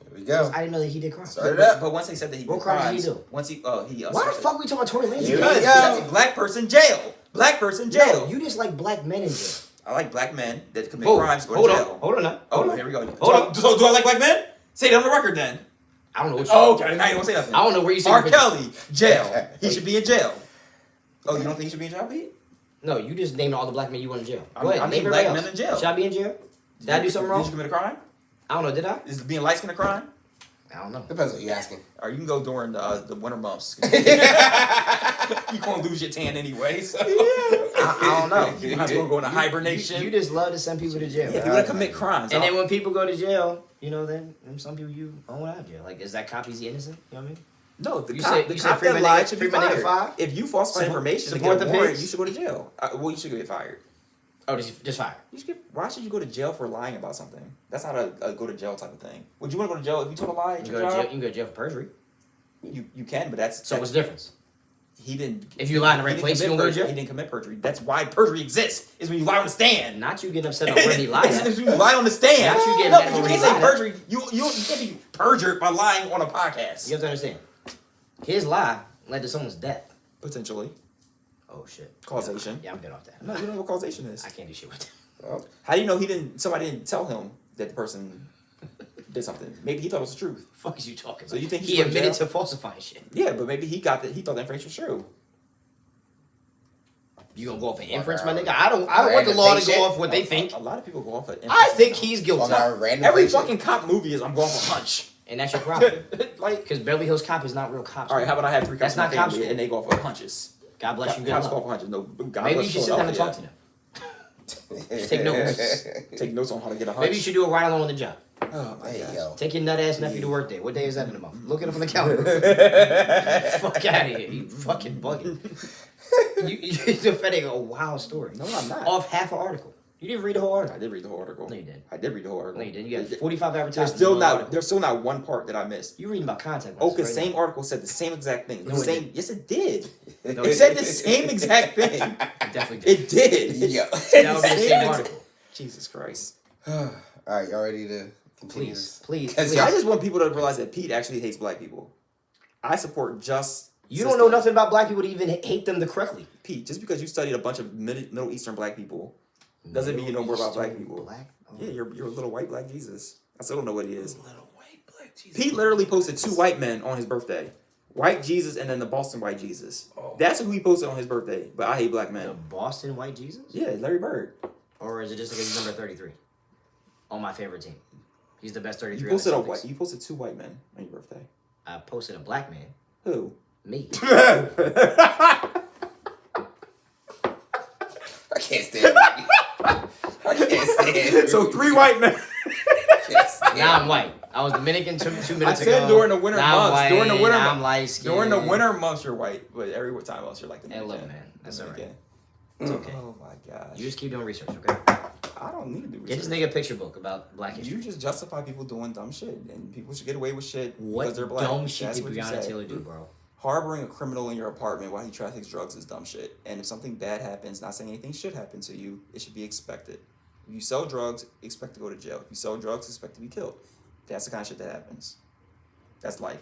[SPEAKER 4] There we go.
[SPEAKER 2] I didn't know that he did crimes.
[SPEAKER 1] But once they said that he
[SPEAKER 2] What
[SPEAKER 1] did
[SPEAKER 2] crimes
[SPEAKER 1] crimes,
[SPEAKER 2] did he do?
[SPEAKER 1] once he
[SPEAKER 2] Why the fuck we talking about Tory Lanez?
[SPEAKER 1] Because that's a black person jail. Black person jail.
[SPEAKER 2] No, you just like black men in jail.
[SPEAKER 1] I like black men that commit crimes go to jail.
[SPEAKER 2] Hold on now.
[SPEAKER 1] Here we go.
[SPEAKER 2] Hold on.
[SPEAKER 1] So do I like black men? Say it on the record then.
[SPEAKER 2] I don't know what you
[SPEAKER 1] Okay, now you don't say nothing.
[SPEAKER 2] I don't know where you see
[SPEAKER 1] R. Kelly, jail. He should be in jail. Oh, you don't think he should be in jail, Pete?
[SPEAKER 2] No, you just named all the black men you want in jail. Go
[SPEAKER 1] I
[SPEAKER 2] ahead.
[SPEAKER 1] mean
[SPEAKER 2] Name
[SPEAKER 1] black
[SPEAKER 2] everybody
[SPEAKER 1] men
[SPEAKER 2] else.
[SPEAKER 1] in jail.
[SPEAKER 2] Should I be in jail? Did I do something wrong?
[SPEAKER 1] Did you commit a crime?
[SPEAKER 2] I don't know. Did I?
[SPEAKER 1] Is being light skin a crime?
[SPEAKER 2] I don't know.
[SPEAKER 4] Depends what you asking.
[SPEAKER 1] Or you can go during the winter months. You gonna lose your tan anyway, so
[SPEAKER 2] I don't know.
[SPEAKER 1] You might as well go into hibernation.
[SPEAKER 2] You just love to send people to jail.
[SPEAKER 1] Yeah, people that commit crimes.
[SPEAKER 2] And then when people go to jail, you know, then some people you own out of jail. Like, is that cop easy innocent? You know what I mean?
[SPEAKER 1] No, the
[SPEAKER 2] You
[SPEAKER 1] cop,
[SPEAKER 2] said-
[SPEAKER 1] the
[SPEAKER 2] you
[SPEAKER 1] cop
[SPEAKER 2] said
[SPEAKER 1] that lied should be
[SPEAKER 2] Free My Nigga
[SPEAKER 1] fired.
[SPEAKER 2] 5?
[SPEAKER 1] If you falsify information to
[SPEAKER 2] support
[SPEAKER 1] get a
[SPEAKER 2] the
[SPEAKER 1] warrant,
[SPEAKER 2] pigs?
[SPEAKER 1] you should go to jail. Well, you should get fired.
[SPEAKER 2] Oh, just fire.
[SPEAKER 1] Why should you go to jail for lying about something? That's not a go to jail type of thing. Would you want to go to jail if you told a lie at
[SPEAKER 2] You
[SPEAKER 1] your
[SPEAKER 2] can go to jail.
[SPEAKER 1] job?
[SPEAKER 2] You can go to jail for perjury.
[SPEAKER 1] You can, but that's
[SPEAKER 2] So what's the difference?
[SPEAKER 1] He didn't.
[SPEAKER 2] If you lie in the right
[SPEAKER 1] he didn't
[SPEAKER 2] place, you
[SPEAKER 1] commit
[SPEAKER 2] don't go to
[SPEAKER 1] perjury.
[SPEAKER 2] jail?
[SPEAKER 1] He didn't commit perjury. That's why perjury exists. Is when you lie on the stand.
[SPEAKER 2] Not you getting upset on where he lied at.
[SPEAKER 1] It's when you lie on the stand.
[SPEAKER 2] Not you getting
[SPEAKER 1] no,
[SPEAKER 2] mad
[SPEAKER 1] but you
[SPEAKER 2] when
[SPEAKER 1] can't
[SPEAKER 2] he
[SPEAKER 1] say
[SPEAKER 2] lied.
[SPEAKER 1] perjury. You can't be perjured by lying on a podcast.
[SPEAKER 2] You have to understand. His lie led to someone's death.
[SPEAKER 1] Potentially.
[SPEAKER 2] Oh shit.
[SPEAKER 1] Causation.
[SPEAKER 2] Yeah, I'm good off that.
[SPEAKER 1] No, you don't know what causation is.
[SPEAKER 2] I can't do shit with that.
[SPEAKER 1] Well, how do you know somebody didn't tell him that the person did something? Maybe he thought it was the truth.
[SPEAKER 2] The fuck is you talking about?
[SPEAKER 1] So you think
[SPEAKER 2] he
[SPEAKER 1] should go to
[SPEAKER 2] admitted
[SPEAKER 1] jail?
[SPEAKER 2] to falsifying shit?
[SPEAKER 1] Yeah, but maybe he thought the information was true.
[SPEAKER 2] You gonna go off an inference, my nigga? I don't want the law to go off what they think.
[SPEAKER 1] A lot of people go off of
[SPEAKER 2] I think he's guilty.
[SPEAKER 1] Every fucking cop movie is I'm going off a hunch.
[SPEAKER 2] And that's your problem.
[SPEAKER 1] Like,
[SPEAKER 2] Because Beverly Hills Cop is not real cops.
[SPEAKER 1] all right, how about I have 3 cops
[SPEAKER 2] That's not
[SPEAKER 1] in my
[SPEAKER 2] cop
[SPEAKER 1] family
[SPEAKER 2] school.
[SPEAKER 1] and they go off of hunches?
[SPEAKER 2] God bless you. Good
[SPEAKER 1] Cops
[SPEAKER 2] luck.
[SPEAKER 1] go off of hunches. No, God
[SPEAKER 2] Maybe
[SPEAKER 1] bless
[SPEAKER 2] you should sit down and talk
[SPEAKER 1] Philadelphia.
[SPEAKER 2] to them. Just take notes.
[SPEAKER 1] Take notes on how to get a hunch.
[SPEAKER 2] Maybe you should do a ride along on the job.
[SPEAKER 1] Oh my God.
[SPEAKER 4] Yo.
[SPEAKER 2] Take your nut ass nephew to work day. What day is that in the month? Look it up on the calendar. Fuck out of here. You fucking bugging. You're defending a wild story.
[SPEAKER 1] No, I'm not.
[SPEAKER 2] Off half an article. You didn't read the whole article.
[SPEAKER 1] I did read the whole article.
[SPEAKER 2] No, you didn't.
[SPEAKER 1] I did read the whole article.
[SPEAKER 2] No, you didn't. You got 45 advertisements.
[SPEAKER 1] There's still not one part that I missed.
[SPEAKER 2] You reading about content.
[SPEAKER 1] Oka's same article said the same exact thing.
[SPEAKER 2] No, it didn't.
[SPEAKER 1] Yes, it did.
[SPEAKER 2] No,
[SPEAKER 1] It said the same exact thing.
[SPEAKER 2] It definitely did.
[SPEAKER 1] It did.
[SPEAKER 4] Yeah.
[SPEAKER 2] That would be the same article.
[SPEAKER 1] Jesus Christ.
[SPEAKER 4] All right, y'all ready to continue?
[SPEAKER 2] Please.
[SPEAKER 1] I just want people to realize that Pete actually hates black people. I support just.
[SPEAKER 2] You don't know nothing about black people to even hate them the correctly.
[SPEAKER 1] Pete, just because you studied a bunch of Middle Eastern black people doesn't mean you know more about black people.
[SPEAKER 2] Black? Oh.
[SPEAKER 1] Yeah, you're a little white black Jesus. I still don't know what he is.
[SPEAKER 4] Little white black Jesus.
[SPEAKER 1] Pete literally posted 2 white men on his birthday. White Jesus and then the Boston white Jesus.
[SPEAKER 4] Oh.
[SPEAKER 1] That's who he posted on his birthday. But I hate black
[SPEAKER 2] The
[SPEAKER 1] men.
[SPEAKER 2] Boston White Jesus?
[SPEAKER 1] Yeah, Larry Bird.
[SPEAKER 2] Or is it just because he's number 33? On my favorite team. He's the best 33
[SPEAKER 1] You
[SPEAKER 2] on the
[SPEAKER 1] posted
[SPEAKER 2] Celtics.
[SPEAKER 1] You posted 2 white men on your birthday.
[SPEAKER 2] I posted a black man.
[SPEAKER 1] Who?
[SPEAKER 2] Me.
[SPEAKER 4] I can't stand it. I can't stand it.
[SPEAKER 1] So 3 white men.
[SPEAKER 2] Now I'm white. I was Dominican 2 minutes ago.
[SPEAKER 1] I said during the winter
[SPEAKER 2] now
[SPEAKER 1] months.
[SPEAKER 2] I'm
[SPEAKER 1] During the winter
[SPEAKER 2] now I'm
[SPEAKER 1] months.
[SPEAKER 2] light skinned.
[SPEAKER 1] During the winter months, you're white. But every time else, you're like the
[SPEAKER 2] Hey, look,
[SPEAKER 1] Dominican.
[SPEAKER 2] man. That's all right.
[SPEAKER 1] Dominican.
[SPEAKER 2] It's okay.
[SPEAKER 1] Oh my gosh.
[SPEAKER 2] You just keep doing research, okay?
[SPEAKER 1] I don't need to do research.
[SPEAKER 2] Get this nigga a picture book about black history.
[SPEAKER 1] You just justify people doing dumb shit, and people should get away with shit
[SPEAKER 2] What
[SPEAKER 1] because they're black.
[SPEAKER 2] dumb shit
[SPEAKER 1] That's
[SPEAKER 2] did
[SPEAKER 1] what you
[SPEAKER 2] Breonna
[SPEAKER 1] said.
[SPEAKER 2] Taylor do, bro?
[SPEAKER 1] Harboring a criminal in your apartment while he traffics drugs is dumb shit. And if something bad happens, not saying anything should happen to you, it should be expected. If you sell drugs, expect to go to jail. If you sell drugs, expect to be killed. That's the kind of shit that happens. That's life.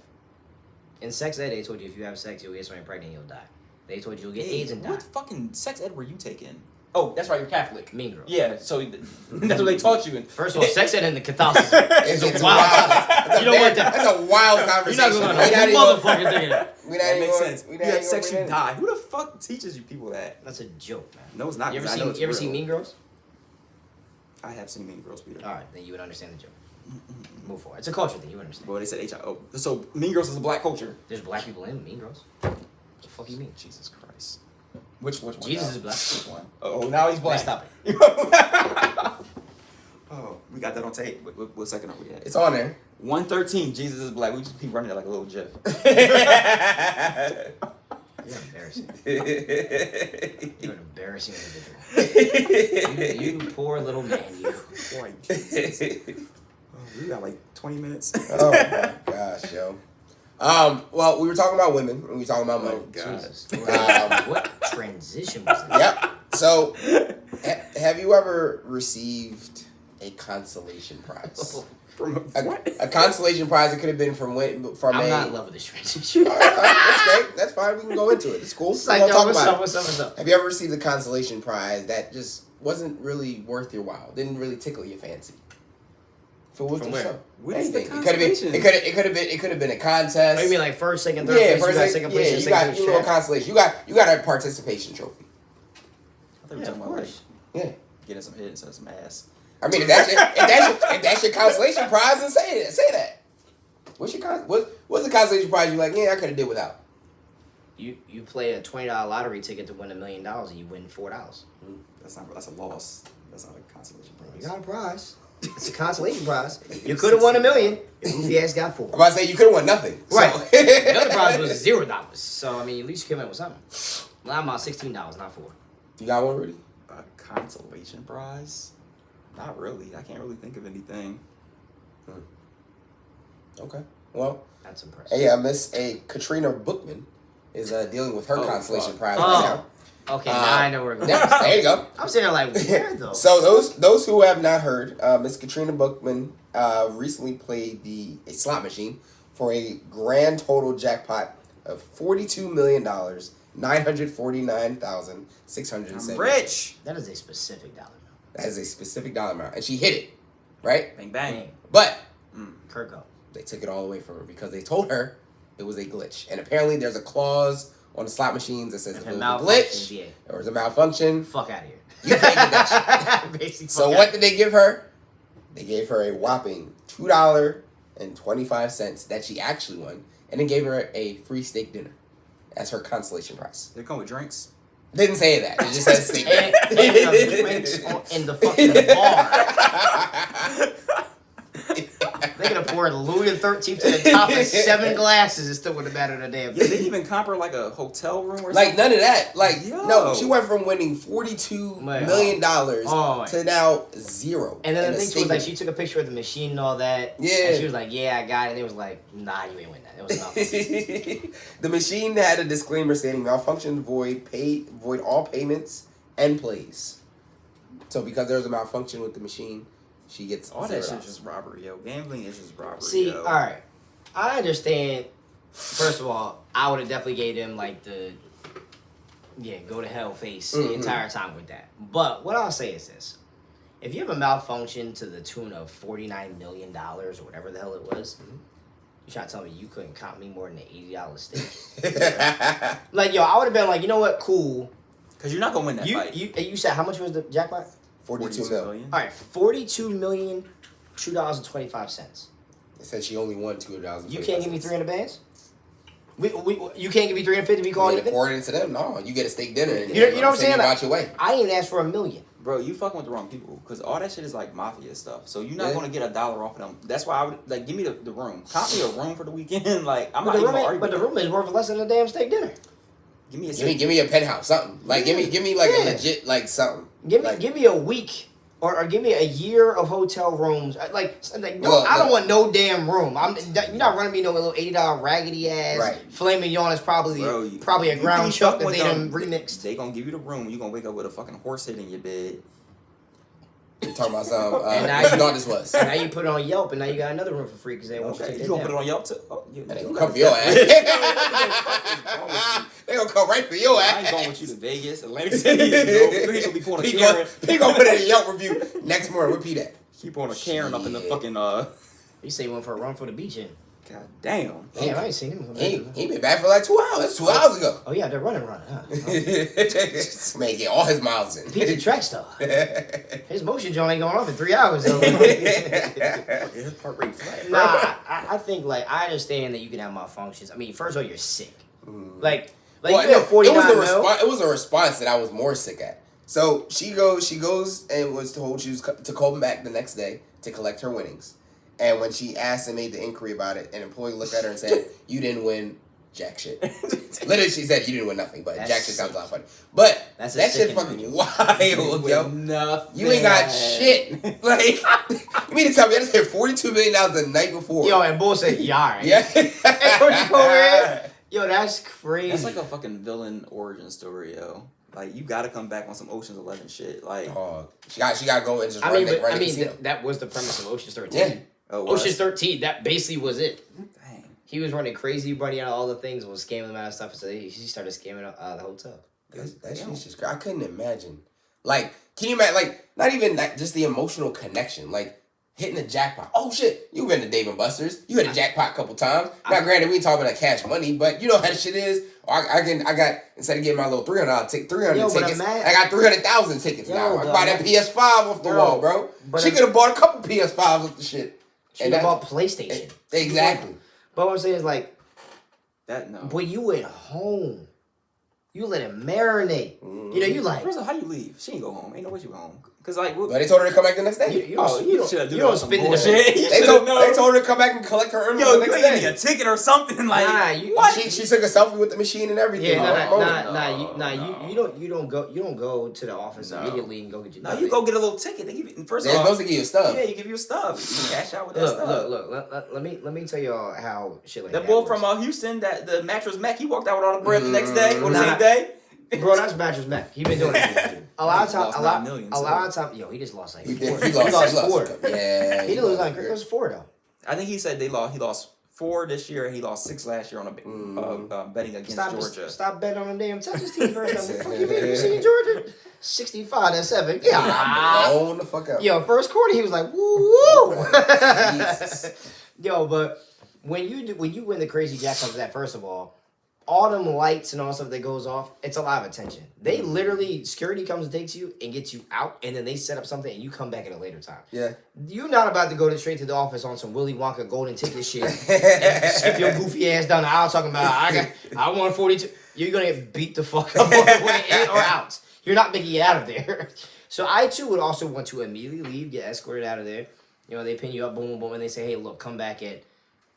[SPEAKER 2] In sex ed, they told you if you have sex, you'll get somebody pregnant, you'll die. They told you you'll get AIDS and die.
[SPEAKER 1] What fucking sex ed were you taking? Oh, that's right, you're Catholic.
[SPEAKER 2] Mean Girls.
[SPEAKER 1] Yeah, so that's what they taught you.
[SPEAKER 2] First of all, sex ed in the Catholicism
[SPEAKER 4] It's
[SPEAKER 2] is
[SPEAKER 4] a
[SPEAKER 2] a wild
[SPEAKER 4] wild.
[SPEAKER 2] topic. You don't want that.
[SPEAKER 4] That's a wild
[SPEAKER 2] You're
[SPEAKER 4] conversation.
[SPEAKER 2] not going
[SPEAKER 4] We
[SPEAKER 2] to
[SPEAKER 4] not even-
[SPEAKER 2] motherfucking thing of that.
[SPEAKER 4] we not
[SPEAKER 1] That
[SPEAKER 4] even
[SPEAKER 1] makes
[SPEAKER 4] gonna-
[SPEAKER 1] sense.
[SPEAKER 4] we
[SPEAKER 1] You
[SPEAKER 4] not
[SPEAKER 1] have
[SPEAKER 4] even
[SPEAKER 1] sex,
[SPEAKER 4] gonna
[SPEAKER 1] you
[SPEAKER 4] bring that
[SPEAKER 1] die. Who the fuck teaches you people that?
[SPEAKER 2] That's a joke, man.
[SPEAKER 1] No, it's not.
[SPEAKER 2] You ever
[SPEAKER 1] 'cause I know it's
[SPEAKER 2] seen
[SPEAKER 1] real.
[SPEAKER 2] Mean Girls?
[SPEAKER 1] I have seen Mean Girls, Peter.
[SPEAKER 2] All right, then you would understand the joke. Move forward. It's a culture thing. You would understand.
[SPEAKER 1] Boy, they said HIO. So Mean Girls is a black culture.
[SPEAKER 2] There's black people in Mean Girls. What the fuck you mean?
[SPEAKER 1] Jesus Christ. Which one?
[SPEAKER 2] Jesus
[SPEAKER 1] now?
[SPEAKER 2] is black.
[SPEAKER 1] Which one? Oh, now he's black.
[SPEAKER 2] Let's stop it.
[SPEAKER 1] Oh, we got that on tape. What second are we at?
[SPEAKER 4] It's on there.
[SPEAKER 1] 113. Jesus is black. We just keep running it like a little gif.
[SPEAKER 2] You're embarrassing. You're an embarrassing individual. you poor little man, you.
[SPEAKER 1] Boy, Jesus. Oh, we got like 20 minutes.
[SPEAKER 4] Oh my gosh, yo. Well, we were talking about women and we were talking about money.
[SPEAKER 1] God.
[SPEAKER 2] Jesus. What transition was that?
[SPEAKER 4] Yep. So Have you ever received a consolation prize? A consolation prize. It could have been from
[SPEAKER 2] I'm not in love with this transition.
[SPEAKER 4] All right, that's great. That's fine. We can go into it. It's cool.
[SPEAKER 2] It's like, yo, what's up?
[SPEAKER 4] Have you ever received a consolation prize that just wasn't really worth your while? Didn't really tickle your fancy? For what? From where? Anything. It could have been a contest.
[SPEAKER 2] Maybe like first, second, third place. You got second place.
[SPEAKER 4] You got you know a consolation. You got a participation trophy.
[SPEAKER 1] I think we're talking about like getting some hit instead of some ass.
[SPEAKER 4] I mean, if that's your consolation prize, then say that. What's the consolation prize? You're like, yeah, I could have did without.
[SPEAKER 2] You play a $20 lottery ticket to win $1 million and you win $4.
[SPEAKER 1] That's a loss. That's not a consolation prize.
[SPEAKER 2] You got a prize. It's a consolation prize. You could have won $1 million. Your goofy ass got $4.
[SPEAKER 4] I'm about to say you could have won nothing.
[SPEAKER 2] Right.
[SPEAKER 4] So.
[SPEAKER 2] The other prize was $0. So I mean, at least you came in with something. Well, I'm on $16, not $4.
[SPEAKER 4] You got one, Rudy?
[SPEAKER 1] A consolation prize? Not really. I can't really think of anything.
[SPEAKER 4] Okay. Well,
[SPEAKER 2] that's impressive.
[SPEAKER 4] Hey, Miss Katrina Bookman is dealing with her consolation prize right now.
[SPEAKER 2] Okay, now I know where we're going.
[SPEAKER 4] There you go.
[SPEAKER 2] I'm sitting there like, where though?
[SPEAKER 4] So those who have not heard, Miss Katrina Bookman recently played a slot machine for a grand total jackpot of $42,949,670.
[SPEAKER 1] I'm rich.
[SPEAKER 2] That is a specific dollar amount.
[SPEAKER 4] That is a specific dollar amount, and she hit it, right?
[SPEAKER 1] Bang bang.
[SPEAKER 4] But
[SPEAKER 2] Kirko.
[SPEAKER 4] They took it all away from her because they told her it was a glitch, and apparently there's a clause on the slot machines that says if it was a glitch or it was a malfunction,
[SPEAKER 2] fuck out of here.
[SPEAKER 4] You can't get that shit. So what did they give her? They gave her a whopping $2.25 that she actually won, and then gave her a free steak dinner as her consolation prize.
[SPEAKER 1] They come with drinks?
[SPEAKER 4] They didn't say that. It just said steak dinner.
[SPEAKER 2] Drinks in the fucking bar. They could have poured Louis XIII to the top of 7 glasses. It still wouldn't matter a damn thing.
[SPEAKER 1] Yeah, they didn't even comp her like a hotel room or
[SPEAKER 4] like
[SPEAKER 1] something?
[SPEAKER 4] None of that. Like, no, she went from winning $42 million to now $0.
[SPEAKER 2] And then the thing was like, she took a picture of the machine and all that.
[SPEAKER 4] Yeah.
[SPEAKER 2] And she was like, yeah, I got it. And it was like, nah, you ain't win that. It was not.
[SPEAKER 4] The machine had a disclaimer stating malfunction, void all payments and plays. So because there was a malfunction with the machine, she gets
[SPEAKER 1] all that shit just robbery, yo. Gambling is just robbery.
[SPEAKER 2] See,
[SPEAKER 1] yo.
[SPEAKER 2] all right, I understand. First of all, I would have definitely gave them like the go to hell face the entire time with that. But what I'll say is this: if you have a malfunction to the tune of $49 million or whatever the hell it was, you trying to tell me you couldn't comp me more than an $80 steak? Like, yo, I would have been like, you know what, cool.
[SPEAKER 1] Because you're not gonna win that fight.
[SPEAKER 2] You said how much was the jackpot?
[SPEAKER 4] $42 million.
[SPEAKER 2] All right, $42,002.25.
[SPEAKER 4] It said she only won $2.25.
[SPEAKER 2] You can't give me 300 bands. You can't give me 350. We call it.
[SPEAKER 4] Pour it into them. No, you get a steak dinner. And
[SPEAKER 2] you know what I'm saying?
[SPEAKER 4] Like, your way.
[SPEAKER 2] I didn't ask for $1 million.
[SPEAKER 1] Bro, you fucking with the wrong people because all that shit is like mafia stuff. So you're not gonna get $1 off of them. That's why I would like give me the room. Comp me a room for the weekend. Like I'm not even arguing.
[SPEAKER 2] But the room is worth less than a damn steak dinner.
[SPEAKER 1] Give me
[SPEAKER 4] a penthouse, something. Like give me like a legit like something.
[SPEAKER 2] Give me a week or give me a year of hotel rooms. Like I don't want no damn room. You're not running me no little $80 raggedy ass. Filet mignon is probably a ground chuck that they done remixed.
[SPEAKER 1] They gonna give you the room. You gonna wake up with a fucking horse head in your bed.
[SPEAKER 4] You're talking about something. And now you thought this was.
[SPEAKER 2] And now you put it on Yelp, and now you got another room for free because they want you to take
[SPEAKER 1] you gonna put it on Yelp too? Oh,
[SPEAKER 4] they gonna come for your ass. They gonna come right for your ass.
[SPEAKER 1] I ain't going with you to Vegas, Atlantic City. You ain't gonna be pulling a Karen.
[SPEAKER 4] He gonna put it in a Yelp review next morning. Repeat that.
[SPEAKER 1] Keep on a Karen up in the fucking
[SPEAKER 2] You say you went for a run for the beach in.
[SPEAKER 1] God damn.
[SPEAKER 2] Damn, I ain't seen him.
[SPEAKER 4] He been back for like 2 hours. That's 2 hours ago.
[SPEAKER 2] Oh yeah, they're running, huh?
[SPEAKER 4] Man, get all his miles in.
[SPEAKER 2] PG track star. His motion joint ain't going off in 3 hours though.
[SPEAKER 1] His heart rate flat.
[SPEAKER 2] Nah, I think like I understand that you can have malfunctions. I mean, first of all, you're sick. Like you have 49
[SPEAKER 4] it was a response that I was more sick at. So she goes and was told she was to call back the next day to collect her winnings. And when she asked and made the inquiry about it, an employee looked at her and said, "You didn't win jack shit." Literally, she said, "You didn't win nothing." But jack shit sounds a lot funny. But that shit fucking wild, yo.
[SPEAKER 1] Nothing.
[SPEAKER 4] You ain't got shit. Like, you mean to tell me I just hit $42 million the night before?
[SPEAKER 2] Yo, and Bull said, "Yeah, right."
[SPEAKER 4] Yeah.
[SPEAKER 2] That's what you over here. Yo, that's crazy.
[SPEAKER 1] That's like a fucking villain origin story, yo. Like, you gotta come back on some Ocean's 11 shit. Like,
[SPEAKER 4] she gotta go and just run the casino.
[SPEAKER 2] That was the premise of Ocean's 13.
[SPEAKER 4] Yeah.
[SPEAKER 2] Ocean's 13, that basically was it.
[SPEAKER 1] Dang.
[SPEAKER 2] He was running crazy, running out of all the things, was scamming them out of stuff, so he started scamming out of the hotel.
[SPEAKER 4] That shit's just crazy. I couldn't imagine. Like, can you imagine, like, not even that, just the emotional connection. Like, hitting the jackpot. Oh, shit. You've been to Dave & Buster's. You hit a jackpot a couple times. Now, granted, we ain't talking about cash money, but you know how the shit is. I got, instead of getting my little $300, I'll take 300 tickets. I got 300,000 tickets now. I buy that PS5 off the wall, bro. She could have bought a couple PS5s with the shit.
[SPEAKER 2] She could have bought PlayStation.
[SPEAKER 4] Exactly.
[SPEAKER 2] But what I'm saying is, like,
[SPEAKER 1] that, no.
[SPEAKER 2] When you went home, you let it marinate. You know, you like.
[SPEAKER 1] First of all, how you leave? She ain't go home. Ain't no way she go home. Cause like,
[SPEAKER 4] but they told her to come back the next day.
[SPEAKER 2] You don't spend the
[SPEAKER 1] shit.
[SPEAKER 4] They told her to come back and collect her earnings the next day.
[SPEAKER 1] Give me a ticket or something. Like,
[SPEAKER 4] she took a selfie with the machine and everything.
[SPEAKER 2] Yeah, you don't go to the office immediately and go get your.
[SPEAKER 1] No, you go get a little ticket. They give you, first
[SPEAKER 4] they're supposed to give you stuff.
[SPEAKER 1] Yeah, you give you stuff. You can cash out with that stuff.
[SPEAKER 2] Look. Let me tell y'all how shit like that.
[SPEAKER 1] The boy from Houston, the mattress Mac, he walked out with all the bread the next day or the same day.
[SPEAKER 2] Bro, that's Mattress Mac. He been doing it. A lot of time. Yo, he just lost like 4. He lost 4.
[SPEAKER 4] Yeah,
[SPEAKER 2] he didn't lose like it was 4 though.
[SPEAKER 1] I think he said he lost 4 this year and he lost 6 last year on a betting against Georgia.
[SPEAKER 2] Stop betting on the damn Texas team first. Fuck you, man. You seen Georgia? 65-7. Yeah.
[SPEAKER 4] Blown the fuck out.
[SPEAKER 2] Yo, first quarter he was like, woo. Yo, but when you win the crazy jackpot of that, first of all them lights and all stuff that goes off, it's a lot of attention. They literally, security comes and takes you and gets you out, and then they set up something and you come back at a later time.
[SPEAKER 4] Yeah.
[SPEAKER 2] You're not about to go straight to the office on some Willy Wonka golden ticket shit and skip your goofy ass down the aisle talking about, I won 42. You're going to get beat the fuck up on the way in or out. You're not making it out of there. So I, too, would also want to immediately leave, get escorted out of there. You know, they pin you up, boom, boom, boom, and they say, hey, look, come back at...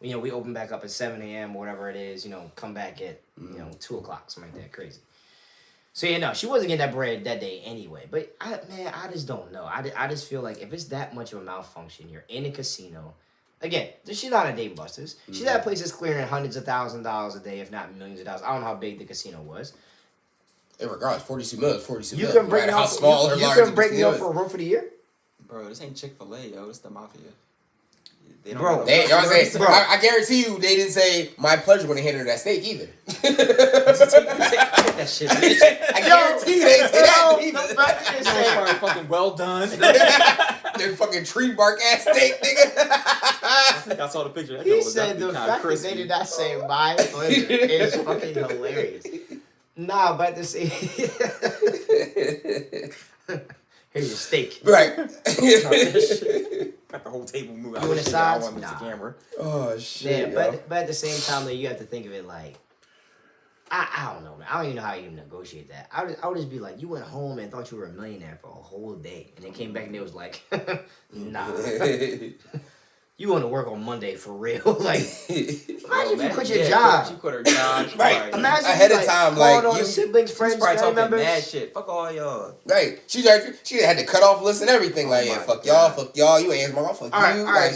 [SPEAKER 2] You know, we open back up at 7 a.m. or whatever it is. You know, come back at, 2 o'clock, something like that. Crazy. So, yeah, no, she wasn't getting that bread that day anyway. But, I just don't know. I just feel like if it's that much of a malfunction, you're in a casino. Again, she's not a Dave & Buster's. She's at places clearing hundreds of thousands of dollars a day, if not millions of dollars. I don't know how big the casino was.
[SPEAKER 4] In regards, 42 million, 42
[SPEAKER 2] you
[SPEAKER 4] million.
[SPEAKER 2] Can break
[SPEAKER 4] how small or large
[SPEAKER 2] you can break me up for a room for the year?
[SPEAKER 1] Bro, this ain't Chick-fil-A, yo. It's the mafia.
[SPEAKER 4] I guarantee you they didn't say my pleasure when they handed her that steak either.
[SPEAKER 1] Take that shit, bitch.
[SPEAKER 4] I guarantee you they didn't say that either.
[SPEAKER 1] Probably fucking well done.
[SPEAKER 4] They're fucking tree bark ass steak, nigga.
[SPEAKER 1] I think I saw the picture.
[SPEAKER 2] He said the fact that they did not say my pleasure is fucking hilarious. Nah, but to say here's your steak.
[SPEAKER 4] Right.
[SPEAKER 1] Got the whole table moving.
[SPEAKER 2] You want the sides?
[SPEAKER 1] Nah. The camera.
[SPEAKER 4] Oh shit.
[SPEAKER 2] Yeah, but at the same time though, you have to think of it like I don't know, man. I don't even know how you even negotiate that. I would just be like, you went home and thought you were a millionaire for a whole day, and then came back and it was like, nah. You want to work on Monday for real? Like, imagine if you quit your job.
[SPEAKER 1] She quit her job.
[SPEAKER 4] Right.
[SPEAKER 2] Imagine
[SPEAKER 4] ahead
[SPEAKER 2] you,
[SPEAKER 4] of time,
[SPEAKER 2] called
[SPEAKER 4] like
[SPEAKER 2] on the siblings, friends, family members.
[SPEAKER 1] Mad shit. Fuck all y'all.
[SPEAKER 4] Right. She had to cut off list and everything. Like, yeah, fuck y'all. You ain't answer my mouth. Fuck you.
[SPEAKER 2] All right.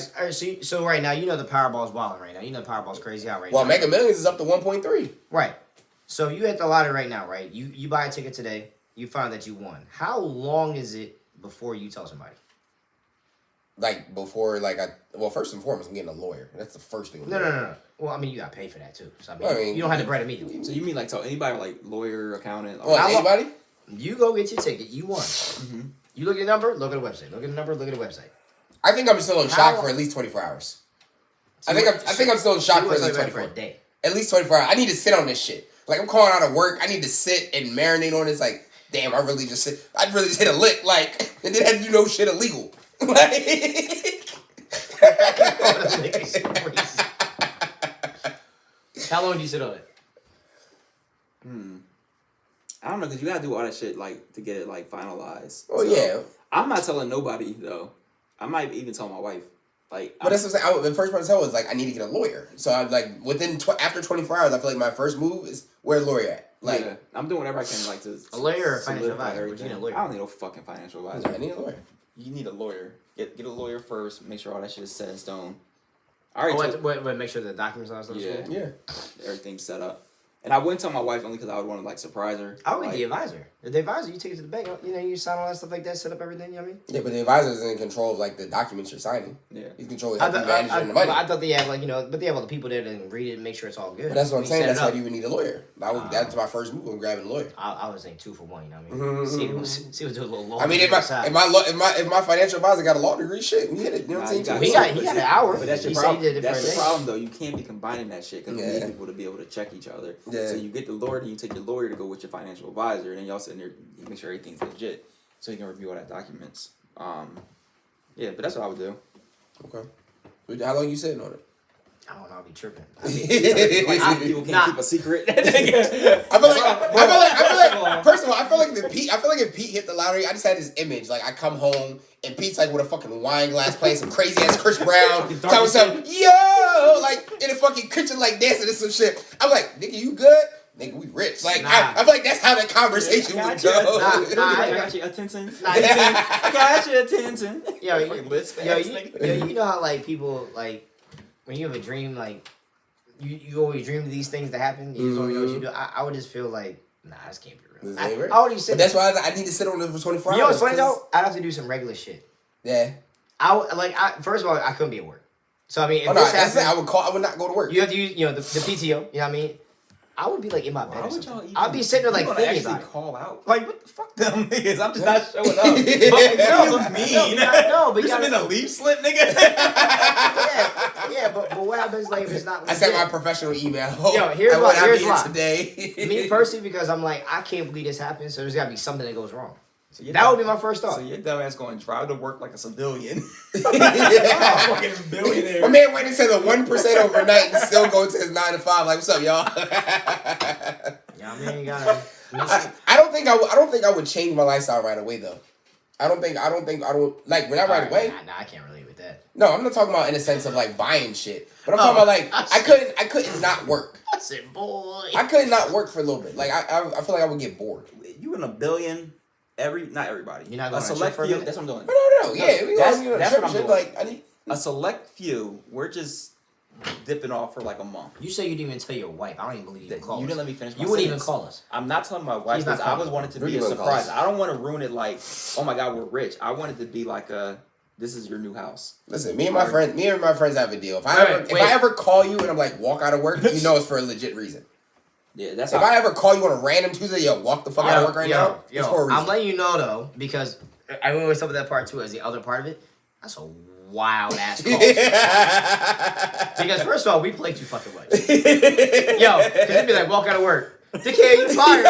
[SPEAKER 2] So right now, you know the Powerball's wilding right now. You know the Powerball's crazy out right now.
[SPEAKER 4] Well, Mega Millions is up to 1.3.
[SPEAKER 2] Right. So if you hit the lottery right now, right? You buy a ticket today. You find that you won. How long is it before you tell somebody?
[SPEAKER 4] Like before, first and foremost, I'm getting a lawyer. That's the first thing.
[SPEAKER 2] No. Well, I mean, you got to pay for that too. So I mean, you don't have the bread immediately.
[SPEAKER 1] So you mean like tell anybody, like lawyer, accountant?
[SPEAKER 4] Anybody?
[SPEAKER 2] You go get your ticket. You won. Mm-hmm. You look at the number. Look at the website. Look at the number. Look at the website.
[SPEAKER 4] I think I'm still in shock for at least 24 hours. I think I'm still in shock for at least 24
[SPEAKER 2] hours.
[SPEAKER 4] At least 24 hours. I need to sit on this shit. Like I'm calling out of work. I need to sit and marinate on this. Like, damn, I'd really just hit a lick. Like, and then had to do no shit illegal. Like.
[SPEAKER 2] How long do you sit on it?
[SPEAKER 1] I don't know, because you gotta do all that shit like to get it like finalized.
[SPEAKER 4] Oh yeah.
[SPEAKER 1] I'm not telling nobody though. I might even tell my wife. Like,
[SPEAKER 4] but that's what I'm saying. The first person to tell was like, I need to get a lawyer. So I'm like, after 24 hours, I feel like my first move is where a lawyer at. Like,
[SPEAKER 1] yeah, I'm doing whatever I can like to.
[SPEAKER 2] A lawyer or financial advisor?
[SPEAKER 1] You need a lawyer. I don't need no fucking financial advisor.
[SPEAKER 4] I need a lawyer.
[SPEAKER 1] You need a lawyer. Get a lawyer first. Make sure all that shit is set in stone.
[SPEAKER 2] All right. Wait, make sure the documents are stuff.
[SPEAKER 4] Yeah.
[SPEAKER 1] Everything's set up. And I wouldn't tell my wife only because I would want to like surprise her.
[SPEAKER 2] I would
[SPEAKER 1] like,
[SPEAKER 2] be the advisor. If the advisor, you take it to the bank. You know, you sign all that stuff like that, set up everything. You know what I mean?
[SPEAKER 4] Yeah, but the advisor is in control of like the documents you're signing.
[SPEAKER 1] Yeah,
[SPEAKER 4] he's controlling managing the money.
[SPEAKER 2] I thought they had like but they have all the people there to read it and make sure it's all good.
[SPEAKER 4] But that's what I'm saying. That's why you would need a lawyer. That's my first move. I'm grabbing a lawyer.
[SPEAKER 2] I was saying 2 for 1. You know what I mean? See what's a little law.
[SPEAKER 4] I mean, if my financial advisor got a law degree, shit, we hit it. You know what I'm saying?
[SPEAKER 2] He got an hour.
[SPEAKER 1] But that's your problem. That's the problem, though. You can't be combining that shit because you need people to be able to check each other. Yeah. So you get the lawyer, and you take your lawyer to go with your financial advisor, and then y'all sitting there, you make sure everything's legit, so you can review all that documents. Yeah, but that's what I would do.
[SPEAKER 4] Okay. How long you sitting on it?
[SPEAKER 2] I don't know. I'll be tripping.
[SPEAKER 1] People can't keep a secret.
[SPEAKER 4] I feel like. First of all, I feel like if Pete hit the lottery, I just had this image. Like I come home and Pete's like with a fucking wine glass playing some crazy ass Chris Brown, telling something, yo, like in a fucking kitchen, like dancing to some shit. I'm like, nigga, you good? Nigga, we rich. Like I feel like that's how that conversation would go.
[SPEAKER 1] I got you attention. I got you attention.
[SPEAKER 2] You know how like people like when you have a dream, like you always dream of these things that happen. You just don't know what you do. I would just feel like, nah, this can't be real. I already said.
[SPEAKER 4] That's why I need to sit on it for 24 hours.
[SPEAKER 2] You know what's funny though? I'd have to do some regular shit.
[SPEAKER 4] Yeah.
[SPEAKER 2] First of all, I couldn't be at work. So I mean, if
[SPEAKER 4] this happened, I would not go to work.
[SPEAKER 2] You have to use, the PTO. You know what I mean? I would be like in my bed. I'd be sitting there like thinking about it.
[SPEAKER 1] Call out? Like what the fuck them niggas? I'm just not showing up. But you just in a leave slip, nigga.
[SPEAKER 2] but what happens like if it's not?
[SPEAKER 4] I sent my professional email.
[SPEAKER 2] Here's why.
[SPEAKER 4] Today.
[SPEAKER 2] Me personally, because I'm like, I can't believe this happened. So there's got to be something that goes wrong. So that would be my first thought.
[SPEAKER 1] So your dumb ass going to drive to work like a civilian. Fucking billionaire.
[SPEAKER 4] My man went into the 1% overnight and still go to his 9 to 5. Like, what's up, y'all? I don't think I would change my lifestyle right away though. I don't like when I right away.
[SPEAKER 2] Nah, I can't relate with that.
[SPEAKER 4] No, I'm not talking about in the sense of like buying shit, but I'm talking about like I couldn't not work.
[SPEAKER 2] I said, boy,
[SPEAKER 4] I could not work for a little bit. Like I feel like I would get bored.
[SPEAKER 1] You in a billion. Not everybody.
[SPEAKER 2] You're not going
[SPEAKER 1] a select
[SPEAKER 2] few.
[SPEAKER 1] That's what I'm doing.
[SPEAKER 4] No. Yeah,
[SPEAKER 1] that's what I'm doing.
[SPEAKER 4] Like
[SPEAKER 1] a select few. We're just dipping off for like a month.
[SPEAKER 2] You say you didn't even tell your wife. I don't even believe you call us.
[SPEAKER 1] You didn't let me finish. You
[SPEAKER 2] wouldn't even call us.
[SPEAKER 1] I'm not telling my wife because I was wanted to be a surprise. I don't want to ruin it. Like, oh my god, we're rich. I wanted to be like this is your new house.
[SPEAKER 4] Listen, me and my friends have a deal. If I ever call you and I'm like walk out of work, you know it's for a legit reason.
[SPEAKER 1] Yeah, that's.
[SPEAKER 4] If I ever call you on a random Tuesday, walk the fuck out of work right now. It's for a reason.
[SPEAKER 2] I'm letting you know though, because I went with some of that part too as the other part of it. That's a wild ass call. Because first of all, we play too fucking much. Because they'd be like, walk out of work. Dickhead, you fired.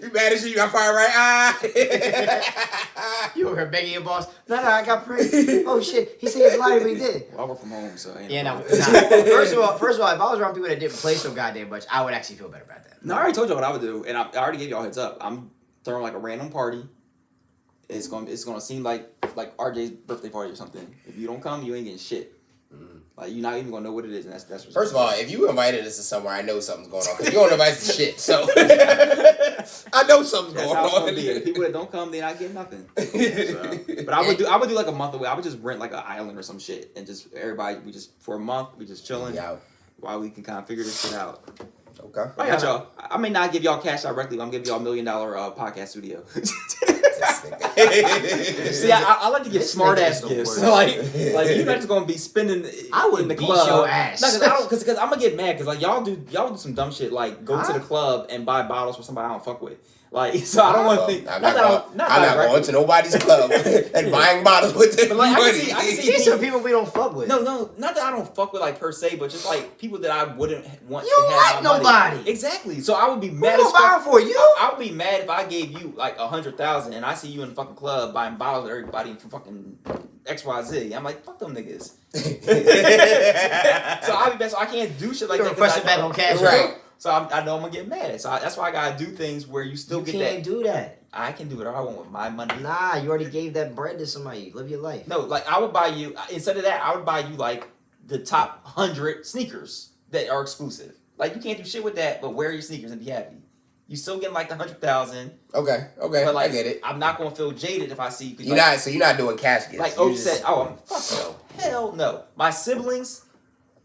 [SPEAKER 4] You mad as shit? You got fired, right?
[SPEAKER 2] You over here begging your boss. No, I got praised. Oh shit, he said he's lying, but he did.
[SPEAKER 1] Well, I work from home, so
[SPEAKER 2] First of all, if I was around people that didn't play so goddamn much, I would actually feel better about that.
[SPEAKER 1] No, I already told you what I would do, and I already gave y'all a heads up. I'm throwing like a random party. It's gonna seem like RJ's birthday party or something. If you don't come, you ain't getting shit. Like you're not even gonna know what it is, and that's what's
[SPEAKER 4] first of all, if you invited us to somewhere, I know something's going on because you don't invite to shit. So I know something's going on.
[SPEAKER 1] The people that don't come, they're not getting nothing. So. But I would do like a month away. I would just rent like an island or some shit, and just everybody for a month we just chilling while we can kind of figure this shit out.
[SPEAKER 4] Okay.
[SPEAKER 1] I got y'all. I may not give y'all cash directly, but I'm giving y'all $1 million podcast studio. See, I like to give smart ass gifts. Like you're not just gonna be spending.
[SPEAKER 2] I would
[SPEAKER 1] in the
[SPEAKER 2] beat
[SPEAKER 1] club.
[SPEAKER 2] your ass.
[SPEAKER 1] No, because I'm gonna get mad because like y'all do some dumb shit like go to the club and buy bottles for somebody I don't fuck with. Like so I don't want to think. I'm not
[SPEAKER 4] going to nobody's club and buying bottles with them.
[SPEAKER 1] But like I can see
[SPEAKER 2] these are people we don't fuck with.
[SPEAKER 1] No, not that I don't fuck with like per se, but just like people that I wouldn't want.
[SPEAKER 2] You don't like nobody.
[SPEAKER 1] Money. Exactly. So I would be mad.
[SPEAKER 2] Who's buying for you?
[SPEAKER 1] I would be mad if I gave you like 100,000 and I see you in the fucking club buying bottles of everybody from fucking XYZ. I'm like, fuck them niggas. So I'll be bad. So I can't do shit like that.
[SPEAKER 2] Press it back on cash,
[SPEAKER 1] right? So I know I'm gonna get mad. So that's why I gotta do things where you still get that.
[SPEAKER 2] You can't do that.
[SPEAKER 1] I can do whatever I want with my money.
[SPEAKER 2] Nah, you already gave that bread to somebody. Live your life.
[SPEAKER 1] No, like I would buy you instead of that. I would buy you like the top 100 sneakers that are exclusive. Like you can't do shit with that, but wear your sneakers and be happy. You still getting like the 100,000.
[SPEAKER 4] Okay,
[SPEAKER 1] but like,
[SPEAKER 4] I get it.
[SPEAKER 1] I'm not gonna feel jaded if I see you.
[SPEAKER 4] You're not doing cash gifts.
[SPEAKER 1] Like Oak said, fuck no, hell no. My siblings,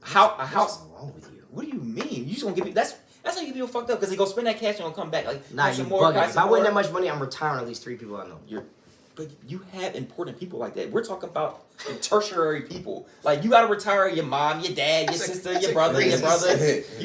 [SPEAKER 2] What's wrong with you?
[SPEAKER 1] What do you mean? just gonna give you that's how you get people fucked up because they go spend that cash and gonna come back like
[SPEAKER 2] Nah, you bugging. If I win that much money, I'm retiring at least 3 people I know.
[SPEAKER 1] But you have important people like that. We're talking about tertiary people. Like you gotta retire your mom, your dad, your sister, your brother. You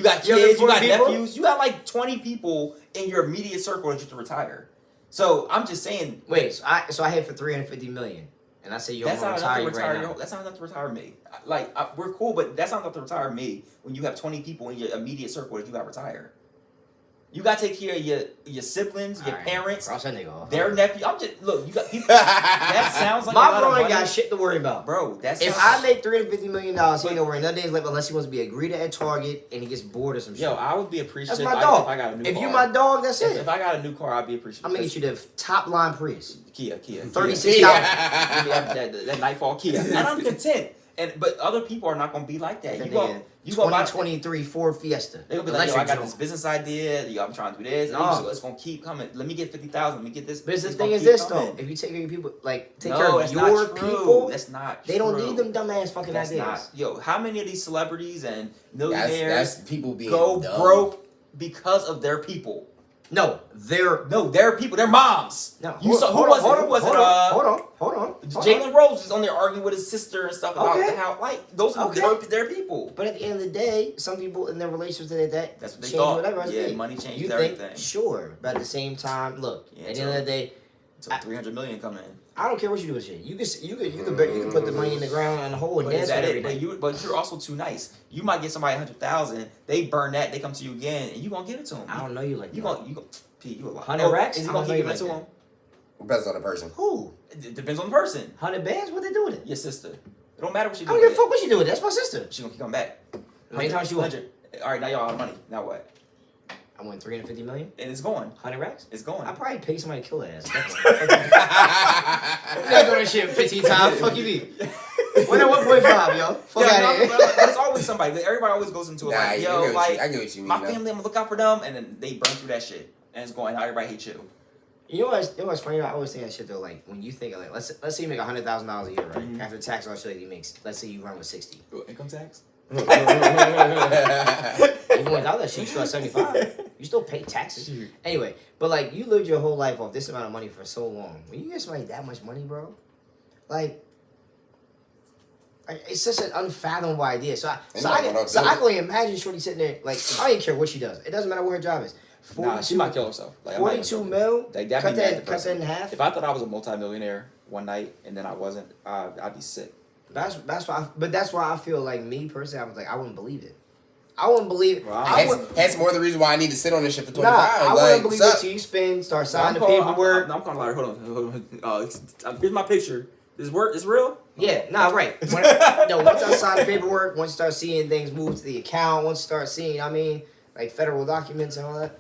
[SPEAKER 1] got kids, you got nephews. You got like 20 people in your immediate circle that you have to retire. So I'm just saying.
[SPEAKER 2] Wait, so I hit for $350 million, and I say you're gonna retire right now.
[SPEAKER 1] That's not enough to retire me. Like we're cool, but that's not enough to retire me when you have 20 people in your immediate circle that you got to retire. You gotta take care of your siblings, your parents,
[SPEAKER 2] cross that nigga off.
[SPEAKER 1] Their nephew. I'm just look. You got people. That sounds like
[SPEAKER 2] my bro ain't got shit to worry about,
[SPEAKER 1] bro.
[SPEAKER 2] If I make $350 million, he ain't gonna worry another day's life unless he wants to be a greeter at Target and he gets bored or some shit.
[SPEAKER 1] Yo, I would be appreciative.
[SPEAKER 2] That's my dog.
[SPEAKER 1] If I got a new car.
[SPEAKER 2] If you my dog, that's it.
[SPEAKER 1] If I got a new car, I'd be appreciative.
[SPEAKER 2] I'm gonna get you the top line Prius.
[SPEAKER 1] Kia.
[SPEAKER 2] $36.
[SPEAKER 1] That Nightfall Kia, and I'm content. But other people are not gonna be like that. You go buy
[SPEAKER 2] 2023 Ford Fiesta.
[SPEAKER 1] They're gonna be like, yo, I got this business idea. Yo, I'm trying to do this. So it's gonna keep coming. Let me get 50,000. Let me get this.
[SPEAKER 2] But the thing is this though, if you take care of people, like take care of your people,
[SPEAKER 1] that's not.
[SPEAKER 2] They don't need them dumbass fucking ideas.
[SPEAKER 1] Yo, how many of these celebrities and millionaires
[SPEAKER 4] that's people being
[SPEAKER 1] go
[SPEAKER 4] dumb.
[SPEAKER 1] broke because of their people?
[SPEAKER 2] No, their
[SPEAKER 1] people. Their moms.
[SPEAKER 2] No,
[SPEAKER 1] Hold on. Jalen Rose is on there arguing with his sister and stuff about how those are their people.
[SPEAKER 2] But at the end of the day, some people in their relationships
[SPEAKER 1] that's what they thought. Whatever. Money changes everything.
[SPEAKER 2] Sure, but at the same time, look. At the end of the day,
[SPEAKER 1] so $300 million come in.
[SPEAKER 2] I don't care what you do with shit. You can put the money in the ground on the hole and dance with everything.
[SPEAKER 1] But you're also too nice. You might get somebody 100,000. They burn that. They come to you again, and you gonna give it to them.
[SPEAKER 2] I don't know you like
[SPEAKER 1] you
[SPEAKER 2] that.
[SPEAKER 1] You a lot.
[SPEAKER 2] 100 racks.
[SPEAKER 1] Is he gonna give it to him?
[SPEAKER 4] Depends on the person.
[SPEAKER 2] Who?
[SPEAKER 1] It depends on the person.
[SPEAKER 2] 100 bands. What they do with it?
[SPEAKER 1] Your sister. It don't matter what she do.
[SPEAKER 2] I don't give a fuck what she do with it. That's my sister.
[SPEAKER 1] She gonna keep coming back.
[SPEAKER 2] How many times she won?
[SPEAKER 1] All right, now y'all have money. Now what?
[SPEAKER 2] I won $350 million.
[SPEAKER 1] And it's going.
[SPEAKER 2] 100 racks?
[SPEAKER 1] It's going.
[SPEAKER 2] I probably pay somebody to kill her ass. I'm not doing that shit 15 times. Fuck you, me. 1.5, yo. Fuck out of here.
[SPEAKER 1] But it's always somebody. Everybody always goes into it
[SPEAKER 4] I get what you mean.
[SPEAKER 1] My family, I'm gonna look out for them, and then they burn through that shit, and it's going. Now everybody hates you.
[SPEAKER 2] You know what's funny? I always think that shit though. Like when you think of like, let's say you make $100,000 a year, right? Mm-hmm. After tax, all shit, you make. Let's say you run with 60.
[SPEAKER 1] Income tax.
[SPEAKER 2] Even without that shit, you still at 75. You still pay taxes. Anyway, but like you lived your whole life off this amount of money for so long. When you get somebody that much money, bro, like it's such an unfathomable idea. So I can only imagine Shorty sitting there like I don't even care what she does. It doesn't matter what her job is.
[SPEAKER 1] She might kill herself. Like,
[SPEAKER 2] 42 mil.
[SPEAKER 1] Cut
[SPEAKER 2] that in half.
[SPEAKER 1] If I thought I was a multimillionaire one night and then I wasn't, I'd be sick.
[SPEAKER 2] That's why I feel like me personally, I was like I wouldn't believe it. I wouldn't believe it.
[SPEAKER 4] Wow. That's more the reason why I need to sit on this shit for 25
[SPEAKER 2] hours. I wouldn't believe it till you start signing the paperwork.
[SPEAKER 1] I'm calling her. Hold on. Here's my picture. This work is real?
[SPEAKER 2] Yeah, right. Once I sign the paperwork, once you start seeing things move to the account, once you start seeing, like federal documents and all that.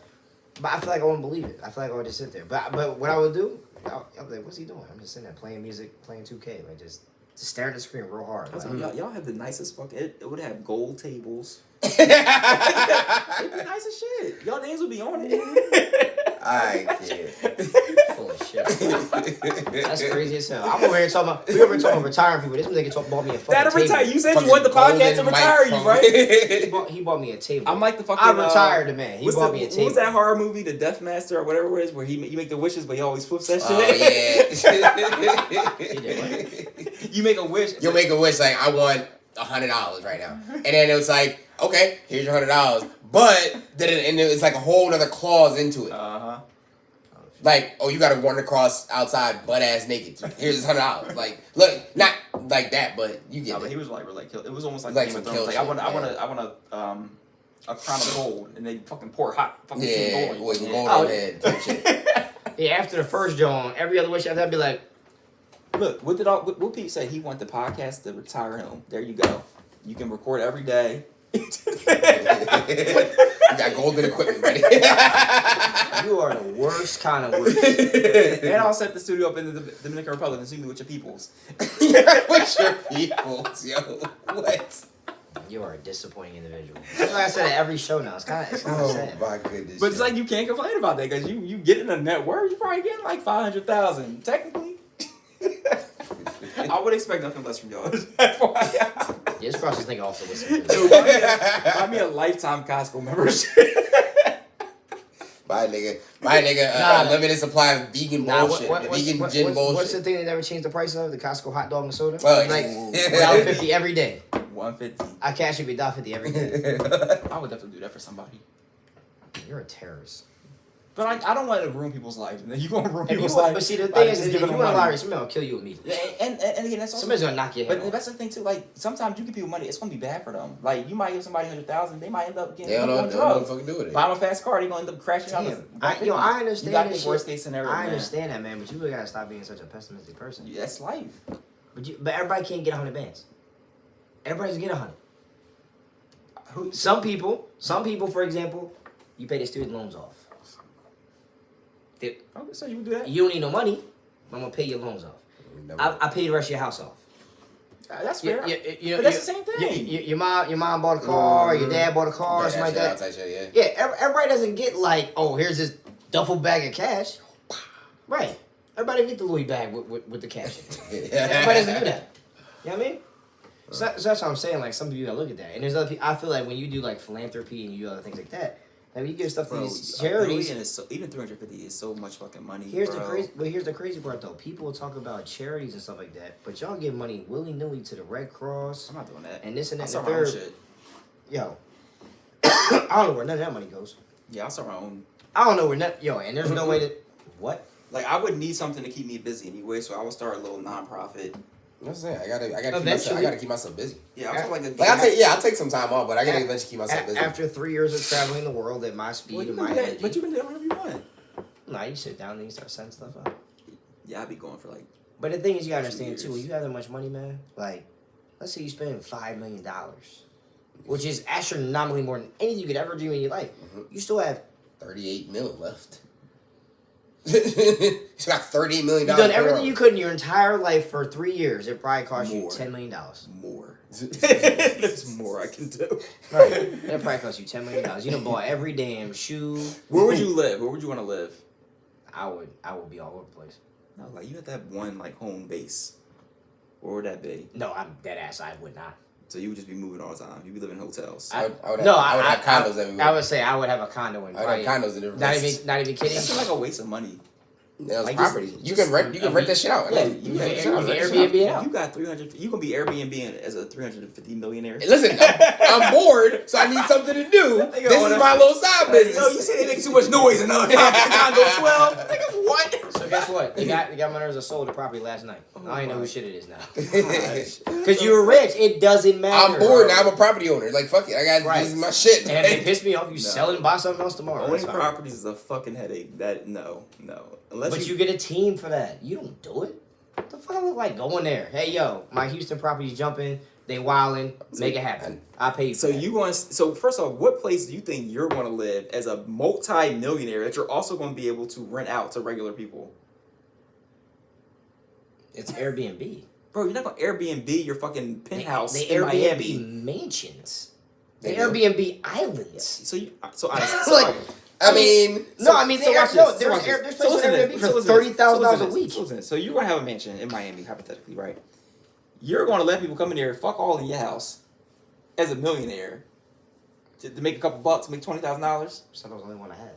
[SPEAKER 2] But I feel like I wouldn't believe it. I feel like I would just sit there. But what I would do, I'll be like, what's he doing? I'm just sitting there playing music, playing 2K, like just staring at the screen real hard. Like,
[SPEAKER 1] y'all have the nicest fucking. It would have gold tables. It'd be nice as shit. Y'all names would be on it.
[SPEAKER 4] I can't.
[SPEAKER 2] Full of shit. That's crazy as hell. I'm over here talking about retiring people. This nigga bought me a fucking table.
[SPEAKER 1] Retire. You said you want the podcast to retire you, right?
[SPEAKER 2] He bought me a table.
[SPEAKER 1] I'm like the fucking.
[SPEAKER 2] I retired the man. He bought me a table.
[SPEAKER 1] What was that horror movie, The Death Master or whatever it is, where you make the wishes, but he always flips that shit?
[SPEAKER 4] Oh yeah.
[SPEAKER 1] You make a wish.
[SPEAKER 4] You'll make a wish like I want $100 right now, and then it was like, okay, here's your $100, but then it's like a whole other clause into it. Like, oh, you gotta run across outside butt ass naked. Here's $100. Like, look, not like that, but you get it.
[SPEAKER 1] But he was like kill. It was almost like
[SPEAKER 4] some
[SPEAKER 1] kill. Like, I want a crown of gold, and they fucking pour hot fucking gold.
[SPEAKER 4] With gold on head.
[SPEAKER 2] Yeah, after the first John, every other wish after that'd be like,
[SPEAKER 1] look, what Pete said? He want the podcast to retire him. There you go. You can record every day.
[SPEAKER 4] You got golden equipment ready.
[SPEAKER 2] You are the worst kind of worst.
[SPEAKER 1] And I'll set the studio up in the Dominican Republic and see me with your peoples.
[SPEAKER 4] With your peoples, yo. What?
[SPEAKER 2] You are a disappointing individual. That's why I said it every show now. It's kind of sad.
[SPEAKER 4] Oh my goodness.
[SPEAKER 1] But it's like you can't complain about that because you get in a net worth, you're probably getting like 500,000 technically. I would expect nothing less from y'all.
[SPEAKER 2] This process nigga also listen.
[SPEAKER 1] Buy me a lifetime Costco membership.
[SPEAKER 4] My nigga, limited supply of vegan bullshit. Vegan gin bullshit.
[SPEAKER 2] What's the thing that never changed the price of? The Costco hot dog and soda?
[SPEAKER 4] Well,
[SPEAKER 2] like $1.50 every day.
[SPEAKER 1] $1.50.
[SPEAKER 2] I cash you $1.50 every day.
[SPEAKER 1] I would definitely do that for somebody.
[SPEAKER 2] You're a terrorist.
[SPEAKER 1] But I don't want to ruin people's lives. You gonna ruin
[SPEAKER 2] And
[SPEAKER 1] people's
[SPEAKER 2] you,
[SPEAKER 1] lives.
[SPEAKER 2] but see, the thing is, if you want to
[SPEAKER 1] money.
[SPEAKER 2] lie, somebody will kill you immediately.
[SPEAKER 1] And again, that's also,
[SPEAKER 2] somebody's gonna knock your head
[SPEAKER 1] But
[SPEAKER 2] off.
[SPEAKER 1] that's the thing too. Like sometimes you give people money, it's gonna be bad for them. Like you might give somebody 100,000, they might end up getting
[SPEAKER 4] They don't know
[SPEAKER 1] drugs.
[SPEAKER 4] what the fuck to do with it.
[SPEAKER 1] Buy them a fast car, they gonna end up crashing out.
[SPEAKER 2] I understand.
[SPEAKER 1] You got
[SPEAKER 2] that
[SPEAKER 1] the
[SPEAKER 2] shit.
[SPEAKER 1] worst case scenario.
[SPEAKER 2] I understand that, man, but you really gotta stop being such a pessimistic person.
[SPEAKER 1] Yeah, that's life.
[SPEAKER 2] But everybody can't get 100 bands. Everybody's get 100. Some people, for example, you pay the student loans off.
[SPEAKER 1] Okay, so you can do that.
[SPEAKER 2] You don't need no money. I'm gonna pay your loans off. I pay the rest of your house off.
[SPEAKER 1] That's fair.
[SPEAKER 2] But
[SPEAKER 1] that's the same thing.
[SPEAKER 2] Your mom bought a car. Your dad bought a car. Something like that. Yeah. Everybody doesn't get like, oh, here's this duffel bag of cash. Right. Everybody get the Louis bag with the cash in it. Everybody doesn't do that. You know what I mean? So that's what I'm saying. Like some people gotta look at that. And there's other people. I feel like when you do like philanthropy and you do other things like that. Like you give stuff to these charities.
[SPEAKER 1] Even 350 is so much fucking money.
[SPEAKER 2] Here's the crazy part though. People will talk about charities and stuff like that, but y'all give money willy nilly to the Red Cross.
[SPEAKER 1] I'm not doing that.
[SPEAKER 2] And this and that.
[SPEAKER 1] I'll start my own shit.
[SPEAKER 2] Yo, I don't know where none of that money goes.
[SPEAKER 1] Yeah, I'll start my own.
[SPEAKER 2] I don't know where none. Yo, and there's no way to what.
[SPEAKER 1] Like I would need something to keep me busy anyway, so I would start a little nonprofit.
[SPEAKER 4] That's it. I gotta keep myself busy.
[SPEAKER 1] Yeah, I'll start
[SPEAKER 4] I'll take some time off, but I gotta eventually keep myself busy.
[SPEAKER 2] After 3 years of traveling the world at my speed and my energy.
[SPEAKER 1] But you can do whatever you want.
[SPEAKER 2] Nah, you sit down and you start setting stuff up.
[SPEAKER 1] Yeah, I'd be going for like.
[SPEAKER 2] But the thing is, you gotta understand too. When you have that much money, man, like, let's say you spend $5 million, which is astronomically more than anything you could ever dream in your life. You still have
[SPEAKER 4] 38 mil left. He's got $38 million.
[SPEAKER 2] You've done everything you could in your entire life for 3 years. It probably cost you $10 million.
[SPEAKER 1] More. There's more I can do.
[SPEAKER 2] Right. It probably cost you $10 million. You done bought every damn shoe.
[SPEAKER 1] Where would you live? Where would you want to live?
[SPEAKER 2] I would be all over the place.
[SPEAKER 1] No, like you have to have one like home base. Where would that be?
[SPEAKER 2] No, I'm dead ass. I would not.
[SPEAKER 1] So you would just be moving all the time. You'd be living in hotels.
[SPEAKER 4] I would have condos everywhere.
[SPEAKER 2] I would say I would have a condo in.
[SPEAKER 4] I would have condos in different places.
[SPEAKER 2] Not even kidding.
[SPEAKER 1] That's like a waste of money.
[SPEAKER 4] Yeah,
[SPEAKER 1] like
[SPEAKER 4] property. You can rent that shit out.
[SPEAKER 2] Yeah,
[SPEAKER 4] you can
[SPEAKER 2] Airbnb out.
[SPEAKER 1] You got 300. You gonna be Airbnb as a 350 millionaire.
[SPEAKER 4] Listen, I'm bored, so I need something to do. This is my little side business.
[SPEAKER 1] No, you say they make too much noise and condo 12. Nigga, what?
[SPEAKER 2] So guess what? They got my nerves that sold the property last night. I don't know who shit it is now. Because you were rich, it doesn't matter.
[SPEAKER 4] I'm bored now. I'm a property owner. Like fuck it, I got this is my shit.
[SPEAKER 2] And if it pissed me off, you sell it and buy something else tomorrow.
[SPEAKER 1] Owning properties is a fucking headache. No.
[SPEAKER 2] But you get a team for that. You don't do it. What the fuck I look like going there? Hey yo, my Houston property's jumping. They wilding. Make it happen. I'll pay you.
[SPEAKER 1] So first off, what place do you think you're going to live as a multi-millionaire that you're also going to be able to rent out to regular people?
[SPEAKER 2] It's Airbnb.
[SPEAKER 1] Bro, you're not going to Airbnb your fucking penthouse
[SPEAKER 2] they
[SPEAKER 1] in
[SPEAKER 2] Airbnb
[SPEAKER 1] Miami.
[SPEAKER 2] Mansions. They Airbnb islands.
[SPEAKER 1] Like.
[SPEAKER 2] There's places on Airbnb for $30,000 a week.
[SPEAKER 1] So you're gonna have a mansion in Miami, hypothetically, right? You're gonna let people come in here, fuck all in your house, as a millionaire, to make a couple bucks, make $20,000.
[SPEAKER 2] So that was the only one I had.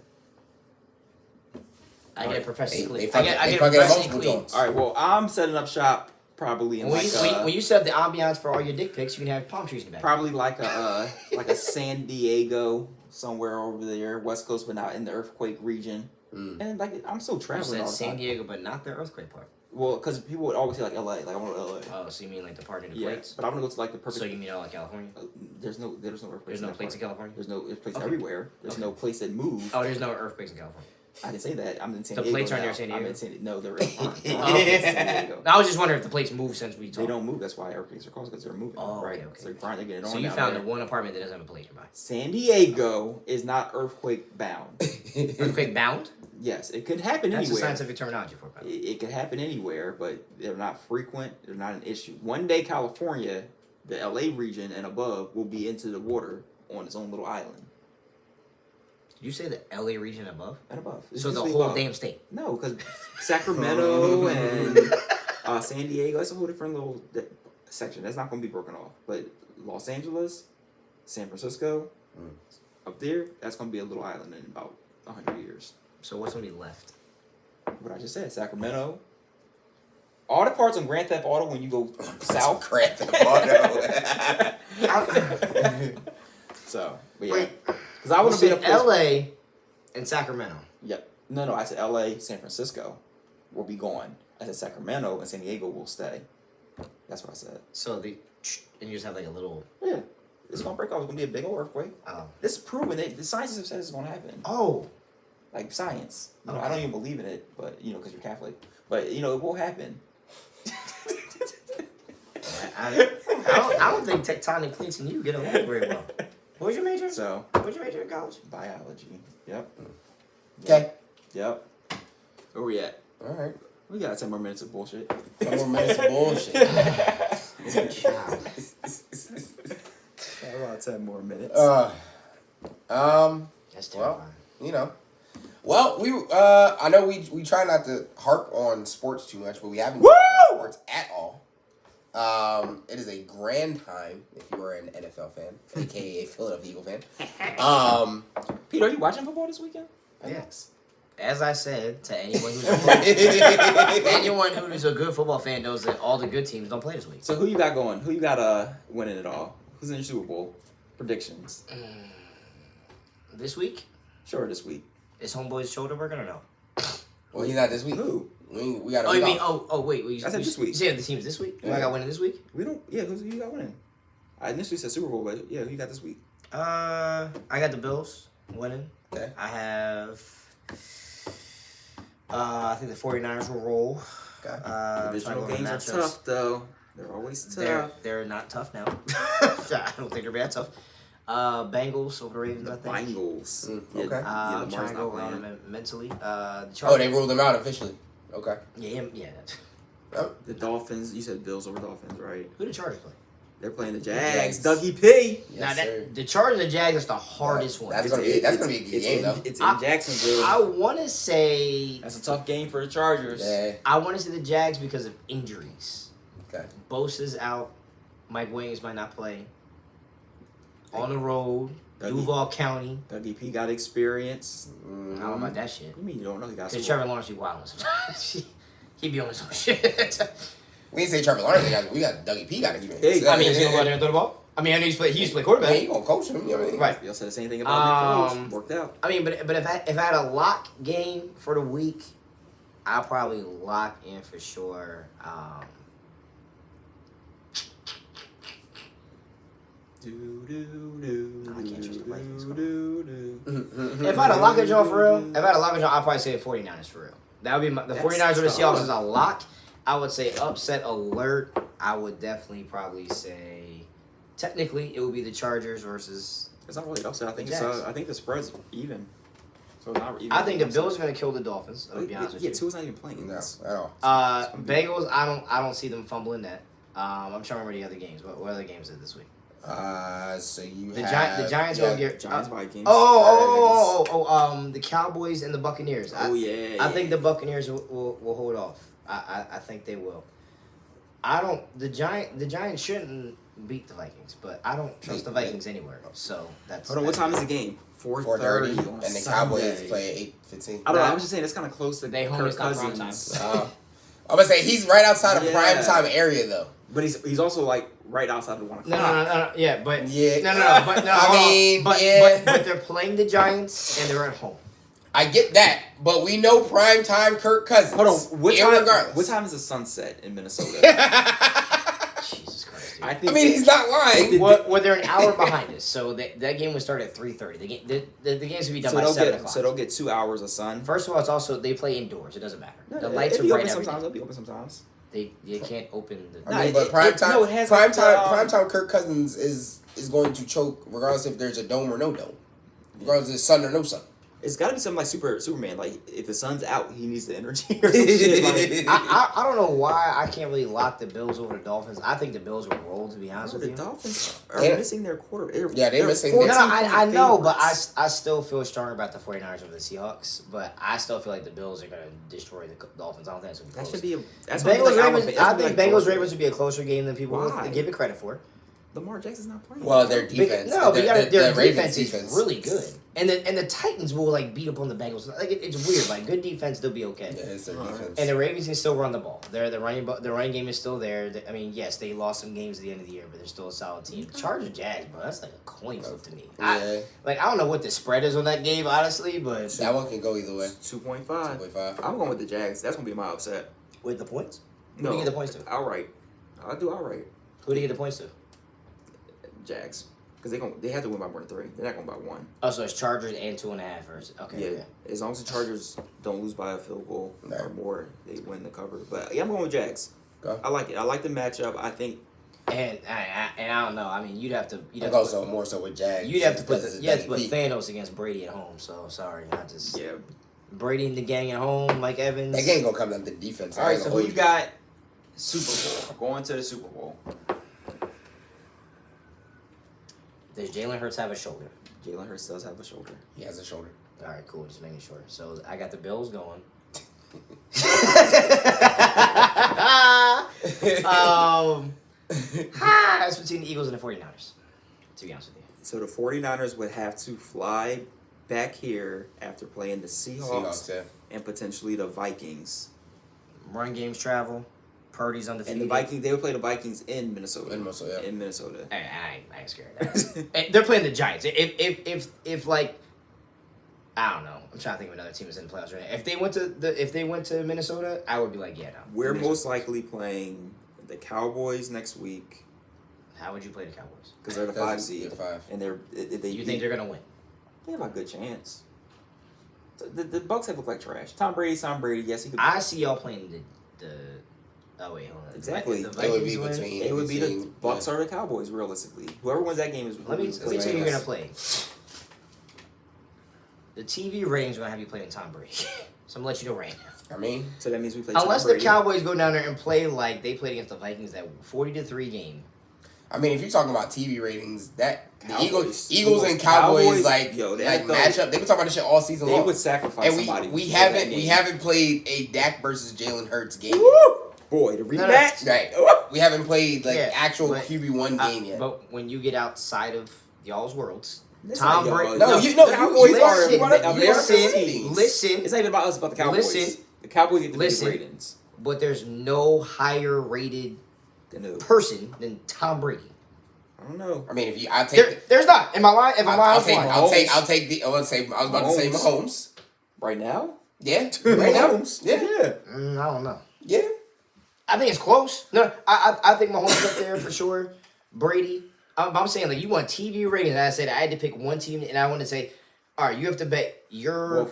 [SPEAKER 2] I get it professionally.
[SPEAKER 4] I get it professionally clean.
[SPEAKER 1] All right, well, I'm setting up shop probably in
[SPEAKER 2] when you set up the ambiance for all your dick pics, you can have palm trees in the back.
[SPEAKER 1] Probably like a San Diego. Somewhere over there, West Coast, but not in the earthquake region. And like, I'm still traveling.
[SPEAKER 2] You said San Diego, but not the earthquake part.
[SPEAKER 1] Well, because people would always say like LA, like I want to LA.
[SPEAKER 2] Oh, so you mean like the part in the plates?
[SPEAKER 1] But I'm gonna go to like the perfect.
[SPEAKER 2] So you mean like California?
[SPEAKER 1] There's no earthquakes.
[SPEAKER 2] There's no plates in California.
[SPEAKER 1] There's plates everywhere. There's no place that move.
[SPEAKER 2] Oh, there's no earthquakes in California.
[SPEAKER 1] I didn't say that. I'm in San
[SPEAKER 2] Diego. The plates aren't near San Diego.
[SPEAKER 1] I'm in San Diego. No, they're in San Diego.
[SPEAKER 2] I was just wondering if the plates move since we talked.
[SPEAKER 1] They don't move. That's why earthquakes are caused, because they're moving.
[SPEAKER 2] Oh,
[SPEAKER 1] right.
[SPEAKER 2] Okay.
[SPEAKER 1] So they're getting on.
[SPEAKER 2] So you found the one apartment that doesn't have a plate nearby.
[SPEAKER 1] San Diego is not earthquake bound.
[SPEAKER 2] Earthquake bound?
[SPEAKER 1] Yes, it could happen anywhere.
[SPEAKER 2] That's a scientific terminology for it.
[SPEAKER 1] It could happen anywhere, but they're not frequent. They're not an issue. One day, California, the LA region and above, will be into the water on its own little island.
[SPEAKER 2] Did you say the LA region above?
[SPEAKER 1] And above.
[SPEAKER 2] So the whole damn state?
[SPEAKER 1] No, because Sacramento and San Diego, that's a whole different little section. That's not going to be broken off. But Los Angeles, San Francisco, Up there, that's going to be a little island in about 100 years.
[SPEAKER 2] So what's going to be left?
[SPEAKER 1] What I just said, Sacramento. All the parts on Grand Theft Auto when you go south.
[SPEAKER 4] Grand Theft Auto.
[SPEAKER 1] So, but yeah. Because I want to be in a place.
[SPEAKER 2] L.A. and Sacramento.
[SPEAKER 1] Yep. No, I said L.A., San Francisco will be gone. I said Sacramento and San Diego will stay. That's what I said.
[SPEAKER 2] So and you just have like a little.
[SPEAKER 1] Yeah. It's going to break off. It's going to be a big old earthquake.
[SPEAKER 2] Oh.
[SPEAKER 1] This is proven. The scientists have said it's going to happen.
[SPEAKER 2] Oh.
[SPEAKER 1] Like science. You know,
[SPEAKER 2] Okay.
[SPEAKER 1] I don't even believe in it, but, because you're Catholic. But, it will happen.
[SPEAKER 2] I don't think tectonic plates and you get along very well. What was your major? What was your major in college?
[SPEAKER 1] Biology. Yep.
[SPEAKER 4] Okay.
[SPEAKER 1] Yep. Where we at?
[SPEAKER 4] All right.
[SPEAKER 1] We got 10 more minutes of bullshit.
[SPEAKER 4] 10 more minutes of bullshit.
[SPEAKER 2] Child.
[SPEAKER 1] About 10 more minutes.
[SPEAKER 2] That's terrifying.
[SPEAKER 4] Well, I know we try not to harp on sports too much, but we haven't
[SPEAKER 1] Woo!
[SPEAKER 4] talked sports at all. It is a grand time if you are an NFL fan, aka a Philadelphia Eagle fan.
[SPEAKER 1] Peter, are you watching football this weekend?
[SPEAKER 2] Yes. As I said to anyone who's a good football fan knows that all the good teams don't play this week.
[SPEAKER 1] So who you got going? Who you got winning it all? Who's in your Super Bowl predictions?
[SPEAKER 2] This week?
[SPEAKER 1] Sure, this week.
[SPEAKER 2] Is Homeboy's shoulder working or no?
[SPEAKER 4] Well, he's not this week.
[SPEAKER 1] Who?
[SPEAKER 4] We got.
[SPEAKER 2] Oh, you mean? Wait.
[SPEAKER 1] I said this week.
[SPEAKER 2] You said the team's this week?
[SPEAKER 1] Yeah.
[SPEAKER 2] I got winning this week?
[SPEAKER 1] We don't. Yeah, who you got winning? I initially said Super Bowl, but yeah, who you got this week?
[SPEAKER 2] I got the Bills winning.
[SPEAKER 4] Okay.
[SPEAKER 2] I have. I think the 49ers will roll.
[SPEAKER 4] Okay.
[SPEAKER 1] Divisional games are tough, though. They're always tough.
[SPEAKER 2] They're not tough now. I don't think they're bad tough. Bengals over the Ravens, I think.
[SPEAKER 1] Bengals.
[SPEAKER 4] Okay.
[SPEAKER 2] I'm trying to go around them mentally. The Chargers.
[SPEAKER 4] Oh, they ruled them out officially. Okay.
[SPEAKER 2] Yeah.
[SPEAKER 4] Oh.
[SPEAKER 1] The Dolphins. You said Bills over Dolphins, right?
[SPEAKER 2] Who the Chargers play?
[SPEAKER 1] They're playing the Jags.
[SPEAKER 4] Jags.
[SPEAKER 1] Dougie P.
[SPEAKER 4] Yes, sir.
[SPEAKER 2] The Chargers and the Jags is the hardest one.
[SPEAKER 4] That's gonna be a good game though.
[SPEAKER 1] It's in Jacksonville.
[SPEAKER 2] I want to say.
[SPEAKER 1] That's a tough game for the Chargers.
[SPEAKER 4] Yeah.
[SPEAKER 2] I want to say the Jags because of injuries.
[SPEAKER 4] Okay.
[SPEAKER 2] Bosa's out. Mike Williams might not play. On the road,
[SPEAKER 1] Dougie.
[SPEAKER 2] Duval County.
[SPEAKER 1] Dougie P got experience.
[SPEAKER 2] I don't know about that shit.
[SPEAKER 1] What do you mean you don't know he got
[SPEAKER 2] Because
[SPEAKER 1] some?
[SPEAKER 2] Trevor Lawrence be wilding sometimes. He be on his own shit.
[SPEAKER 4] We didn't say Trevor Lawrence. We got Dougie P. Got experience.
[SPEAKER 1] Hey,
[SPEAKER 2] I mean, he's going to go out there and throw the ball. I mean, I know he used to play quarterback.
[SPEAKER 4] Yeah, you gonna coach him? You know what I mean?
[SPEAKER 2] Right.
[SPEAKER 1] Y'all said the same thing about Nick Foles. Worked out.
[SPEAKER 2] I mean, but if I had a lock game for the week, I'll probably lock in for sure. I can't trust the Vikings. If I had a lock and draw for real, I'd probably say the 49ers for real. That would be the 49ers or the Seahawks is a lock. I would say upset alert. I would definitely probably say, technically, it would be the Chargers versus.
[SPEAKER 1] It's not really upset. I think
[SPEAKER 2] Jags.
[SPEAKER 1] I think the spread's even. So it's not even.
[SPEAKER 2] I think the Bills are going to kill the Dolphins. I'll be honest with you.
[SPEAKER 1] Tua's not even playing.
[SPEAKER 4] No,
[SPEAKER 1] This.
[SPEAKER 4] at all.
[SPEAKER 2] Bengals, I don't see them fumbling that. I'm trying to remember the other games. What other games is it this week?
[SPEAKER 4] So you
[SPEAKER 2] The
[SPEAKER 4] have
[SPEAKER 2] the Giants will get
[SPEAKER 1] Giants, Vikings.
[SPEAKER 2] the Cowboys and the Buccaneers. I think the Buccaneers will hold off. I think they will. The Giants shouldn't beat the Vikings, but I don't trust the Vikings anywhere. So that's.
[SPEAKER 1] Hold on, what time is the game?
[SPEAKER 4] 4:30,
[SPEAKER 1] on
[SPEAKER 4] and the
[SPEAKER 1] Sunday.
[SPEAKER 4] Cowboys play at 8:15.
[SPEAKER 1] I don't know. I was just saying it's kind of close to
[SPEAKER 2] They home
[SPEAKER 1] Kirk
[SPEAKER 2] is not prime
[SPEAKER 1] Cousins.
[SPEAKER 2] time.
[SPEAKER 4] I'm gonna say he's right outside of
[SPEAKER 1] Yeah.
[SPEAKER 4] prime time area though.
[SPEAKER 1] But he's also like right outside the 1 o'clock.
[SPEAKER 2] No. Yeah, but
[SPEAKER 4] Yeah.
[SPEAKER 2] but no.
[SPEAKER 4] I mean,
[SPEAKER 2] but they're playing the Giants and they're at home.
[SPEAKER 4] I get that, but we know prime time Kirk Cousins.
[SPEAKER 1] Hold on. What
[SPEAKER 4] Irregardless.
[SPEAKER 1] time is the sunset in Minnesota?
[SPEAKER 2] Jesus Christ, dude.
[SPEAKER 1] I
[SPEAKER 4] I mean, he's not lying.
[SPEAKER 2] Well, they're an hour behind us, so that game would start at 3:30. The games would be done by 7 o'clock.
[SPEAKER 1] So they'll get 2 hours of sun.
[SPEAKER 2] First of all, it's also they play indoors. It doesn't matter.
[SPEAKER 1] No,
[SPEAKER 2] The lights are
[SPEAKER 1] it'll be
[SPEAKER 2] bright
[SPEAKER 1] open
[SPEAKER 2] every
[SPEAKER 1] sometimes.
[SPEAKER 2] day.
[SPEAKER 1] It'll be open sometimes.
[SPEAKER 2] They can't open the.
[SPEAKER 4] I mean,
[SPEAKER 1] No,
[SPEAKER 4] but prime time,
[SPEAKER 1] it has
[SPEAKER 4] prime
[SPEAKER 1] like
[SPEAKER 4] time,
[SPEAKER 1] the,
[SPEAKER 4] prime time. Kirk Cousins is going to choke regardless if there's a dome or no dome, regardless if there's sun or no sun.
[SPEAKER 1] It's got to be something like Superman. Like if the sun's out, he needs the energy or some shit. Like,
[SPEAKER 2] I don't know why I can't really lock the Bills over the Dolphins. I think the Bills will roll. To be honest with
[SPEAKER 1] the
[SPEAKER 2] you.
[SPEAKER 1] Dolphins are
[SPEAKER 4] Yeah.
[SPEAKER 1] missing their quarterback.
[SPEAKER 4] They're missing
[SPEAKER 2] No,
[SPEAKER 4] their-
[SPEAKER 2] I know, but I still feel strong about the 49ers over the Seahawks. But I still feel like the Bills are going to destroy the Dolphins. I don't think it's going to be
[SPEAKER 1] That
[SPEAKER 2] close.
[SPEAKER 1] should be. That's gonna be
[SPEAKER 2] Bengals
[SPEAKER 1] like
[SPEAKER 2] Ravens. I think Bengals
[SPEAKER 1] closer.
[SPEAKER 2] Ravens would be a closer game than people
[SPEAKER 1] Why?
[SPEAKER 2] give it credit for.
[SPEAKER 1] Lamar Jackson's not playing.
[SPEAKER 4] Well, their defense.
[SPEAKER 2] Their
[SPEAKER 4] Ravens
[SPEAKER 2] defense is really good, and the Titans will like beat up on the Bengals. Like it's weird. Like good defense, they'll be okay.
[SPEAKER 4] Yeah, it's their defense.
[SPEAKER 2] And the Ravens can still run the ball. The running game is still there. I mean, yes, they lost some games at the end of the year, but they're still a solid team. Chargers, Jags, bro, that's like a coin flip to me.
[SPEAKER 4] Yeah.
[SPEAKER 2] I don't know what the spread is on that game, honestly, but
[SPEAKER 4] that one can go either way.
[SPEAKER 1] 2.5.
[SPEAKER 4] 2.5.
[SPEAKER 1] I'm going with the Jags. That's gonna be my upset.
[SPEAKER 2] with the points. Who
[SPEAKER 1] No,
[SPEAKER 2] do you get the points to?
[SPEAKER 1] Outright. I'll do outright.
[SPEAKER 2] Who do you get the points to?
[SPEAKER 1] Jags, because they have to win by more than 3. They're not going by 1.
[SPEAKER 2] Oh, so it's Chargers and 2.5 versus okay.
[SPEAKER 1] Yeah,
[SPEAKER 2] Okay.
[SPEAKER 1] as long as the Chargers don't lose by a field goal or
[SPEAKER 4] Right.
[SPEAKER 1] more, they win the cover. But yeah, I'm going with Jags.
[SPEAKER 4] Go.
[SPEAKER 1] I like it. I like the matchup. I think.
[SPEAKER 2] And I don't know. I mean, you'd have to.
[SPEAKER 4] More so with Jags.
[SPEAKER 2] You'd have to put
[SPEAKER 4] because
[SPEAKER 2] Thanos against Brady at home. So sorry, I just
[SPEAKER 1] Yeah.
[SPEAKER 2] Brady and the gang at home, Mike Evans.
[SPEAKER 4] That game gonna come down to defense.
[SPEAKER 1] All right. So who you got? Super Bowl. Going to the Super Bowl.
[SPEAKER 2] Does Jalen Hurts have a shoulder?
[SPEAKER 1] Jalen Hurts does have a shoulder.
[SPEAKER 4] He has a shoulder.
[SPEAKER 2] All right, cool. Just making sure. So I got the Bills going. It's between the Eagles and the 49ers, to be honest with you.
[SPEAKER 1] So the 49ers would have to fly back here after playing the Seahawks
[SPEAKER 4] yeah.
[SPEAKER 1] and potentially the Vikings.
[SPEAKER 2] Run games travel. Purdy's undefeated.
[SPEAKER 1] And the Vikings, they would play the Vikings in Minnesota.
[SPEAKER 4] In Minnesota, yeah.
[SPEAKER 1] In Minnesota.
[SPEAKER 2] I ain't scared of that. And they're playing the Giants. If like, I don't know. I'm trying to think of another team that's in the playoffs right now. If they went to Minnesota, I would be like, yeah, no.
[SPEAKER 1] We're most likely playing the Cowboys next week
[SPEAKER 2] How would you play the Cowboys?
[SPEAKER 1] because they're the 5 seed.
[SPEAKER 4] They're 5.
[SPEAKER 1] And
[SPEAKER 2] You think they're gonna win?
[SPEAKER 1] They have a good chance. The Bucks have looked like trash. Tom Brady. Yes, he could.
[SPEAKER 2] I see y'all playing the. Oh wait, hold on.
[SPEAKER 1] Exactly.
[SPEAKER 2] The
[SPEAKER 4] It would
[SPEAKER 2] Vikings
[SPEAKER 4] be
[SPEAKER 2] win?
[SPEAKER 4] between.
[SPEAKER 1] It would be the
[SPEAKER 4] between-
[SPEAKER 1] Bucks or the Cowboys, realistically. Whoever wins that game is.
[SPEAKER 2] Let me tell you who you're gonna play. The TV ratings are gonna have you playing Tom Brady. So I'm gonna let you know right now.
[SPEAKER 4] I mean,
[SPEAKER 1] So that means we play.
[SPEAKER 2] Unless
[SPEAKER 1] Tom
[SPEAKER 2] the
[SPEAKER 1] Brady.
[SPEAKER 2] Cowboys go down there and play like they played against the Vikings, that 40-3 game.
[SPEAKER 4] if you're talking about TV ratings, that the
[SPEAKER 1] Cowboys.
[SPEAKER 4] Eagles and Cowboys
[SPEAKER 1] Yo, they
[SPEAKER 4] matchup. They've been talking about this shit all season
[SPEAKER 1] They
[SPEAKER 4] long.
[SPEAKER 1] would sacrifice
[SPEAKER 4] And
[SPEAKER 1] somebody.
[SPEAKER 4] we
[SPEAKER 1] for that
[SPEAKER 4] haven't
[SPEAKER 1] game.
[SPEAKER 4] played a Dak versus Jalen Hurts game.
[SPEAKER 1] Woo! Boy, the
[SPEAKER 2] no.
[SPEAKER 1] rematch.
[SPEAKER 4] Right. We haven't played actual
[SPEAKER 2] but,
[SPEAKER 4] QB1 game yet.
[SPEAKER 2] But when you get outside of y'all's worlds,
[SPEAKER 1] That's
[SPEAKER 2] Tom
[SPEAKER 1] not
[SPEAKER 2] Brady.
[SPEAKER 1] y'all.
[SPEAKER 4] No,
[SPEAKER 1] The Cowboys
[SPEAKER 2] listen,
[SPEAKER 1] are
[SPEAKER 2] listen.
[SPEAKER 1] It's not even about us, about the Cowboys.
[SPEAKER 2] Listen.
[SPEAKER 1] The Cowboys get the big
[SPEAKER 2] Listen.
[SPEAKER 1] ratings.
[SPEAKER 2] But there's no higher rated
[SPEAKER 1] Than who?
[SPEAKER 2] person than Tom Brady.
[SPEAKER 1] I don't know.
[SPEAKER 4] I take.
[SPEAKER 2] There's not. Am I lying? If I'm lying,
[SPEAKER 4] I'll take the. I was about to say Mahomes.
[SPEAKER 1] Right now?
[SPEAKER 4] Yeah. Right now.
[SPEAKER 1] Mahomes.
[SPEAKER 4] Yeah.
[SPEAKER 2] I don't know.
[SPEAKER 4] Yeah.
[SPEAKER 2] I think it's close. No, I think Mahomes is up there for sure. Brady. I'm saying like you want TV ratings. I said I had to pick one team, and I want to say, all right, you have to bet your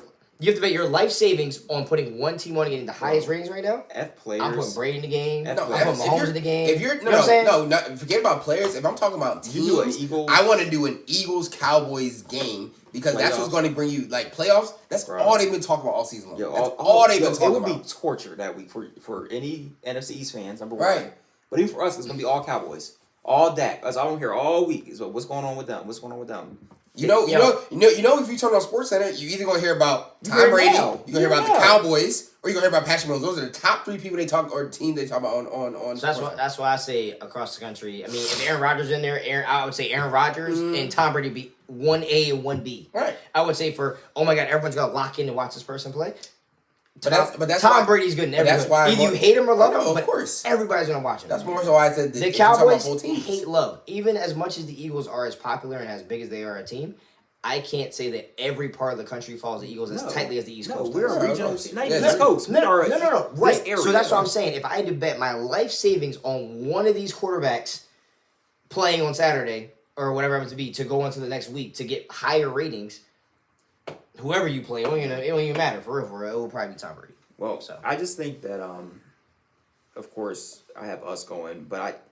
[SPEAKER 2] life savings on putting one team on and getting the highest ratings right now.
[SPEAKER 1] F players.
[SPEAKER 2] I'm putting Brady in the game. I'm
[SPEAKER 1] No,
[SPEAKER 2] putting Mahomes in the game.
[SPEAKER 4] If you're
[SPEAKER 2] you know what I'm saying?
[SPEAKER 4] no, forget about players. If I'm talking about teams,
[SPEAKER 1] You do an Eagles.
[SPEAKER 4] I want to do an Eagles Cowboys game because that's what's
[SPEAKER 1] Playoffs.
[SPEAKER 4] going to bring you like playoffs. That's
[SPEAKER 1] Bro.
[SPEAKER 4] all they've been talking about all season long.
[SPEAKER 1] Yo,
[SPEAKER 4] That's all they've been
[SPEAKER 1] It
[SPEAKER 4] talking
[SPEAKER 1] would
[SPEAKER 4] about.
[SPEAKER 1] be torture that week for any NFC East fans, number one.
[SPEAKER 4] Right.
[SPEAKER 1] But even for us, it's going to be all Cowboys. All Dak. That's all I'm here all week is what's going on with them. What's going on with them.
[SPEAKER 4] You know, if you turn on SportsCenter, you either gonna hear about
[SPEAKER 1] You
[SPEAKER 4] Tom
[SPEAKER 1] hear it
[SPEAKER 4] Brady,
[SPEAKER 1] now.
[SPEAKER 4] you're gonna hear about
[SPEAKER 1] Yeah.
[SPEAKER 4] the Cowboys, or you're gonna hear about Patrick Mahomes. Those are the top 3 people they talk or teams they talk about on.
[SPEAKER 2] So that's why I say across the country. I mean, if Aaron Rodgers in there, I would say Aaron Rodgers and Tom Brady be 1A and 1B.
[SPEAKER 4] Right.
[SPEAKER 2] I would say for oh my god, everyone's gonna lock in and watch this person play.
[SPEAKER 4] But that's
[SPEAKER 2] Tom
[SPEAKER 4] why,
[SPEAKER 2] Brady's good in
[SPEAKER 4] but
[SPEAKER 2] every
[SPEAKER 4] that's why
[SPEAKER 2] either you hate him or love him.
[SPEAKER 4] of
[SPEAKER 2] But
[SPEAKER 4] course.
[SPEAKER 2] everybody's gonna watch him.
[SPEAKER 4] That's more so why I said
[SPEAKER 2] The
[SPEAKER 4] if you're talking about
[SPEAKER 2] Cowboys
[SPEAKER 4] full teams.
[SPEAKER 2] hate love. Even as much as the Eagles are as popular and as big as they are a team, I can't say that every part of the country follows the Eagles as tightly as the East Coast.
[SPEAKER 1] We're
[SPEAKER 2] does.
[SPEAKER 1] a regional
[SPEAKER 4] course.
[SPEAKER 1] team. Not
[SPEAKER 4] Yeah,
[SPEAKER 1] even East Coast.
[SPEAKER 2] No. Right.
[SPEAKER 1] This area.
[SPEAKER 2] So that's what I'm saying. If I had to bet my life savings on one of these quarterbacks playing on Saturday or whatever it happens to be to go into the next week to get higher ratings, whoever you play, it don't even matter. For real, it will probably be Tom Brady.
[SPEAKER 1] Well,
[SPEAKER 2] So.
[SPEAKER 1] I just think that, of course, I have us going, but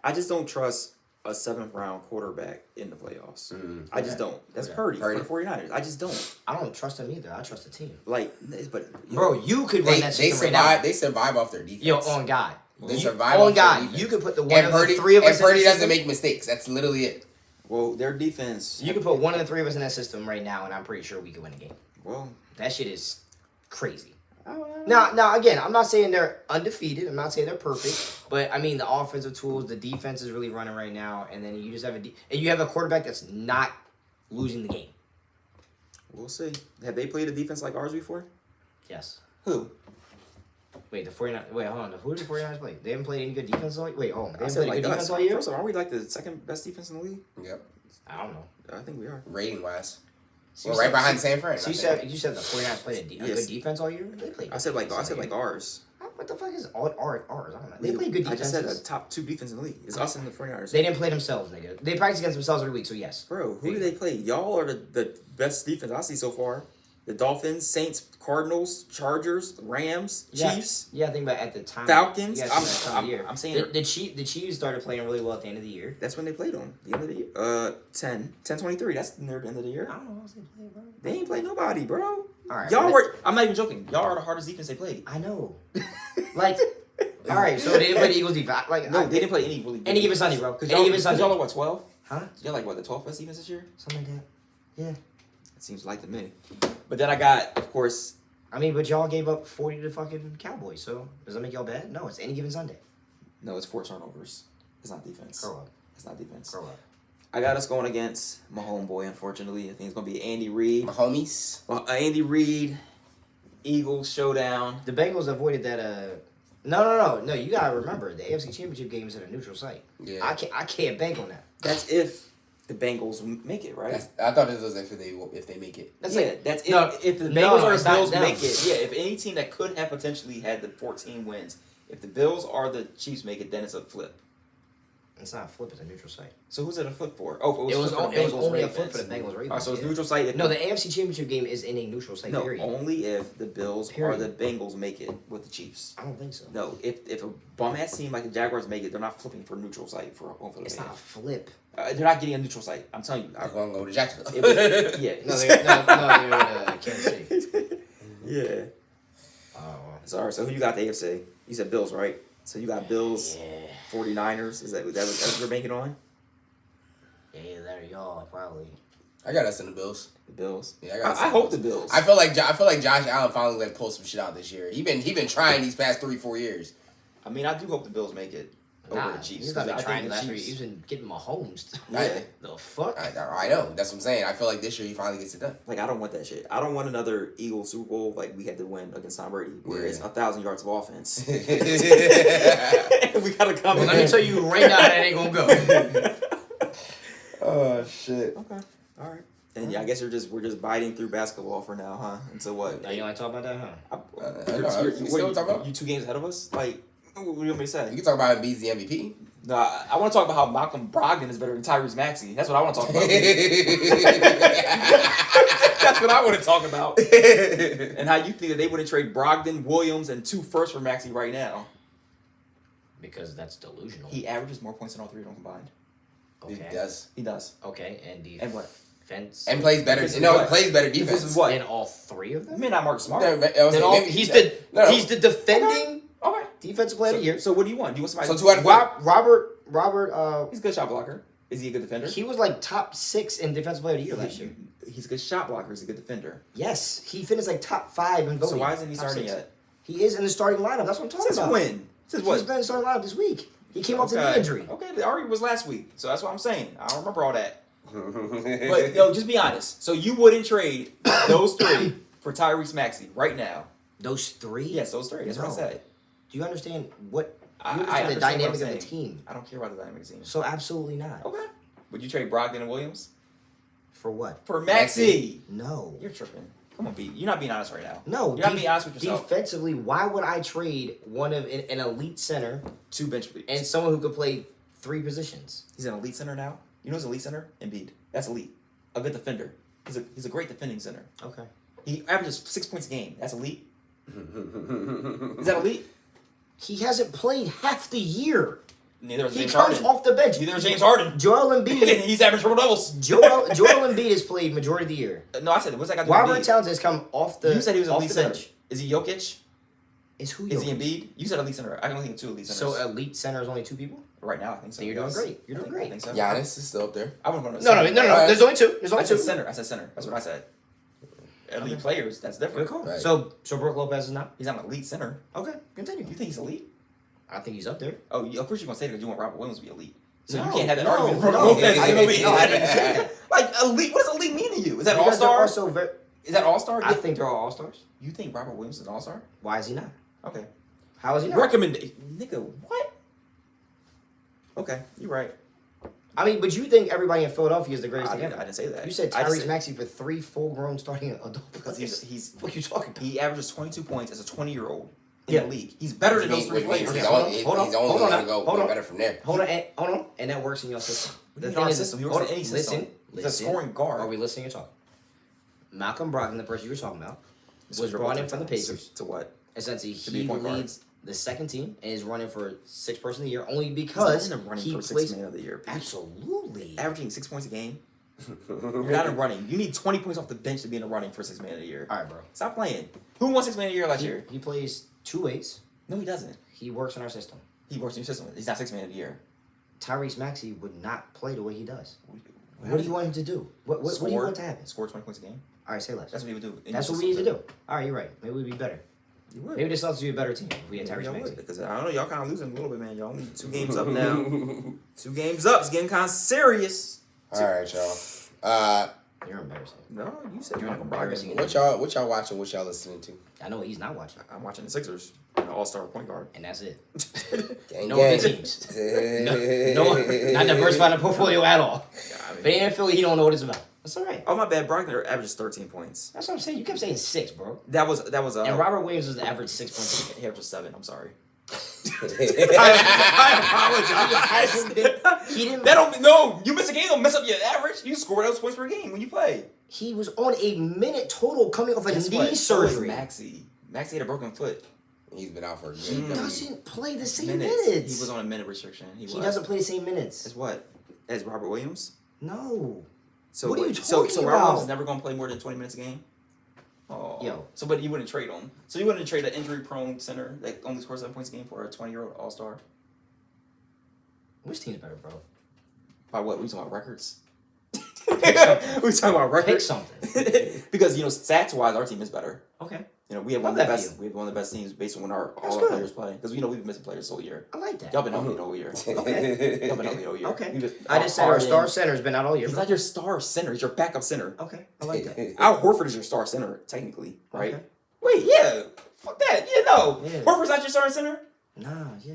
[SPEAKER 1] I just don't trust a 7th round quarterback in the playoffs. I just don't. That's Purdy for the 49ers. I just don't.
[SPEAKER 2] I don't trust him either. I trust the team.
[SPEAKER 1] But
[SPEAKER 2] Bro, you could run
[SPEAKER 4] They
[SPEAKER 2] that system right now.
[SPEAKER 4] survive. They survive off their defense.
[SPEAKER 2] Yo, on God.
[SPEAKER 4] They survive off
[SPEAKER 2] On
[SPEAKER 4] their
[SPEAKER 2] God.
[SPEAKER 4] defense.
[SPEAKER 2] You could put the one
[SPEAKER 4] And
[SPEAKER 2] of
[SPEAKER 4] Purdy,
[SPEAKER 2] the 3 of us
[SPEAKER 4] and Purdy
[SPEAKER 2] in the
[SPEAKER 4] doesn't
[SPEAKER 2] system.
[SPEAKER 4] make mistakes. That's literally it.
[SPEAKER 1] Well, their defense.
[SPEAKER 2] You could put one of the 3 of us in that system right now, and I'm pretty sure we could win a game.
[SPEAKER 1] Well,
[SPEAKER 2] That shit is crazy. Now, again, I'm not saying they're undefeated. I'm not saying they're perfect. But, I mean, the offensive tools, the defense is really running right now. And then you just have and you have a quarterback that's not losing the game.
[SPEAKER 1] We'll see. Have they played a defense like ours before?
[SPEAKER 2] Yes.
[SPEAKER 1] Who?
[SPEAKER 2] Wait, the 49ers... Wait, hold on. Who did the 49ers play? They haven't played any good defense all year? Wait, hold on. They haven't played a good defense all year?
[SPEAKER 1] First of all, are we like the second best defense in the league?
[SPEAKER 4] Yep.
[SPEAKER 2] I don't know.
[SPEAKER 1] I think we are.
[SPEAKER 4] Rating-wise.
[SPEAKER 2] So
[SPEAKER 4] We're right behind San Fran.
[SPEAKER 2] So you said the 49ers played a good defense all year? They played.
[SPEAKER 1] I said like ours.
[SPEAKER 2] What the fuck is ours? I don't know. They played good defenses.
[SPEAKER 1] I just said the top 2 defense in the league. It's us and the 49ers.
[SPEAKER 2] They didn't play themselves, nigga. They practice against themselves every week, so yes.
[SPEAKER 1] Bro, who do they play? Y'all are the best defense I see so far. The Dolphins, Saints, Cardinals, Chargers, Rams, Chiefs.
[SPEAKER 2] Yeah, I think about at the time.
[SPEAKER 1] Falcons.
[SPEAKER 2] I'm saying the Chiefs started playing really well at the end of the year.
[SPEAKER 1] That's when they played them. The end of the year. 10-23. That's near the end of the year.
[SPEAKER 2] I don't know what they played, bro.
[SPEAKER 1] They ain't play nobody, bro.
[SPEAKER 2] All right,
[SPEAKER 1] y'all were. I'm not even joking. Y'all are the hardest defense they played.
[SPEAKER 2] I know. Like, all right. So they didn't play the Eagles defense. Like,
[SPEAKER 1] no, they didn't play any really.
[SPEAKER 2] Any given Sunday, bro. Because
[SPEAKER 1] y'all are what 12?
[SPEAKER 2] Huh?
[SPEAKER 1] Y'all like what the 12th best defense this year?
[SPEAKER 2] Something like that. Yeah.
[SPEAKER 1] It seems like to me. But then I got, of course.
[SPEAKER 2] I mean, but y'all gave up 40 to fucking Cowboys. So does that make y'all bad? No, it's any given Sunday.
[SPEAKER 1] No, it's 4 turnovers. It's not defense.
[SPEAKER 2] Grow up.
[SPEAKER 1] It's not defense.
[SPEAKER 2] Grow up.
[SPEAKER 1] I got us going against my homeboy, unfortunately. I think it's going to be Andy Reid.
[SPEAKER 4] My homies.
[SPEAKER 1] Well, Andy Reid, Eagles showdown.
[SPEAKER 2] The Bengals avoided that. No. You got to remember, the AFC Championship game is at a neutral site.
[SPEAKER 4] Yeah.
[SPEAKER 2] I can't bank on that.
[SPEAKER 1] That's if the Bengals make it, right?
[SPEAKER 4] I thought this was if they make it.
[SPEAKER 1] That's if the Bengals or the Bills make it. Yeah, if any team that could have potentially had the 14 wins, if the Bills or the Chiefs make it, then it's a flip.
[SPEAKER 2] It's not a flip, it's a neutral site.
[SPEAKER 1] So who's it a flip for? Oh,
[SPEAKER 2] it was only a flip for the Bengals Ravens.
[SPEAKER 1] So it's neutral site.
[SPEAKER 2] The AFC Championship game is in a neutral site.
[SPEAKER 1] No, only if the Bills or the Bengals make it with the Chiefs.
[SPEAKER 2] I don't think so.
[SPEAKER 1] No, if a bum ass team like the Jaguars make it, they're not flipping for a neutral site for home field.
[SPEAKER 2] It's not a flip.
[SPEAKER 1] They're not getting a neutral site. I'm telling you.
[SPEAKER 4] I'm going to go to Jacksonville.
[SPEAKER 1] Yeah.
[SPEAKER 2] No, they're Kansas City.
[SPEAKER 1] Yeah.
[SPEAKER 2] Oh.
[SPEAKER 1] Sorry. So who you got the AFC? You said Bills, right? So you got Bills, 49ers. Is that what you're banking on?
[SPEAKER 2] Yeah, there y'all probably.
[SPEAKER 4] I got us in the Bills.
[SPEAKER 1] The Bills.
[SPEAKER 4] Yeah,
[SPEAKER 1] I hope the Bills.
[SPEAKER 4] I feel like Josh Allen finally pull some shit out this year. He been trying these past 3-4 years.
[SPEAKER 1] I mean, I do hope the Bills make it over the Chiefs.
[SPEAKER 2] He's not been trying last year. He's been getting Mahomes.
[SPEAKER 1] Yeah.
[SPEAKER 2] The fuck?
[SPEAKER 4] I know. That's what I'm saying. I feel like this year he finally gets it done.
[SPEAKER 1] Like, I don't want that shit. I don't want another Eagles Super Bowl like we had to win against Tom Brady, where it's 1,000 yards of offense. We gotta come.
[SPEAKER 2] Well, let me tell you right now, that ain't gonna go.
[SPEAKER 4] Oh shit.
[SPEAKER 1] Okay. All right. And yeah, I guess we're just biting through basketball for now, huh? Until what?
[SPEAKER 2] Now you want to talk about that, huh?
[SPEAKER 1] You 2 games ahead of us? Like, what do you want me to say?
[SPEAKER 4] You can talk about Embiid's the MVP.
[SPEAKER 1] No, I want to talk about how Malcolm Brogdon is better than Tyrese Maxey. That's what I want to talk about. That's what I want to talk about. And how you think that they wouldn't trade Brogdon, Williams, and 2 firsts for Maxey right now?
[SPEAKER 2] Because that's delusional.
[SPEAKER 1] He averages more points than all 3 of them combined.
[SPEAKER 2] Okay.
[SPEAKER 4] He does.
[SPEAKER 2] Okay, and
[SPEAKER 1] what?
[SPEAKER 2] Defense.
[SPEAKER 4] And plays better. Plays better defense.
[SPEAKER 1] This is what?
[SPEAKER 2] In all 3 of them?
[SPEAKER 1] You may not Mark Smart.
[SPEAKER 2] He's the defending defensive player of the year.
[SPEAKER 1] So what do you want? Do you want somebody?
[SPEAKER 4] So 2 out of 5.
[SPEAKER 2] Robert.
[SPEAKER 1] He's a good shot blocker. Is he a good defender?
[SPEAKER 2] He was like top 6 in defensive player of the year last year.
[SPEAKER 1] He's a good shot blocker. He's a good defender.
[SPEAKER 2] Yes, he finished like top 5 in voting.
[SPEAKER 1] So why isn't he starting yet?
[SPEAKER 2] He is in the starting lineup. That's what I'm talking about.
[SPEAKER 1] Since when? Since what?
[SPEAKER 2] He's been in the starting lineup this week. He came off the knee injury.
[SPEAKER 1] Okay, the argument was last week. So that's what I'm saying. I don't remember all that. But just be honest. So you wouldn't trade those 3 for Tyrese Maxey right now?
[SPEAKER 2] Those 3?
[SPEAKER 1] Yes, those 3. That's what I said.
[SPEAKER 2] Do you understand what?
[SPEAKER 1] I
[SPEAKER 2] understand the dynamic of the team.
[SPEAKER 1] I don't care about the dynamic of the team.
[SPEAKER 2] So absolutely not.
[SPEAKER 1] Okay. Would you trade Brogdon and Williams?
[SPEAKER 2] For what?
[SPEAKER 1] For Maxey.
[SPEAKER 2] No.
[SPEAKER 1] You're tripping. Come on, B. You're not being honest right now.
[SPEAKER 2] No.
[SPEAKER 1] You're not being honest with yourself.
[SPEAKER 2] Defensively, why would I trade one of an elite center
[SPEAKER 1] 2 bench players
[SPEAKER 2] and someone who could play 3 positions?
[SPEAKER 1] He's an elite center now. You know who's elite center? Embiid. That's elite. A good defender. He's a great defending center.
[SPEAKER 2] Okay.
[SPEAKER 1] He averages 6 points a game. That's elite. Is that elite?
[SPEAKER 2] He hasn't played half the year.
[SPEAKER 1] Neither is James
[SPEAKER 2] He comes
[SPEAKER 1] Harden.
[SPEAKER 2] off the bench.
[SPEAKER 1] Neither is James Harden.
[SPEAKER 2] Joel Embiid.
[SPEAKER 1] He's averaging triple doubles.
[SPEAKER 2] Joel Embiid has played majority of the year.
[SPEAKER 1] No, I said, what's that got to do with
[SPEAKER 2] Robert
[SPEAKER 1] Embiid?
[SPEAKER 2] Towns has come off the bench.
[SPEAKER 1] You said he was elite center. Is he Jokic?
[SPEAKER 2] Is who?
[SPEAKER 1] Is he Embiid? You said elite center. I can only think of 2 elite centers.
[SPEAKER 2] So elite center is only 2 people?
[SPEAKER 1] Right now, I think so.
[SPEAKER 2] Then you're doing great. You're doing great.
[SPEAKER 1] I think so.
[SPEAKER 4] Giannis is still up there.
[SPEAKER 1] I wouldn't want to.
[SPEAKER 2] No. There's only 2. There's only 2.
[SPEAKER 1] Center. I said center. That's what I said. elite players. That's different.
[SPEAKER 2] Good call.
[SPEAKER 4] Right.
[SPEAKER 2] So Brook Lopez is not?
[SPEAKER 1] He's not an elite center.
[SPEAKER 2] Okay, continue.
[SPEAKER 1] You think he's elite?
[SPEAKER 2] I think he's up there.
[SPEAKER 1] Oh, of course you're gonna say that because you want Robert Williams to be elite. So
[SPEAKER 2] No,
[SPEAKER 1] you can't have that
[SPEAKER 2] no,
[SPEAKER 1] argument.
[SPEAKER 2] no,
[SPEAKER 1] Brook Lopez
[SPEAKER 2] I
[SPEAKER 1] is elite.
[SPEAKER 2] didn't- I didn't say that.
[SPEAKER 1] Like elite. What does elite mean to you? Is that all
[SPEAKER 2] Because they're
[SPEAKER 1] star?
[SPEAKER 2] also very,
[SPEAKER 1] Is that all star?
[SPEAKER 2] I think they're all all-stars.
[SPEAKER 1] You think Robert Williams is an all star?
[SPEAKER 2] Why is he not?
[SPEAKER 1] Okay.
[SPEAKER 2] How is he not?
[SPEAKER 1] Recommendation, nigga. What? Okay, you're right.
[SPEAKER 2] I mean, but you think everybody in Philadelphia is the greatest
[SPEAKER 1] I
[SPEAKER 2] thing
[SPEAKER 1] didn't,
[SPEAKER 2] ever.
[SPEAKER 1] I didn't say that.
[SPEAKER 2] You said
[SPEAKER 1] I just
[SPEAKER 2] Tyrese Maxey for 3 full-grown starting adult
[SPEAKER 1] because
[SPEAKER 2] players.
[SPEAKER 1] he's
[SPEAKER 2] What are you talking about?
[SPEAKER 1] he averages 22 points as a 20-year-old in
[SPEAKER 2] Yeah.
[SPEAKER 1] the league. He's better than those three
[SPEAKER 4] Which means
[SPEAKER 1] players.
[SPEAKER 4] he's
[SPEAKER 2] Hold on,
[SPEAKER 4] only
[SPEAKER 2] hold on,
[SPEAKER 4] he's only
[SPEAKER 2] hold on
[SPEAKER 4] going to
[SPEAKER 2] now,
[SPEAKER 4] go
[SPEAKER 2] hold on.
[SPEAKER 4] better from there.
[SPEAKER 2] Hold on, and that works in your system.
[SPEAKER 1] The thing is, system. He works
[SPEAKER 2] hold
[SPEAKER 1] in
[SPEAKER 2] on,
[SPEAKER 1] any system. He's a scoring guard.
[SPEAKER 2] Are we listening or talking? Malcolm Brogdon, the person you were talking about, was
[SPEAKER 1] So
[SPEAKER 2] brought in from the Pacers.
[SPEAKER 1] To what?
[SPEAKER 2] Essentially,
[SPEAKER 1] To be
[SPEAKER 2] he
[SPEAKER 1] a point guard.
[SPEAKER 2] leads the second team and is running for 6th person of the year only
[SPEAKER 1] He's
[SPEAKER 2] because
[SPEAKER 1] not in the running
[SPEAKER 2] he
[SPEAKER 1] for
[SPEAKER 2] plays.
[SPEAKER 1] 6th man of the year.
[SPEAKER 2] Absolutely.
[SPEAKER 1] Averaging 6 points a game. You're not in running. You need 20 points off the bench to be in the running for 6th man of the year.
[SPEAKER 2] All right, bro.
[SPEAKER 1] Stop playing. Who won 6th man of the year last year?
[SPEAKER 2] He plays 2 ways.
[SPEAKER 1] No, he doesn't.
[SPEAKER 2] He works in our system.
[SPEAKER 1] He works in your system. He's not 6th man of the year.
[SPEAKER 2] Tyrese Maxey would not play the way he does. What do you want him to do? What do you want to happen?
[SPEAKER 1] Score 20 points a game.
[SPEAKER 2] All right, say less.
[SPEAKER 1] That's what he would do.
[SPEAKER 2] That's what we need to do. All right, you're right. Maybe we'd be better.
[SPEAKER 1] You would.
[SPEAKER 2] Maybe this Celtics would be a better team if we had Tyrese Maxey.
[SPEAKER 1] Because I don't know, y'all kind of losing a little bit, man. Y'all only 2 games up now. 2 games up. It's getting kind of serious.
[SPEAKER 4] All right, y'all.
[SPEAKER 2] You're embarrassing.
[SPEAKER 1] No, you said
[SPEAKER 2] You're
[SPEAKER 1] Malcolm
[SPEAKER 2] embarrassing.
[SPEAKER 1] Brogdon.
[SPEAKER 4] What y'all watching? What y'all listening to?
[SPEAKER 2] I know what he's not watching,
[SPEAKER 1] I'm watching the Sixers and an all-star point guard.
[SPEAKER 2] and that's it.
[SPEAKER 4] Gang,
[SPEAKER 2] No
[SPEAKER 4] gang.
[SPEAKER 2] other teams. No, not diversifying the portfolio at all.
[SPEAKER 1] I mean,
[SPEAKER 2] If he ain't in Philly, he don't know what it's about. That's all right.
[SPEAKER 1] oh, my bad. Brogdon averages 13 points.
[SPEAKER 2] That's what I'm saying. You kept saying 6, bro.
[SPEAKER 1] That was
[SPEAKER 2] And Robert Williams was the average 6 points.
[SPEAKER 1] he averages 7. I'm sorry.
[SPEAKER 2] I apologize. He didn't.
[SPEAKER 1] That don't no. You miss a game, don't mess up your average. You score those points per game when you play.
[SPEAKER 2] He was on a minute total coming off a
[SPEAKER 1] Guess
[SPEAKER 2] knee
[SPEAKER 1] what? So is
[SPEAKER 2] surgery.
[SPEAKER 1] Maxey had a broken foot.
[SPEAKER 4] He's been out for a
[SPEAKER 2] He
[SPEAKER 4] good.
[SPEAKER 2] doesn't play the same
[SPEAKER 1] Minutes.
[SPEAKER 2] minutes.
[SPEAKER 1] He was on a minute restriction. He
[SPEAKER 2] doesn't play the same minutes.
[SPEAKER 1] As what? As Robert Williams?
[SPEAKER 2] No.
[SPEAKER 1] So
[SPEAKER 2] What are you
[SPEAKER 1] so
[SPEAKER 2] talking
[SPEAKER 1] Robert Williams
[SPEAKER 2] about?
[SPEAKER 1] is never gonna play more than 20 minutes a game? Oh.
[SPEAKER 2] Yo.
[SPEAKER 1] So but you wouldn't trade him. So you wouldn't trade an injury prone center that only scores 7 points a game for a 20-year-old all-star?
[SPEAKER 2] Which team's better, bro?
[SPEAKER 1] By what? We talking about records?
[SPEAKER 2] Pick something.
[SPEAKER 1] We talking about
[SPEAKER 2] Pick
[SPEAKER 1] records?
[SPEAKER 2] something.
[SPEAKER 1] Because stats wise our team is better.
[SPEAKER 2] Okay.
[SPEAKER 1] We have one of
[SPEAKER 2] Love
[SPEAKER 1] the
[SPEAKER 2] that
[SPEAKER 1] best.
[SPEAKER 2] for you.
[SPEAKER 1] We have one of the best teams based on when all
[SPEAKER 2] That's
[SPEAKER 1] our
[SPEAKER 2] good.
[SPEAKER 1] players play. Because we've been missing players this whole year.
[SPEAKER 2] I like that.
[SPEAKER 1] Y'all been healthy the whole year.
[SPEAKER 2] Okay.
[SPEAKER 1] Y'all been healthy the whole year.
[SPEAKER 2] Okay. I just said our star center's been out all year.
[SPEAKER 1] He's
[SPEAKER 2] bro.
[SPEAKER 1] not your star center. He's your backup center.
[SPEAKER 2] Okay. I like that.
[SPEAKER 1] Al Horford is your star center, technically, right?
[SPEAKER 2] Okay.
[SPEAKER 1] Wait, yeah. Fuck that. Yeah, no.
[SPEAKER 2] Yeah.
[SPEAKER 1] Horford's not your starting center?
[SPEAKER 2] Nah, yeah.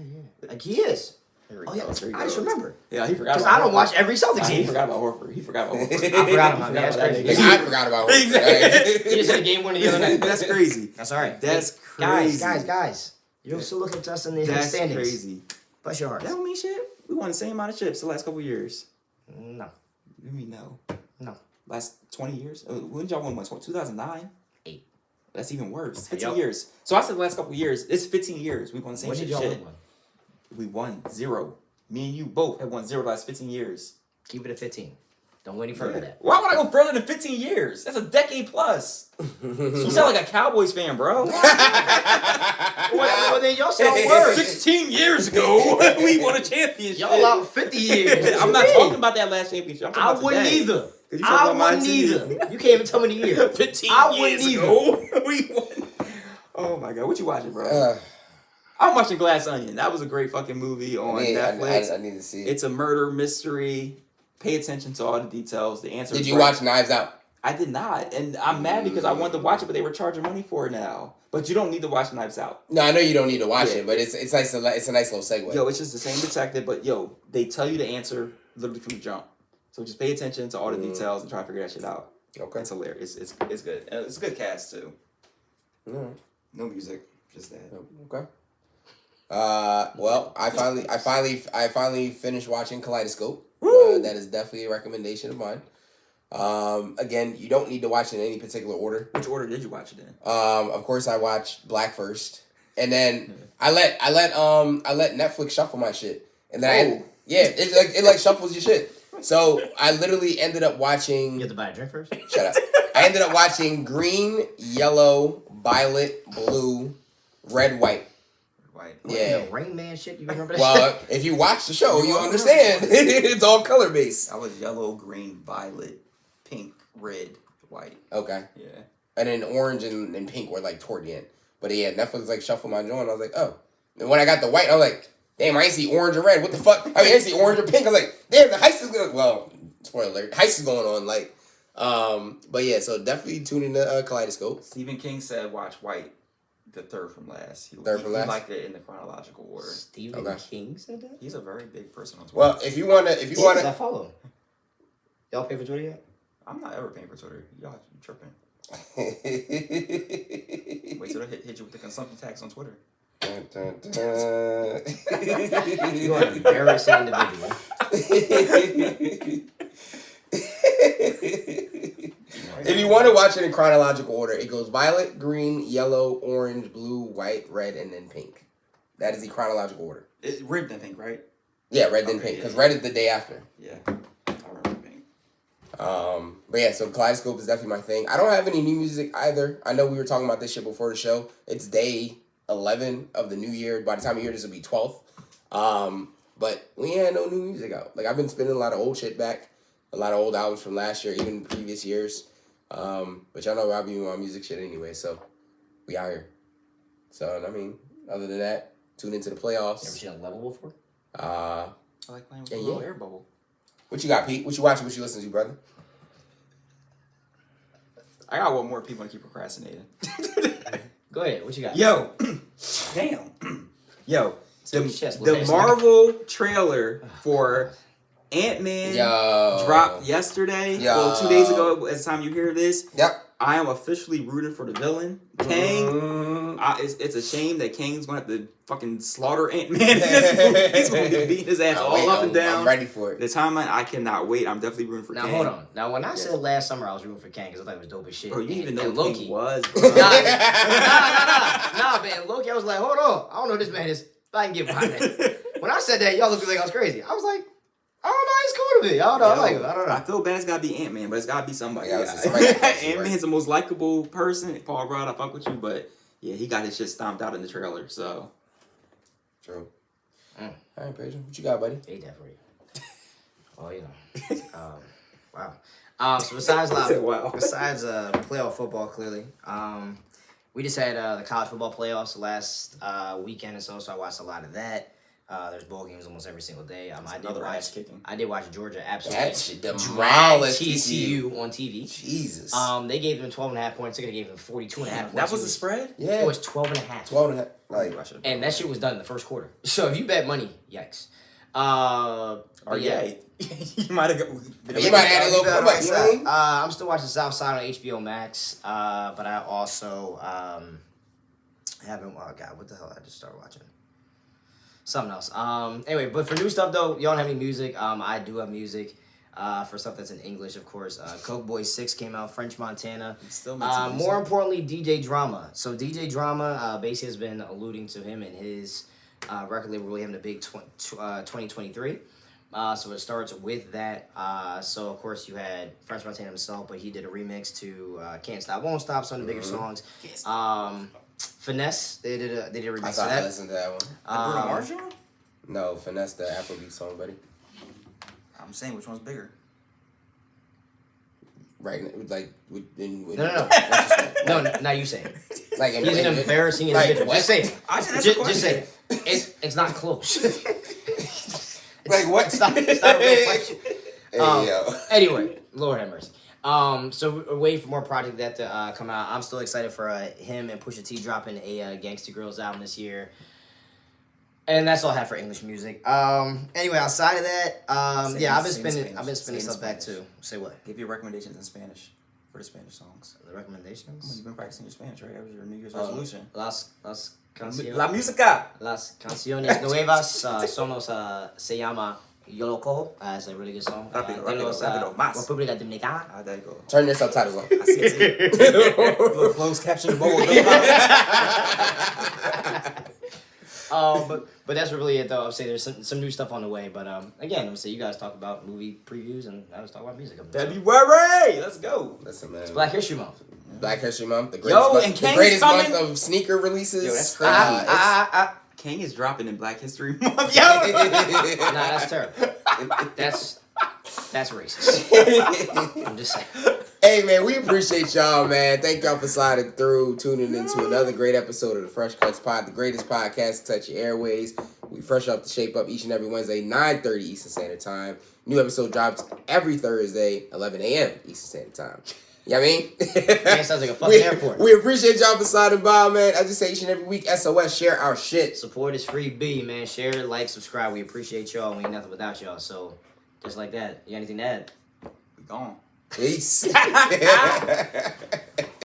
[SPEAKER 2] Like he is.
[SPEAKER 1] Here he
[SPEAKER 2] Oh yeah,
[SPEAKER 1] goes, here he
[SPEAKER 2] I just
[SPEAKER 1] goes.
[SPEAKER 2] remember.
[SPEAKER 1] Yeah, he forgot
[SPEAKER 2] Because
[SPEAKER 1] about
[SPEAKER 2] I don't
[SPEAKER 1] Horford.
[SPEAKER 2] watch every Celtics
[SPEAKER 1] He
[SPEAKER 2] game.
[SPEAKER 1] forgot about Horford. He forgot about Horford.
[SPEAKER 2] I forgot about him. That's crazy.
[SPEAKER 4] Like, I forgot about Horford.
[SPEAKER 1] Exactly.
[SPEAKER 2] He just had a game winner the other night.
[SPEAKER 1] That's crazy.
[SPEAKER 2] That's all right.
[SPEAKER 1] That's
[SPEAKER 2] Hey,
[SPEAKER 1] crazy.
[SPEAKER 2] Guys. You're still looking to us in the
[SPEAKER 1] That's
[SPEAKER 2] standings.
[SPEAKER 1] crazy.
[SPEAKER 2] Bless your hearts.
[SPEAKER 1] That don't mean shit. We won the same amount of chips the last couple years.
[SPEAKER 2] No.
[SPEAKER 1] You mean no?
[SPEAKER 2] No.
[SPEAKER 1] Last 20 years? When did y'all win one? 2009?
[SPEAKER 2] 8.
[SPEAKER 1] That's even worse. 15
[SPEAKER 2] Yup.
[SPEAKER 1] years. So I said the last couple years. It's 15 years. We won the same
[SPEAKER 2] When
[SPEAKER 1] shit.
[SPEAKER 2] did y'all win one?
[SPEAKER 1] We won 0. Me and you both have won 0 the last 15 years.
[SPEAKER 2] Keep it at 15. Don't go any further than that.
[SPEAKER 1] Why would I go further than 15 years? That's a decade plus. You sound like a Cowboys fan, bro.
[SPEAKER 2] Well, then y'all sound worse.
[SPEAKER 1] 16 years ago, we won a championship.
[SPEAKER 2] Y'all out 50 years.
[SPEAKER 1] I'm not talking about that last championship. I'm
[SPEAKER 2] I
[SPEAKER 1] talking about
[SPEAKER 2] wouldn't
[SPEAKER 1] today.
[SPEAKER 2] either.
[SPEAKER 1] 'Cause you talking
[SPEAKER 2] I
[SPEAKER 1] about my
[SPEAKER 2] wouldn't
[SPEAKER 1] team.
[SPEAKER 2] either. You can't even tell me the year.
[SPEAKER 1] 15
[SPEAKER 2] I
[SPEAKER 1] years
[SPEAKER 2] wouldn't
[SPEAKER 1] ago, we won. Oh my god, what you watching, bro? I'm watching Glass Onion. That was a great fucking movie on Netflix.
[SPEAKER 4] I need to see it.
[SPEAKER 1] It's a murder mystery. Pay attention to all the details. The answer.
[SPEAKER 4] Did
[SPEAKER 1] is
[SPEAKER 4] you
[SPEAKER 1] right.
[SPEAKER 4] watch Knives Out?
[SPEAKER 1] I did not, and I'm mad because I wanted to watch it, but they were charging money for it now. But you don't need to watch Knives Out.
[SPEAKER 4] No, I know you don't need to watch
[SPEAKER 1] Yeah.
[SPEAKER 4] it, but it's nice. It's a nice little segue.
[SPEAKER 1] Yo, it's just the same detective, but yo, they tell you the answer literally from the jump. So just pay attention to all the details and try to figure that shit out.
[SPEAKER 4] Okay.
[SPEAKER 1] It's hilarious. It's good. And it's a good cast too.
[SPEAKER 4] Alright.
[SPEAKER 1] No music, just that.
[SPEAKER 4] Okay. Well, I finally finished watching Kaleidoscope. That is definitely a recommendation of mine. Again, you don't need to watch it in any particular order.
[SPEAKER 1] Which order did you watch it in?
[SPEAKER 4] Of course, I watched Black first, and then I let Netflix shuffle my shit, and then it shuffles your shit. So I literally ended up watching.
[SPEAKER 2] You have to buy a drink first?
[SPEAKER 4] Shut up. I ended up watching green, yellow, violet, blue, red, white.
[SPEAKER 1] White.
[SPEAKER 4] Yeah.
[SPEAKER 2] The Rain Man shit, you remember that
[SPEAKER 4] Well,
[SPEAKER 2] shit?
[SPEAKER 4] if you watch the show, you understand. It's all color based.
[SPEAKER 1] I was yellow, green, violet, pink, red, white.
[SPEAKER 4] Okay.
[SPEAKER 1] Yeah.
[SPEAKER 4] and then orange and pink were like toward the end. But yeah, Netflix like shuffled my joint. I was like, oh. And when I got the white, I was like, damn, I ain't see orange or red. What the fuck? I mean, I didn't see orange or pink. I was like, damn, the heist is good. Well, spoiler alert, heist is going on. Like, but yeah, so definitely tune into Kaleidoscope.
[SPEAKER 1] Stephen King said, watch White, the third from last. He liked it in the chronological order.
[SPEAKER 2] Stephen King said that?
[SPEAKER 1] He's a very big person on Twitter.
[SPEAKER 4] Well, if you wanna,
[SPEAKER 2] I follow him. Y'all pay for Twitter yet?
[SPEAKER 1] I'm not ever paying for Twitter. Y'all tripping. Wait till they hit you with the consumption tax on Twitter.
[SPEAKER 2] You are an embarrassing individual.
[SPEAKER 4] If you want to watch it in chronological order, it goes violet, green, yellow, orange, blue, white, red, and then pink. That is the chronological order.
[SPEAKER 1] It's red then pink, right?
[SPEAKER 4] Yeah, red then pink, because red is the day after.
[SPEAKER 1] Yeah, I remember pink.
[SPEAKER 4] But yeah, so Kaleidoscope is definitely my thing. I don't have any new music either. I know we were talking about this shit before the show. It's day 11 of the new year. By the time you hear this, it'll be 12th. But we ain't had no new music out. Like, I've been spinning a lot of old shit back. A lot of old albums from last year, even previous years. But y'all know I'll be on music shit anyway, so we out here. So, I mean, other than that, tune into the playoffs.
[SPEAKER 2] You ever seen a level before?
[SPEAKER 1] I like playing with a little air bubble.
[SPEAKER 4] What you got, Pete? What you watching? What you listening to, brother?
[SPEAKER 1] I got one more people to keep procrastinating.
[SPEAKER 2] Go ahead. What you got?
[SPEAKER 1] Yo, damn. Yo,
[SPEAKER 2] the
[SPEAKER 1] the Marvel trailer for Ant-Man
[SPEAKER 4] Yo.
[SPEAKER 1] dropped yesterday.
[SPEAKER 4] Yo.
[SPEAKER 1] Well, 2 days ago, at the time you hear this.
[SPEAKER 4] Yep.
[SPEAKER 1] I am officially rooting for the villain, Kang. It's a shame that Kang's going to have to fucking slaughter Ant-Man in this movie. He's going to be beating his ass up and down.
[SPEAKER 4] I'm ready for it.
[SPEAKER 1] The timeline, I cannot wait. I'm definitely rooting for Kang.
[SPEAKER 2] Now, hold on. Now, when I said last summer I was rooting for Kang because I thought it was dope as shit.
[SPEAKER 1] Bro, you even know
[SPEAKER 2] and
[SPEAKER 1] who
[SPEAKER 2] Loki
[SPEAKER 1] Kang was, bro.
[SPEAKER 2] Nah, man. Loki, I was like, hold on. I don't know who this man is, but I can get behind that. When I said that, y'all looked like I was crazy. I was like, I don't know, he's cool to me. I don't know, I like him. I don't know.
[SPEAKER 1] I feel bad it's gotta be Ant-Man, but it's gotta be somebody.
[SPEAKER 4] Yeah,
[SPEAKER 1] Ant-Man's the most likable person. Paul Rudd, I fuck with you, but yeah, he got his shit stomped out in the trailer, so.
[SPEAKER 4] True. All right, Pedro, what you got, buddy?
[SPEAKER 2] Ate that for you. Well, you know. Wow. So besides playoff football, clearly, we just had the college football playoffs last weekend or so I watched a lot of that. There's bowl games almost every single day. I did watch Georgia absolutely drag TCU on TV.
[SPEAKER 4] Jesus.
[SPEAKER 2] They gave them 12.5 points. They could have gave them 42.5 points.
[SPEAKER 1] That was the spread?
[SPEAKER 2] Yeah. It was 12.5.
[SPEAKER 4] 12.5. Like,
[SPEAKER 2] and that shit was done in the first quarter. So if you bet money, yikes.
[SPEAKER 1] Yeah. You might have
[SPEAKER 4] had a little comeback.
[SPEAKER 2] I'm still watching South Side on HBO Max. But I also haven't. Oh God, what the hell? I just started watching something else. Anyway, but for new stuff though, y'all don't have any music. I do have music. For stuff that's in English, of course. Coke Boy 6 came out, French Montana. More importantly, DJ Drama. So DJ Drama basically has been alluding to him and his record label really having a big 2023. So it starts with that. So, of course, you had French Montana himself, but he did a remix to Can't Stop, Won't Stop, some of the bigger songs. Finesse, they did a remix
[SPEAKER 4] I thought I listened to that one.
[SPEAKER 1] Bruno Mars joint?
[SPEAKER 4] No, Finesse, the Afrobeat song, buddy.
[SPEAKER 1] I'm saying which one's bigger.
[SPEAKER 4] Right, like
[SPEAKER 2] No. No, now you say it.
[SPEAKER 4] Like
[SPEAKER 2] he's an embarrassing individual.
[SPEAKER 4] What?
[SPEAKER 2] Just say it. Just say it. It's not close.
[SPEAKER 4] Like what?
[SPEAKER 2] It's not a real question.
[SPEAKER 4] Yo.
[SPEAKER 2] Anyway, Lord have mercy. So we're waiting for more project that to come out. I'm still excited for him and Pusha T dropping a Gangsta Girls album this year. And that's all I have for English music. Anyway, outside of that, I've been spinning stuff back too. Say what?
[SPEAKER 1] Give your recommendations in Spanish for the Spanish songs.
[SPEAKER 2] The recommendations?
[SPEAKER 1] You've been practicing your Spanish, right? That was your New Year's resolution.
[SPEAKER 2] Las canciones.
[SPEAKER 1] La música.
[SPEAKER 2] Las canciones nuevas se llama Yo Lo Cojo. It's a really good song.
[SPEAKER 1] Rápido, más.
[SPEAKER 2] República Dominicana.
[SPEAKER 1] There you go.
[SPEAKER 4] Turn your subtitles on.
[SPEAKER 1] I see. Little closed caption bubble.
[SPEAKER 2] But that's really it though. I'll say there's some new stuff on the way. But again, I'm gonna say you guys talk about movie previews and I was talking about music.
[SPEAKER 1] February, let's go.
[SPEAKER 4] Listen, man.
[SPEAKER 2] It's Black History Month.
[SPEAKER 4] Black History Month, the greatest month of sneaker releases.
[SPEAKER 1] Yo, that's crazy. King is dropping in Black History Month. Yo,
[SPEAKER 2] nah, that's terrible. That's That's racist. I'm just saying.
[SPEAKER 4] Hey, man, we appreciate y'all, man. Thank y'all for sliding through, tuning into another great episode of the Fresh Cuts Pod, the greatest podcast to touch your airways. We fresh off the Shape Up each and every Wednesday, 9:30 Eastern Standard Time. New episode drops every Thursday, 11 a.m. Eastern Standard Time. You know what I mean?
[SPEAKER 2] Man, sounds like a fucking airport.
[SPEAKER 4] We appreciate y'all for sliding by, man. As I say each and every week, SOS, share our shit.
[SPEAKER 2] Support is free B, man. Share, like, subscribe. We appreciate y'all. We ain't nothing without y'all. So, just like that. You got anything to add?
[SPEAKER 1] We gone.
[SPEAKER 4] Peace.